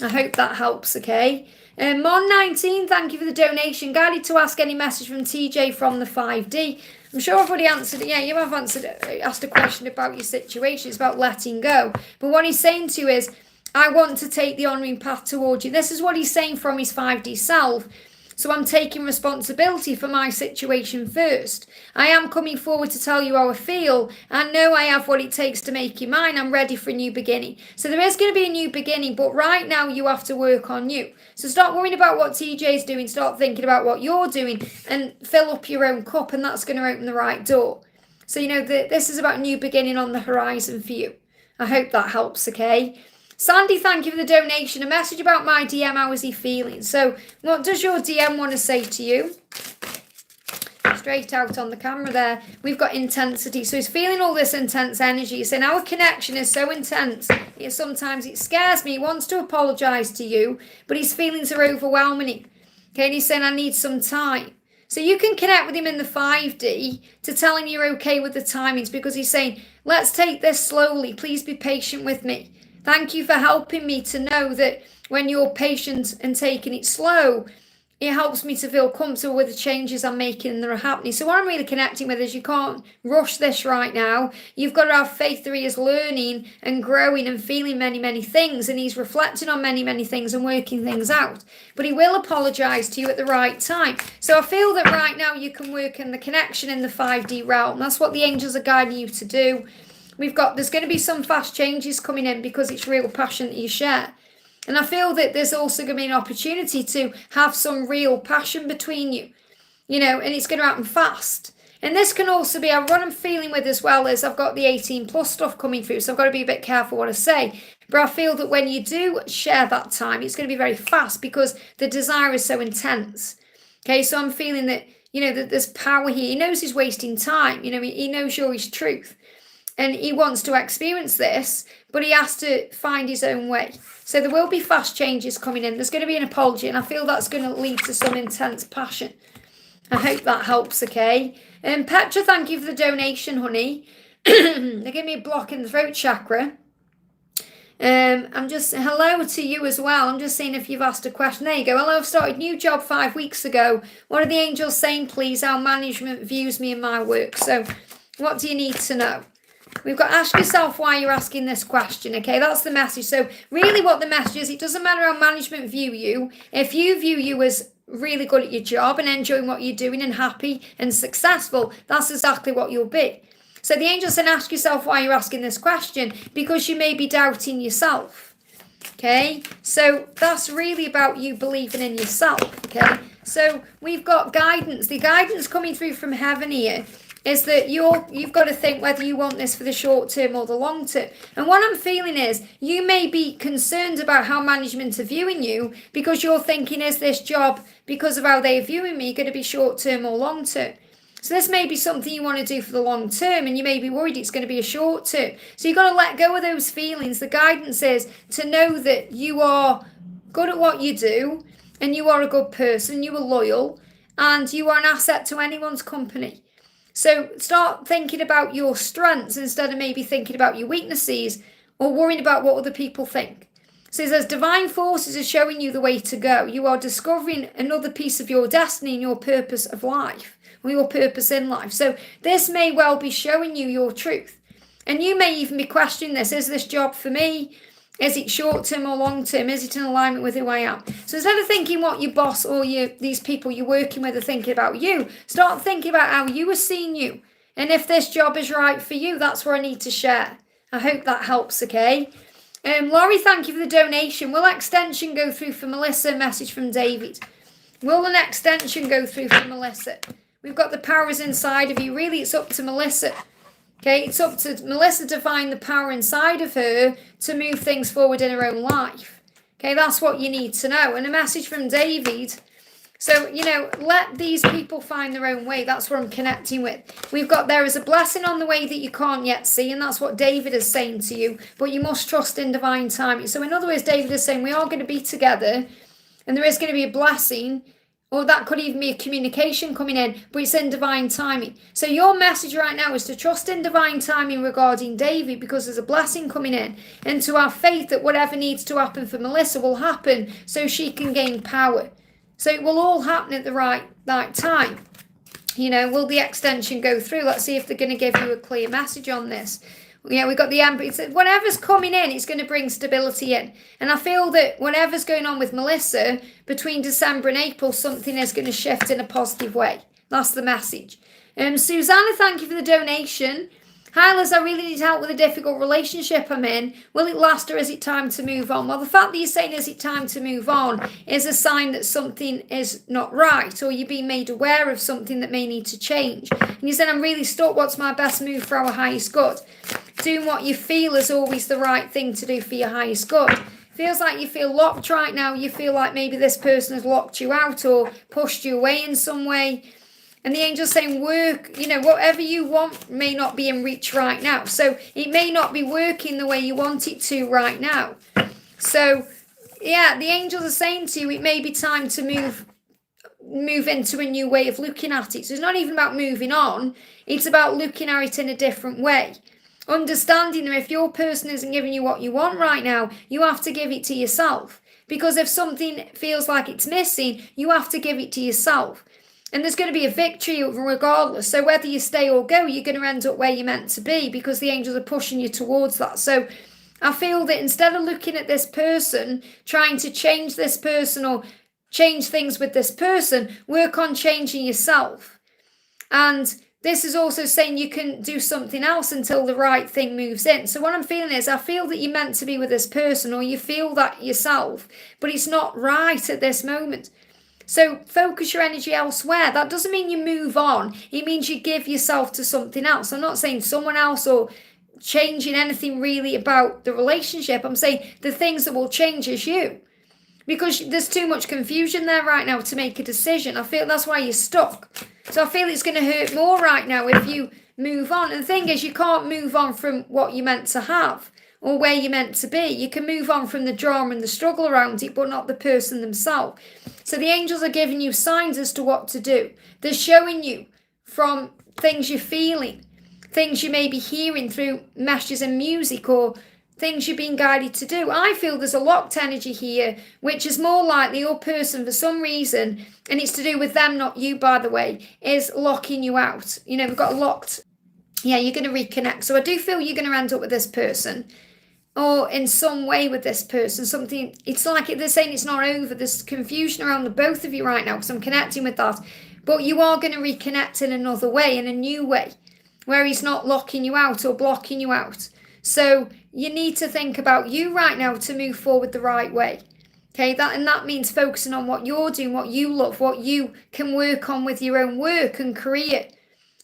I hope that helps, okay? Mon19, thank you for the donation. Guided to ask any message from TJ from the 5D. I'm sure I've already answered it. Yeah, you have asked a question about your situation. It's about letting go. But what he's saying to you is, I want to take the honouring path towards you. This is what he's saying from his 5D self. So I'm taking responsibility for my situation first. I am coming forward to tell you how I feel. I know I have what it takes to make you mine. I'm ready for a new beginning. So there is going to be a new beginning, but right now you have to work on you. So stop worrying about what TJ's doing. Start thinking about what you're doing and fill up your own cup, and that's going to open the right door. So, you know, this is about a new beginning on the horizon for you. I hope that helps, okay? Sandy, thank you for the donation. A message about my DM, how is he feeling? So what does your DM want to say to you? Straight out on the camera there. We've got intensity. So he's feeling all this intense energy. He's saying our connection is so intense. Sometimes it scares me. He wants to apologise to you, but his feelings are overwhelming him. Okay, and he's saying I need some time. So you can connect with him in the 5D to tell him you're okay with the timings because he's saying, let's take this slowly. Please be patient with me. Thank you for helping me to know that when you're patient and taking it slow, it helps me to feel comfortable with the changes I'm making that are happening. So what I'm really connecting with is you can't rush this right now. You've got to have faith that he is learning and growing and feeling many, many things. And he's reflecting on many, many things and working things out. But he will apologise to you at the right time. So I feel that right now you can work in the connection in the 5D realm. That's what the angels are guiding you to do. There's going to be some fast changes coming in because it's real passion that you share. And I feel that there's also going to be an opportunity to have some real passion between you, you know, and it's going to happen fast. And this can also be, what I'm feeling with as well is I've got the 18 plus stuff coming through, so I've got to be a bit careful what I say. But I feel that when you do share that time, it's going to be very fast because the desire is so intense. Okay, so I'm feeling that, you know, that there's power here. He knows he's wasting time. You know, he knows you're his truth. and he wants to experience this, but he has to find his own way. So there will be fast changes coming in. There's going to be an apology, and I feel that's going to lead to some intense passion. I hope that helps, okay? Petra, thank you for the donation, honey. They give me a block in the throat chakra. I'm just, hello to you as well. I'm just seeing if you've asked a question. There you go. Hello, I've started new job 5 weeks ago. What are the angels saying, please? How management views me and my work. So what do you need to know? We've got ask yourself why you're asking this question, okay? That's the message. So really what the message is, it doesn't matter how management view you. If you view you as really good at your job and enjoying what you're doing and happy and successful, that's exactly what you'll be. So the angels then ask yourself why you're asking this question, because you may be doubting yourself, okay? So that's really about you believing in yourself, okay? So we've got guidance. The guidance coming through from heaven here is that you've got to think whether you want this for the short term or the long term. And what I'm feeling is you may be concerned about how management are viewing you, because you're thinking, is this job, because of how they're viewing me, going to be short term or long term? So this may be something you want to do for the long term, and you may be worried it's going to be a short term. So you've got to let go of those feelings. The guidance is to know that you are good at what you do, and you are a good person, you are loyal, and you are an asset to anyone's company. So start thinking about your strengths instead of maybe thinking about your weaknesses or worrying about what other people think. So it says divine forces are showing you the way to go. You are discovering another piece of your destiny and your purpose of life, or your purpose in life. So this may well be showing you your truth. And you may even be questioning this. Is this job for me? Is it short term or long term? Is it in alignment with who I am? So instead of thinking what your boss or these people you're working with are thinking about you, start thinking about how you are seeing you. And if this job is right for you, that's what I need to share. I hope that helps, okay? Laurie, thank you for the donation. Will extension go through for Melissa? Message from David. Will an extension go through for Melissa? We've got the powers inside of you. Really, it's up to Melissa. Okay, it's up to Melissa to find the power inside of her to move things forward in her own life. Okay, that's what you need to know. And a message from David. So, let these people find their own way. That's what I'm connecting with. We've got there is a blessing on the way that you can't yet see. And that's what David is saying to you. But you must trust in divine timing. So in other words, David is saying we are going to be together. And there is going to be a blessing. Or that could even be a communication coming in, but it's in divine timing. So your message right now is to trust in divine timing regarding David, because there's a blessing coming in, and to have faith that whatever needs to happen for Melissa will happen so she can gain power. So it will all happen at the right time. Will the extension go through? Let's see if they're going to give you a clear message on this. Yeah, we've got the Empress. Whatever's coming in, it's going to bring stability in. And I feel that whatever's going on with Melissa between December and April, something is going to shift in a positive way. That's the message. Susanna, thank you for the donation. Hi Liz, I really need help with a difficult relationship I'm in. Will it last, or is it time to move on? Well, the fact that you're saying is it time to move on is a sign that something is not right, or you're being made aware of something that may need to change. And you said, I'm really stuck. What's my best move for our highest good? Doing what you feel is always the right thing to do for your highest good. Feels like you feel locked right now. You feel like maybe this person has locked you out or pushed you away in some way. And the angel's saying work, whatever you want may not be in reach right now. So it may not be working the way you want it to right now. So, yeah, the angels are saying to you, it may be time to move into a new way of looking at it. So it's not even about moving on. It's about looking at it in a different way. Understanding that if your person isn't giving you what you want right now, you have to give it to yourself. Because if something feels like it's missing, you have to give it to yourself. And there's going to be a victory regardless. So whether you stay or go, you're going to end up where you're meant to be, because the angels are pushing you towards that. So I feel that instead of looking at this person, trying to change this person or change things with this person, work on changing yourself. And this is also saying you can do something else until the right thing moves in. So what I'm feeling is, I feel that you're meant to be with this person, or you feel that yourself, but it's not right at this moment. So focus your energy elsewhere. That doesn't mean you move on. It means you give yourself to something else. I'm not saying someone else or changing anything really about the relationship. I'm saying the things that will change is you. Because there's too much confusion there right now to make a decision. I feel that's why you're stuck. So I feel it's going to hurt more right now if you move on. And the thing is, you can't move on from what you're meant to have or where you're meant to be. You can move on from the drama and the struggle around it, but not the person themselves. So the angels are giving you signs as to what to do. They're showing you from things you're feeling, things you may be hearing through messages and music, or things you're being guided to do. I feel there's a locked energy here, which is more likely your person for some reason, and it's to do with them, not you, by the way, is locking you out. You know, we've got locked. Yeah, you're going to reconnect. So I do feel you're going to end up with this person, or in some way with this person, something, it's like they're saying it's not over. There's confusion around the both of you right now, because I'm connecting with that. But you are going to reconnect in another way, in a new way, where he's not locking you out or blocking you out. So you need to think about you right now to move forward the right way. Okay, that means focusing on what you're doing, what you love, what you can work on with your own work and career.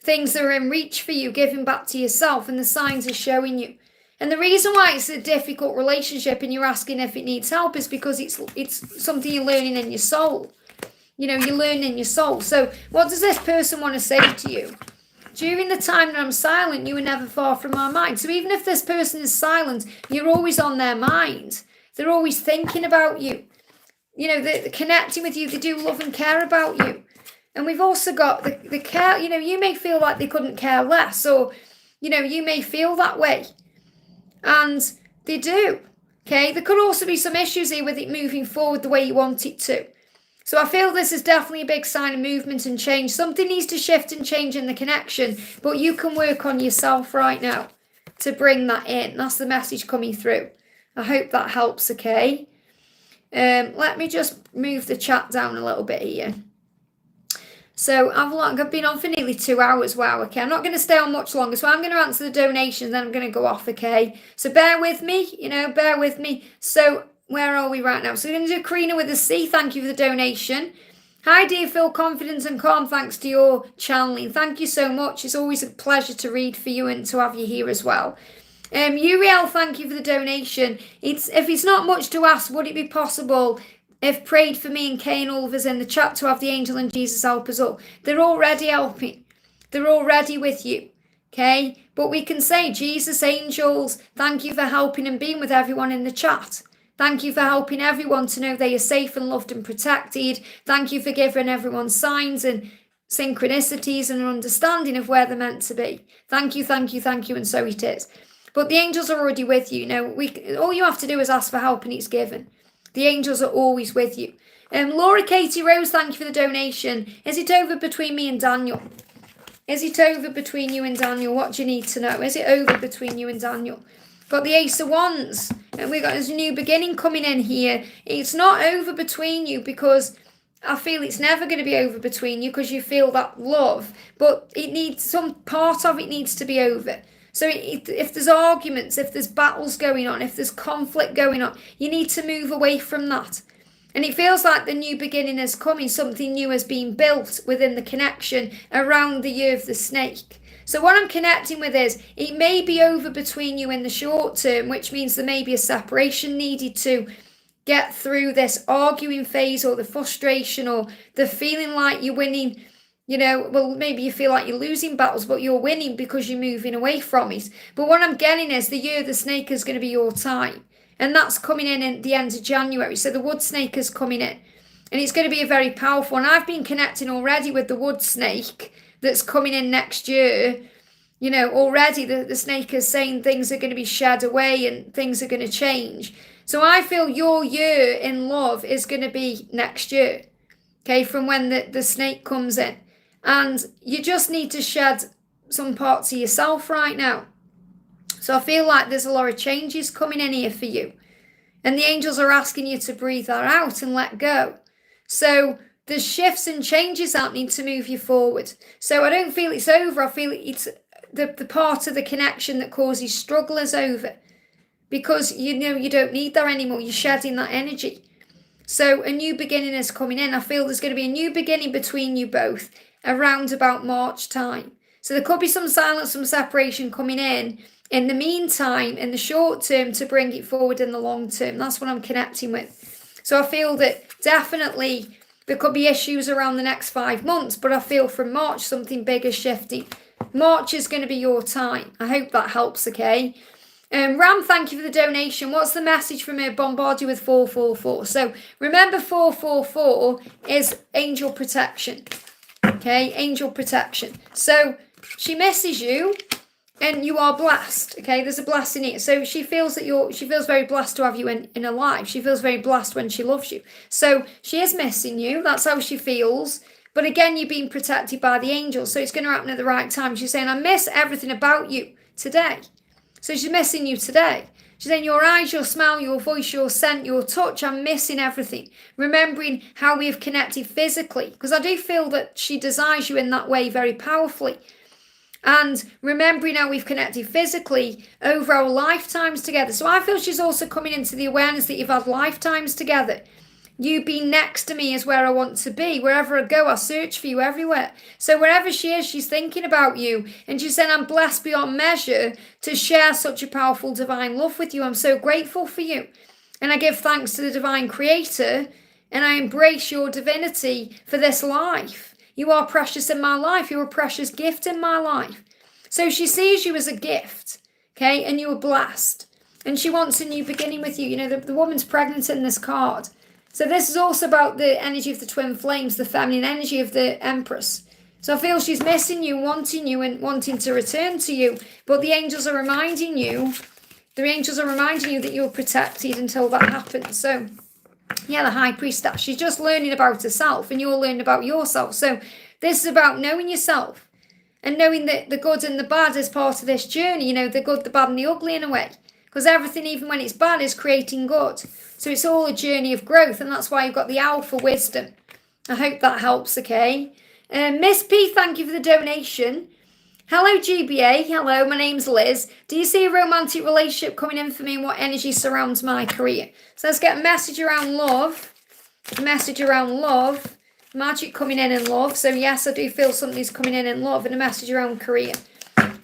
Things that are in reach for you, giving back to yourself, and the signs are showing you. And the reason why it's a difficult relationship and you're asking if it needs help is because it's something you're learning in your soul. You know, you're learning in your soul. So what does this person want to say to you? During the time that I'm silent, you were never far from my mind. So even if this person is silent, you're always on their mind. They're always thinking about you. You know, they're connecting with you. They do love and care about you. And we've also got the care. You know, you may feel like they couldn't care less, or, you know, you may feel that way. And they do. Okay, there could also be some issues here with it moving forward the way you want it to. So I feel this is definitely a big sign of movement and change. Something needs to shift and change in the connection, but you can work on yourself right now to bring that in. That's the message coming through. I hope that helps, okay? Let me just move the chat down a little bit here. So I've been on for nearly 2 hours. Wow, okay. I'm not going to stay on much longer, so I'm going to answer the donations, then I'm going to go off, okay? So bear with me, bear with me. So where are we right now? So we're going to do Karina with a C. Thank you for the donation. Hi, dear. Feel confident and calm thanks to your channeling. Thank you so much. It's always a pleasure to read for you and to have you here as well. Uriel, thank you for the donation. If it's not much to ask, would it be possible if prayed for me and Kay and all of us in the chat to have the angel and Jesus help us all? They're already helping. They're already with you. Okay? But we can say, Jesus, angels, thank you for helping and being with everyone in the chat. Thank you for helping everyone to know they are safe and loved and protected. Thank you for giving everyone signs and synchronicities and an understanding of where they're meant to be. Thank you, thank you, thank you, and so it is. But the angels are already with you. All you have to do is ask for help and it's given. The angels are always with you. Laura Katie Rose, thank you for the donation. Is it over between me and Daniel? Is it over between you and Daniel? What do you need to know? Is it over between you and Daniel? Got the Ace of Wands, and we've got this new beginning coming in here. It's not over between you, because I feel it's never going to be over between you, because you feel that love, but some part of it needs to be over. So if there's arguments, if there's battles going on, if there's conflict going on, you need to move away from that. And it feels like the new beginning is coming. Something new has been built within the connection around the year of the snake. So what I'm connecting with is, it may be over between you in the short term, which means there may be a separation needed to get through this arguing phase, or the frustration, or the feeling like you're winning. Maybe you feel like you're losing battles, but you're winning because you're moving away from it. But what I'm getting is, the year of the snake is going to be your time. And that's coming in at the end of January. So the wood snake is coming in. And it's going to be a very powerful one. I've been connecting already with the wood snake that's coming in next year. Already the snake is saying things are going to be shed away and things are going to change. So I feel your year in love is going to be next year. Okay, from when the snake comes in. And you just need to shed some parts of yourself right now. So I feel like there's a lot of changes coming in here for you. And the angels are asking you to breathe that out and let go. So there's shifts and changes happening to move you forward. So I don't feel it's over. I feel it's the part of the connection that causes struggle is over. Because you don't need that anymore. You're shedding that energy. So a new beginning is coming in. I feel there's going to be a new beginning between you both around about March time. So there could be some silence, some separation coming in the meantime, in the short term, to bring it forward in the long term. That's what I'm connecting with. So I feel that definitely there could be issues around the next 5 months, but I feel from March something big is shifting. March is going to be your time. I hope that helps, okay? Ram, thank you for the donation. What's the message from her? Bombard you with 444. So remember 444 is angel protection. Okay, angel protection. So she misses you and you are blessed. Okay, there's a blessing here. So she feels that she feels very blessed to have you in her life. She feels very blessed when she loves you. So she is missing you. That's how she feels. But again, you're being protected by the angels. So it's going to happen at the right time. She's saying, I miss everything about you today. So she's missing you today. She's saying your eyes, your smile, your voice, your scent, your touch, I'm missing everything. Remembering how we have connected physically. Because I do feel that she desires you in that way very powerfully. And remembering how we've connected physically over our lifetimes together. So I feel she's also coming into the awareness that you've had lifetimes together. You being next to me is where I want to be. Wherever I go, I search for you everywhere. So wherever she is, she's thinking about you. And she's saying, I'm blessed beyond measure to share such a powerful divine love with you. I'm so grateful for you. And I give thanks to the divine creator. And I embrace your divinity for this life. You are precious in my life. You're a precious gift in my life. So she sees you as a gift. Okay, and you are blessed. And she wants a new beginning with you. You know, the woman's pregnant in this card. So this is also about the energy of the twin flames, the feminine energy of the Empress. So I feel she's missing you, and wanting to return to you. But the angels are reminding you, that you're protected until that happens. So, yeah, the High Priestess, she's just learning about herself and you're learning about yourself. So this is about knowing yourself and knowing that the good and the bad is part of this journey. You know, the good, the bad and the ugly in a way. Because everything, even when it's bad, is creating good. So it's all a journey of growth, and that's why you've got the Alpha wisdom. I hope that helps, okay? Miss P, thank you for the donation. Hello, GBA. Hello, my name's Liz. Do you see a romantic relationship coming in for me and what energy surrounds my career? So let's get a message around love. Magic coming in love. So yes, I do feel something's coming in love, and a message around career.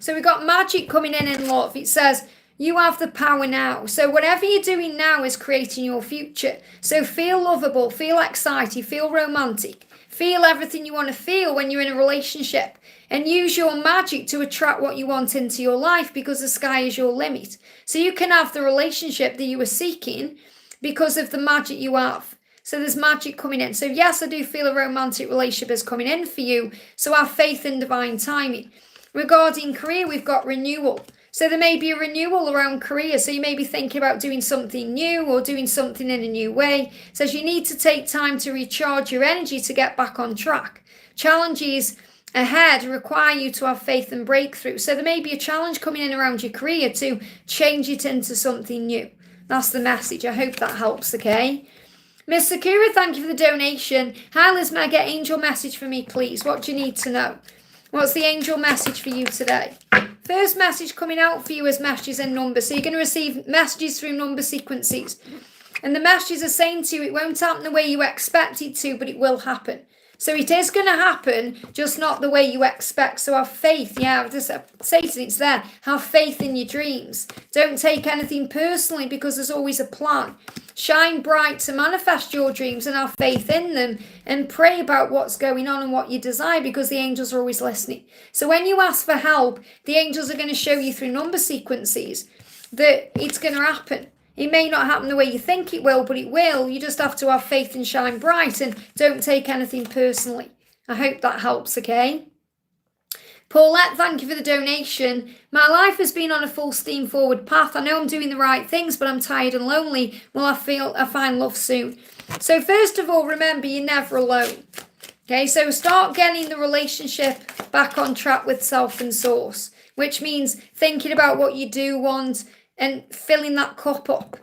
So we've got magic coming in love. It says, you have the power now. So whatever you're doing now is creating your future. So feel lovable, feel excited, feel romantic. Feel everything you want to feel when you're in a relationship. And use your magic to attract what you want into your life, because the sky is your limit. So you can have the relationship that you were seeking because of the magic you have. So there's magic coming in. So yes, I do feel a romantic relationship is coming in for you. So have faith in divine timing. Regarding career, we've got renewal. So there may be a renewal around career. So you may be thinking about doing something new or doing something in a new way. It says you need to take time to recharge your energy to get back on track. Challenges ahead require you to have faith and breakthrough. So there may be a challenge coming in around your career to change it into something new. That's the message. I hope that helps, okay? Miss Sakura, thank you for the donation. Hi Liz, may I get angel message for me, please? What do you need to know? What's the angel message for you today? First message coming out for you is messages and numbers. So you're going to receive messages through number sequences. And the messages are saying to you, it won't happen the way you expect it to, but it will happen. So it is going to happen, just not the way you expect. So have faith. Yeah, just Satan, it's there. Have faith in your dreams. Don't take anything personally, because there's always a plan. Shine bright to manifest your dreams and have faith in them, and pray about what's going on and what you desire, because the angels are always listening. So when you ask for help, the angels are going to show you through number sequences that it's going to happen. It may not happen the way you think it will, but it will. You just have to have faith and shine bright, and don't take anything personally. I hope that helps, okay? Paulette, thank you for the donation. My life has been on a full steam forward path. I know I'm doing the right things, but I'm tired and lonely. Will I find love soon? So first of all, remember, you're never alone. Okay, so start getting the relationship back on track with self and source, which means thinking about what you do want and filling that cup up.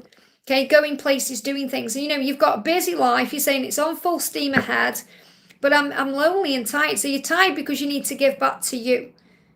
Okay, going places, doing things. And, you know, you've got a busy life. You're saying it's on full steam ahead. But I'm lonely and tired. So you're tired because you need to give back to you.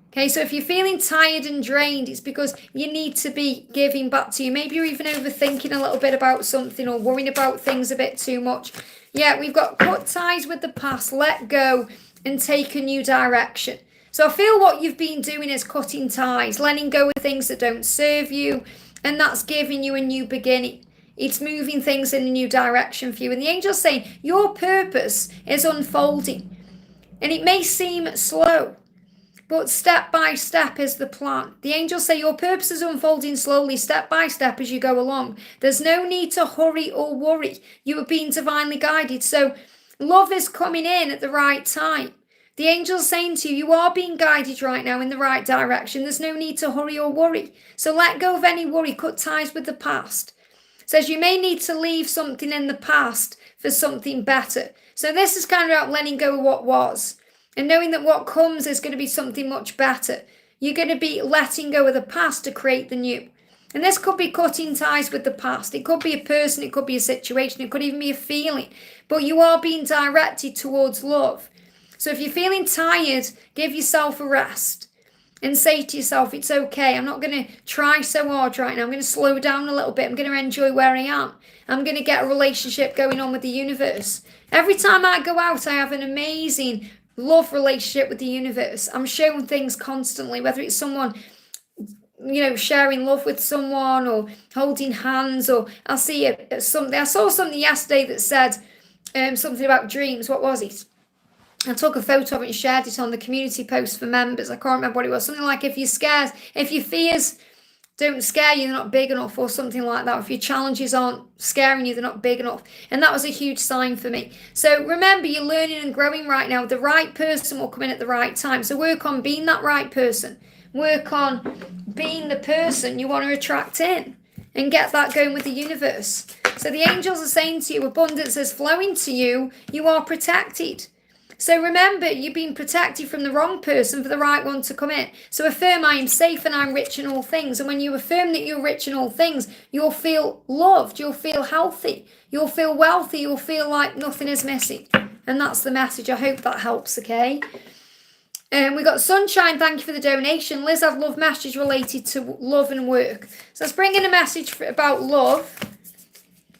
Okay, so if you're feeling tired and drained, it's because you need to be giving back to you. Maybe you're even overthinking a little bit about something, or worrying about things a bit too much. Yeah, we've got cut ties with the past, let go, and take a new direction. So I feel what you've been doing is cutting ties, letting go of things that don't serve you, and that's giving you a new beginning. It's moving things in a new direction for you. And the angel's saying your purpose is unfolding. And it may seem slow, But step by step is the plan. The angels say your purpose is unfolding slowly, step by step as you go along. There's no need to hurry or worry. You are being divinely guided. So love is coming in at the right time. The angel's saying to you, you are being guided right now in the right direction. There's no need to hurry or worry. So let go of any worry, cut ties with the past. It says you may need to leave something in the past for something better. So this is kind of about letting go of what was and knowing that what comes is going to be something much better. You're going to be letting go of the past to create the new. And this could be cutting ties with the past. It could be a person, it could be a situation, it could even be a feeling. But you are being directed towards love. So if you're feeling tired, give yourself a rest and say to yourself, it's okay. I'm not going to try so hard right now. I'm going to slow down a little bit. I'm going to enjoy where I am. I'm going to get a relationship going on with the universe. Every time I go out, I have an amazing love relationship with the universe. I'm shown things constantly, whether it's someone, sharing love with someone or holding hands, or I'll see something. I saw something yesterday that said something about dreams. What was it? I took a photo of it and shared it on the community post for members. I can't remember what it was. Something like if your fears don't scare you, they're not big enough, or something like that. If your challenges aren't scaring you, they're not big enough. And that was a huge sign for me. So remember, you're learning and growing right now. The right person will come in at the right time. So work on being that right person. Work on being the person you want to attract in and get that going with the universe. So the angels are saying to you, abundance is flowing to you. You are protected. So remember, you've been protected from the wrong person for the right one to come in. So affirm, I am safe and I'm rich in all things. And when you affirm that you're rich in all things, you'll feel loved, you'll feel healthy, you'll feel wealthy, you'll feel like nothing is missing. And that's the message. I hope that helps, okay? We got Sunshine, thank you for the donation. Liz, I've love messages related to love and work. So let's bring in a message about love,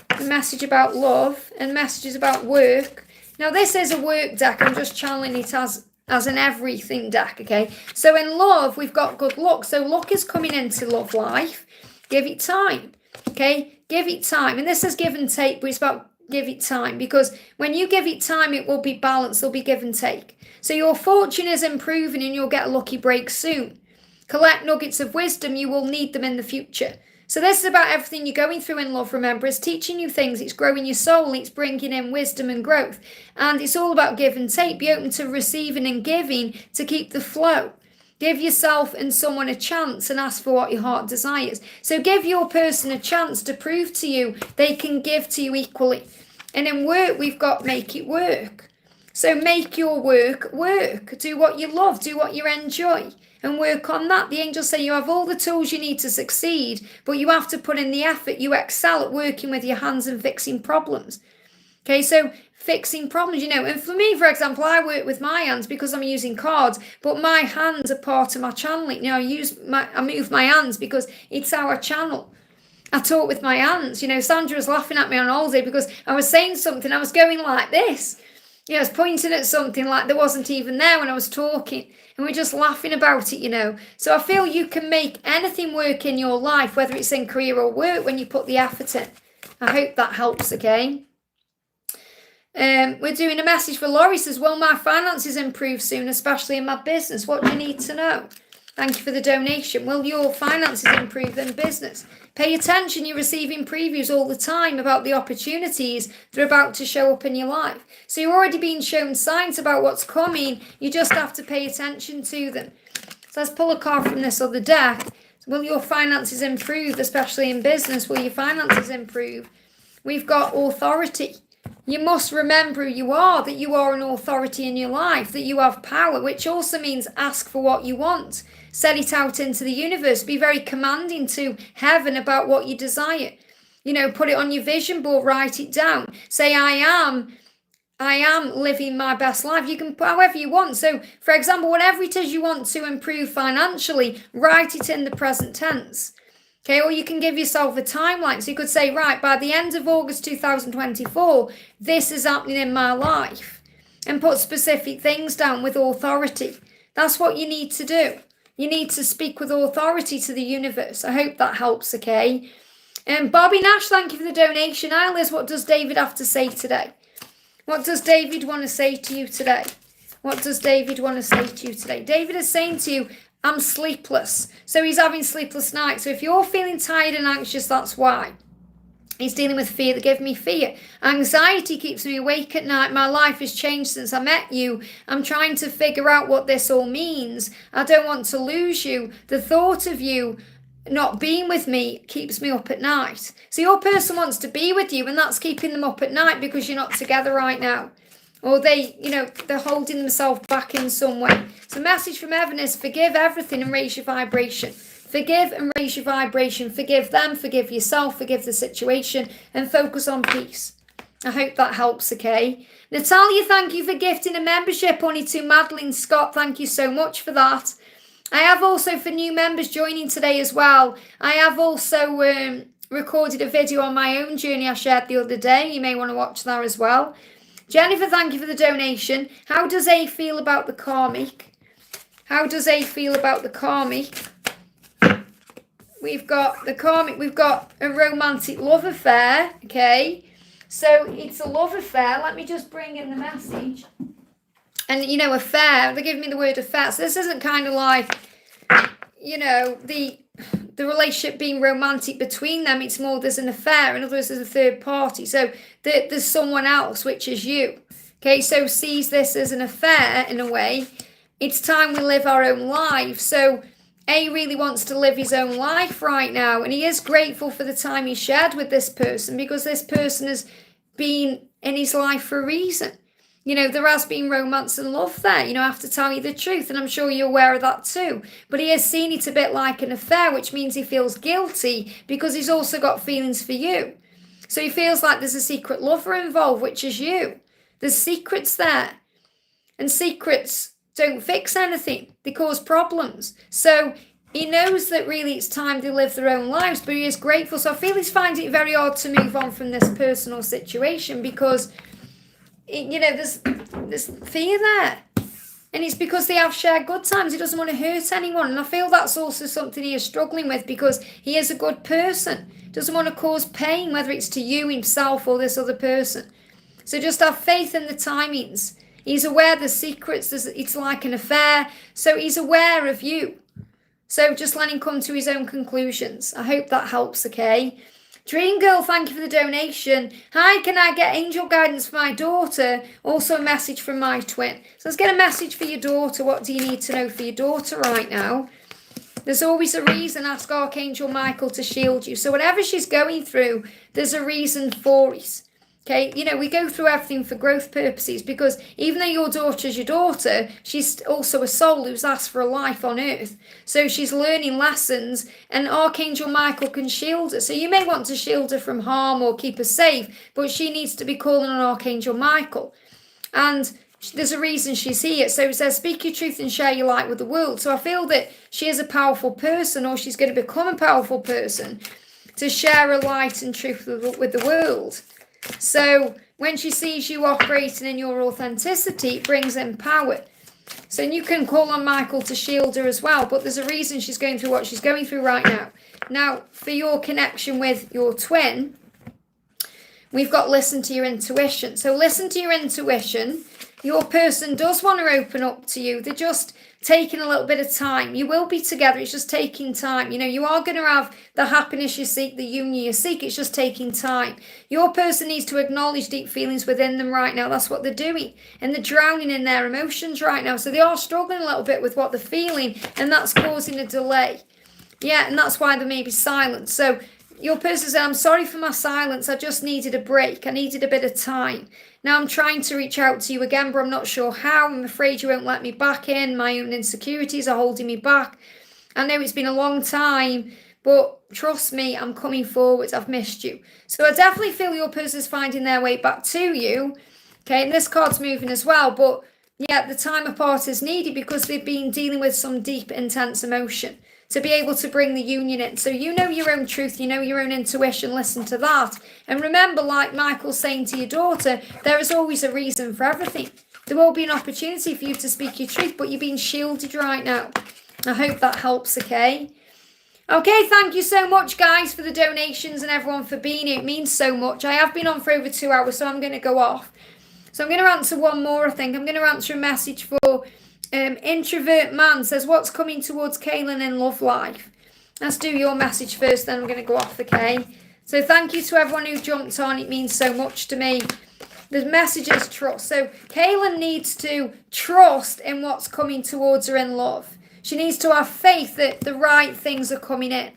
a message about love, and messages about work. Now, this is a work deck. I'm just channeling it as an everything deck, okay? So in love, we've got good luck. So luck is coming into love life. Give it time, okay? Give it time. And this is give and take, but it's about give it time. Because when you give it time, it will be balanced. There'll be give and take. So your fortune is improving and you'll get a lucky break soon. Collect nuggets of wisdom. You will need them in the future. So this is about everything you're going through in love, remember. It's teaching you things, it's growing your soul, it's bringing in wisdom and growth. And it's all about give and take. Be open to receiving and giving to keep the flow. Give yourself and someone a chance and ask for what your heart desires. So give your person a chance to prove to you they can give to you equally. And in work, we've got make it work. So make your work work. Do what you love, do what you enjoy. And work on that. The angels say you have all the tools you need to succeed, but you have to put in the effort. You excel at working with your hands and fixing problems. Okay, so fixing problems, and for me, for example, I work with my hands because I'm using cards, but my hands are part of my channeling. I move my hands because it's our channel. I talk with my hands. Sandra was laughing at me on holiday because I was saying something. I was going like this. I was pointing at something like there wasn't even there when I was talking. And we're just laughing about it, So I feel you can make anything work in your life, whether it's in career or work, when you put the effort in. I hope that helps, okay? We're doing a message for Laurie. Says, will my finances improve soon, especially in my business? What do you need to know? Thank you for the donation. Will your finances improve in business? Pay attention. You're receiving previews all the time about the opportunities that are about to show up in your life. So you're already being shown signs about what's coming. You just have to pay attention to them. So let's pull a card from this other deck. Will your finances improve, especially in business? Will your finances improve? We've got authority. You must remember who you are, that you are an authority in your life, that you have power, which also means ask for what you want. Set it out into the universe. Be very commanding to heaven about what you desire. Put it on your vision board, write it down. Say, I am living my best life. You can put however you want. So, for example, whatever it is you want to improve financially, write it in the present tense. Okay, or you can give yourself a timeline. So you could say, right, by the end of August 2024, this is happening in my life. And put specific things down with authority. That's what you need to do. You need to speak with authority to the universe. I hope that helps, okay? And Bobby Nash, thank you for the donation. Liz, what does David have to say today? What does David want to say to you today? What does David want to say to you today? David is saying to you, I'm sleepless. So he's having sleepless nights. So if you're feeling tired and anxious, that's why. He's dealing with fear that gave me fear. Anxiety keeps me awake at night. My life has changed since I met you. I'm trying to figure out what this all means. I don't want to lose you. The thought of you not being with me keeps me up at night. So your person wants to be with you, and that's keeping them up at night because you're not together right now. Or they're holding themselves back in some way. So message from heaven is forgive everything and raise your vibration. Forgive and raise your vibration. Forgive them, forgive yourself, forgive the situation, and focus on peace. I hope that helps, okay? Natalia, thank you for gifting a membership. Only to Madeline Scott, thank you so much for that. I have also, for new members joining today as well, I have also recorded a video on my own journey I shared the other day. You may want to watch that as well. Jennifer, thank you for the donation. How does A feel about the karmic? How does A feel about the karmic? We've got the karmic, we've got a romantic love affair, okay? So it's a love affair. Let me just bring in the message. And, affair, they're giving me the word affair. So this isn't kind of like, the relationship being romantic between them. It's more there's an affair. In other words, there's a third party. So there's someone else, which is you. Okay, so sees this as an affair in a way. It's time we live our own life. So A really wants to live his own life right now. And he is grateful for the time he shared with this person because this person has been in his life for a reason. There has been romance and love there. I have to tell you the truth, and I'm sure you're aware of that too. But he has seen it a bit like an affair, which means he feels guilty because he's also got feelings for you. So he feels like there's a secret lover involved, which is you. There's secrets there. And secrets don't fix anything. They cause problems. So he knows that really it's time to live their own lives, but he is grateful. So I feel he's finding it very hard to move on from this personal situation because there's fear there. And it's because they have shared good times. He doesn't want to hurt anyone. And I feel that's also something he is struggling with because he is a good person. Doesn't want to cause pain, whether it's to you, himself, or this other person. So just have faith in the timings. He's aware there's secrets. It's like an affair. So he's aware of you. So just let him come to his own conclusions. I hope that helps, okay? Dream Girl, thank you for the donation. Hi, can I get angel guidance for my daughter? Also a message from my twin. So let's get a message for your daughter. What do you need to know for your daughter right now? There's always a reason. Ask Archangel Michael to shield you. So whatever she's going through, there's a reason for it. Okay, we go through everything for growth purposes because even though your daughter is your daughter, she's also a soul who's asked for a life on earth. So she's learning lessons and Archangel Michael can shield her. So you may want to shield her from harm or keep her safe, but she needs to be calling on Archangel Michael. And there's a reason she's here. So it says, speak your truth and share your light with the world. So I feel that she is a powerful person or she's going to become a powerful person to share her light and truth with the world. So when she sees you operating in your authenticity, it brings in power. So you can call on Michael to shield her as well. But there's a reason she's going through what she's going through right now. Now, for your connection with your twin, we've got listen to your intuition. So listen to your intuition. Your person does want to open up to you. They're just taking a little bit of time. You will be together. It's just taking time. You are going to have the happiness you seek, the union you seek. It's just taking time. Your person needs to acknowledge deep feelings within them right now. That's what they're doing. And they're drowning in their emotions right now. So they are struggling a little bit with what they're feeling. And that's causing a delay. Yeah, and that's why they may be silent. So your person said, I'm sorry for my silence. I just needed a break. I needed a bit of time. Now I'm trying to reach out to you again, but I'm not sure how. I'm afraid you won't let me back in. My own insecurities are holding me back. I know it's been a long time, but trust me, I'm coming forward. I've missed you. So I definitely feel your person's finding their way back to you. Okay, and this card's moving as well, but yeah, the time apart is needed because they've been dealing with some deep, intense emotion to be able to bring the union in. So you know your own truth, you know your own intuition, listen to that. And remember, like Michael's saying to your daughter, there is always a reason for everything. There will be an opportunity for you to speak your truth, but you're being shielded right now. I hope that helps, okay? Okay, thank you so much, guys, for the donations and everyone for being here. It means so much. I have been on for over 2 hours, so I'm going to go off. So I'm going to answer one more, I think. I'm going to answer a message for introvert man. Says, what's coming towards Kaylin in love life? Let's do your message first, then I'm going to go off, okay? So thank you to everyone who jumped on. It means so much to me. The message is trust. So Kaylin needs to trust in what's coming towards her in love. She needs to have faith that the right things are coming in.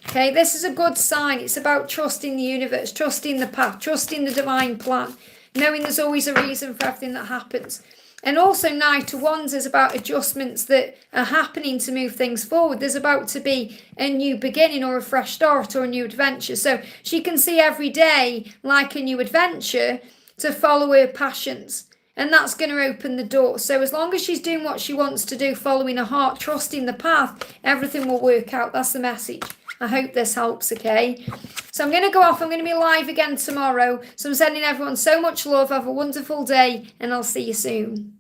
Okay, this is a good sign. It's about trusting the universe, trusting the path, trusting the divine plan, knowing there's always a reason for everything that happens. And also Knight of Wands is about adjustments that are happening to move things forward. There's about to be a new beginning or a fresh start or a new adventure. So she can see every day like a new adventure to follow her passions. And that's going to open the door. So as long as she's doing what she wants to do, following her heart, trusting the path, everything will work out. That's the message. I hope this helps, okay? So I'm going to go off. I'm going to be live again tomorrow. So I'm sending everyone so much love. Have a wonderful day, and I'll see you soon.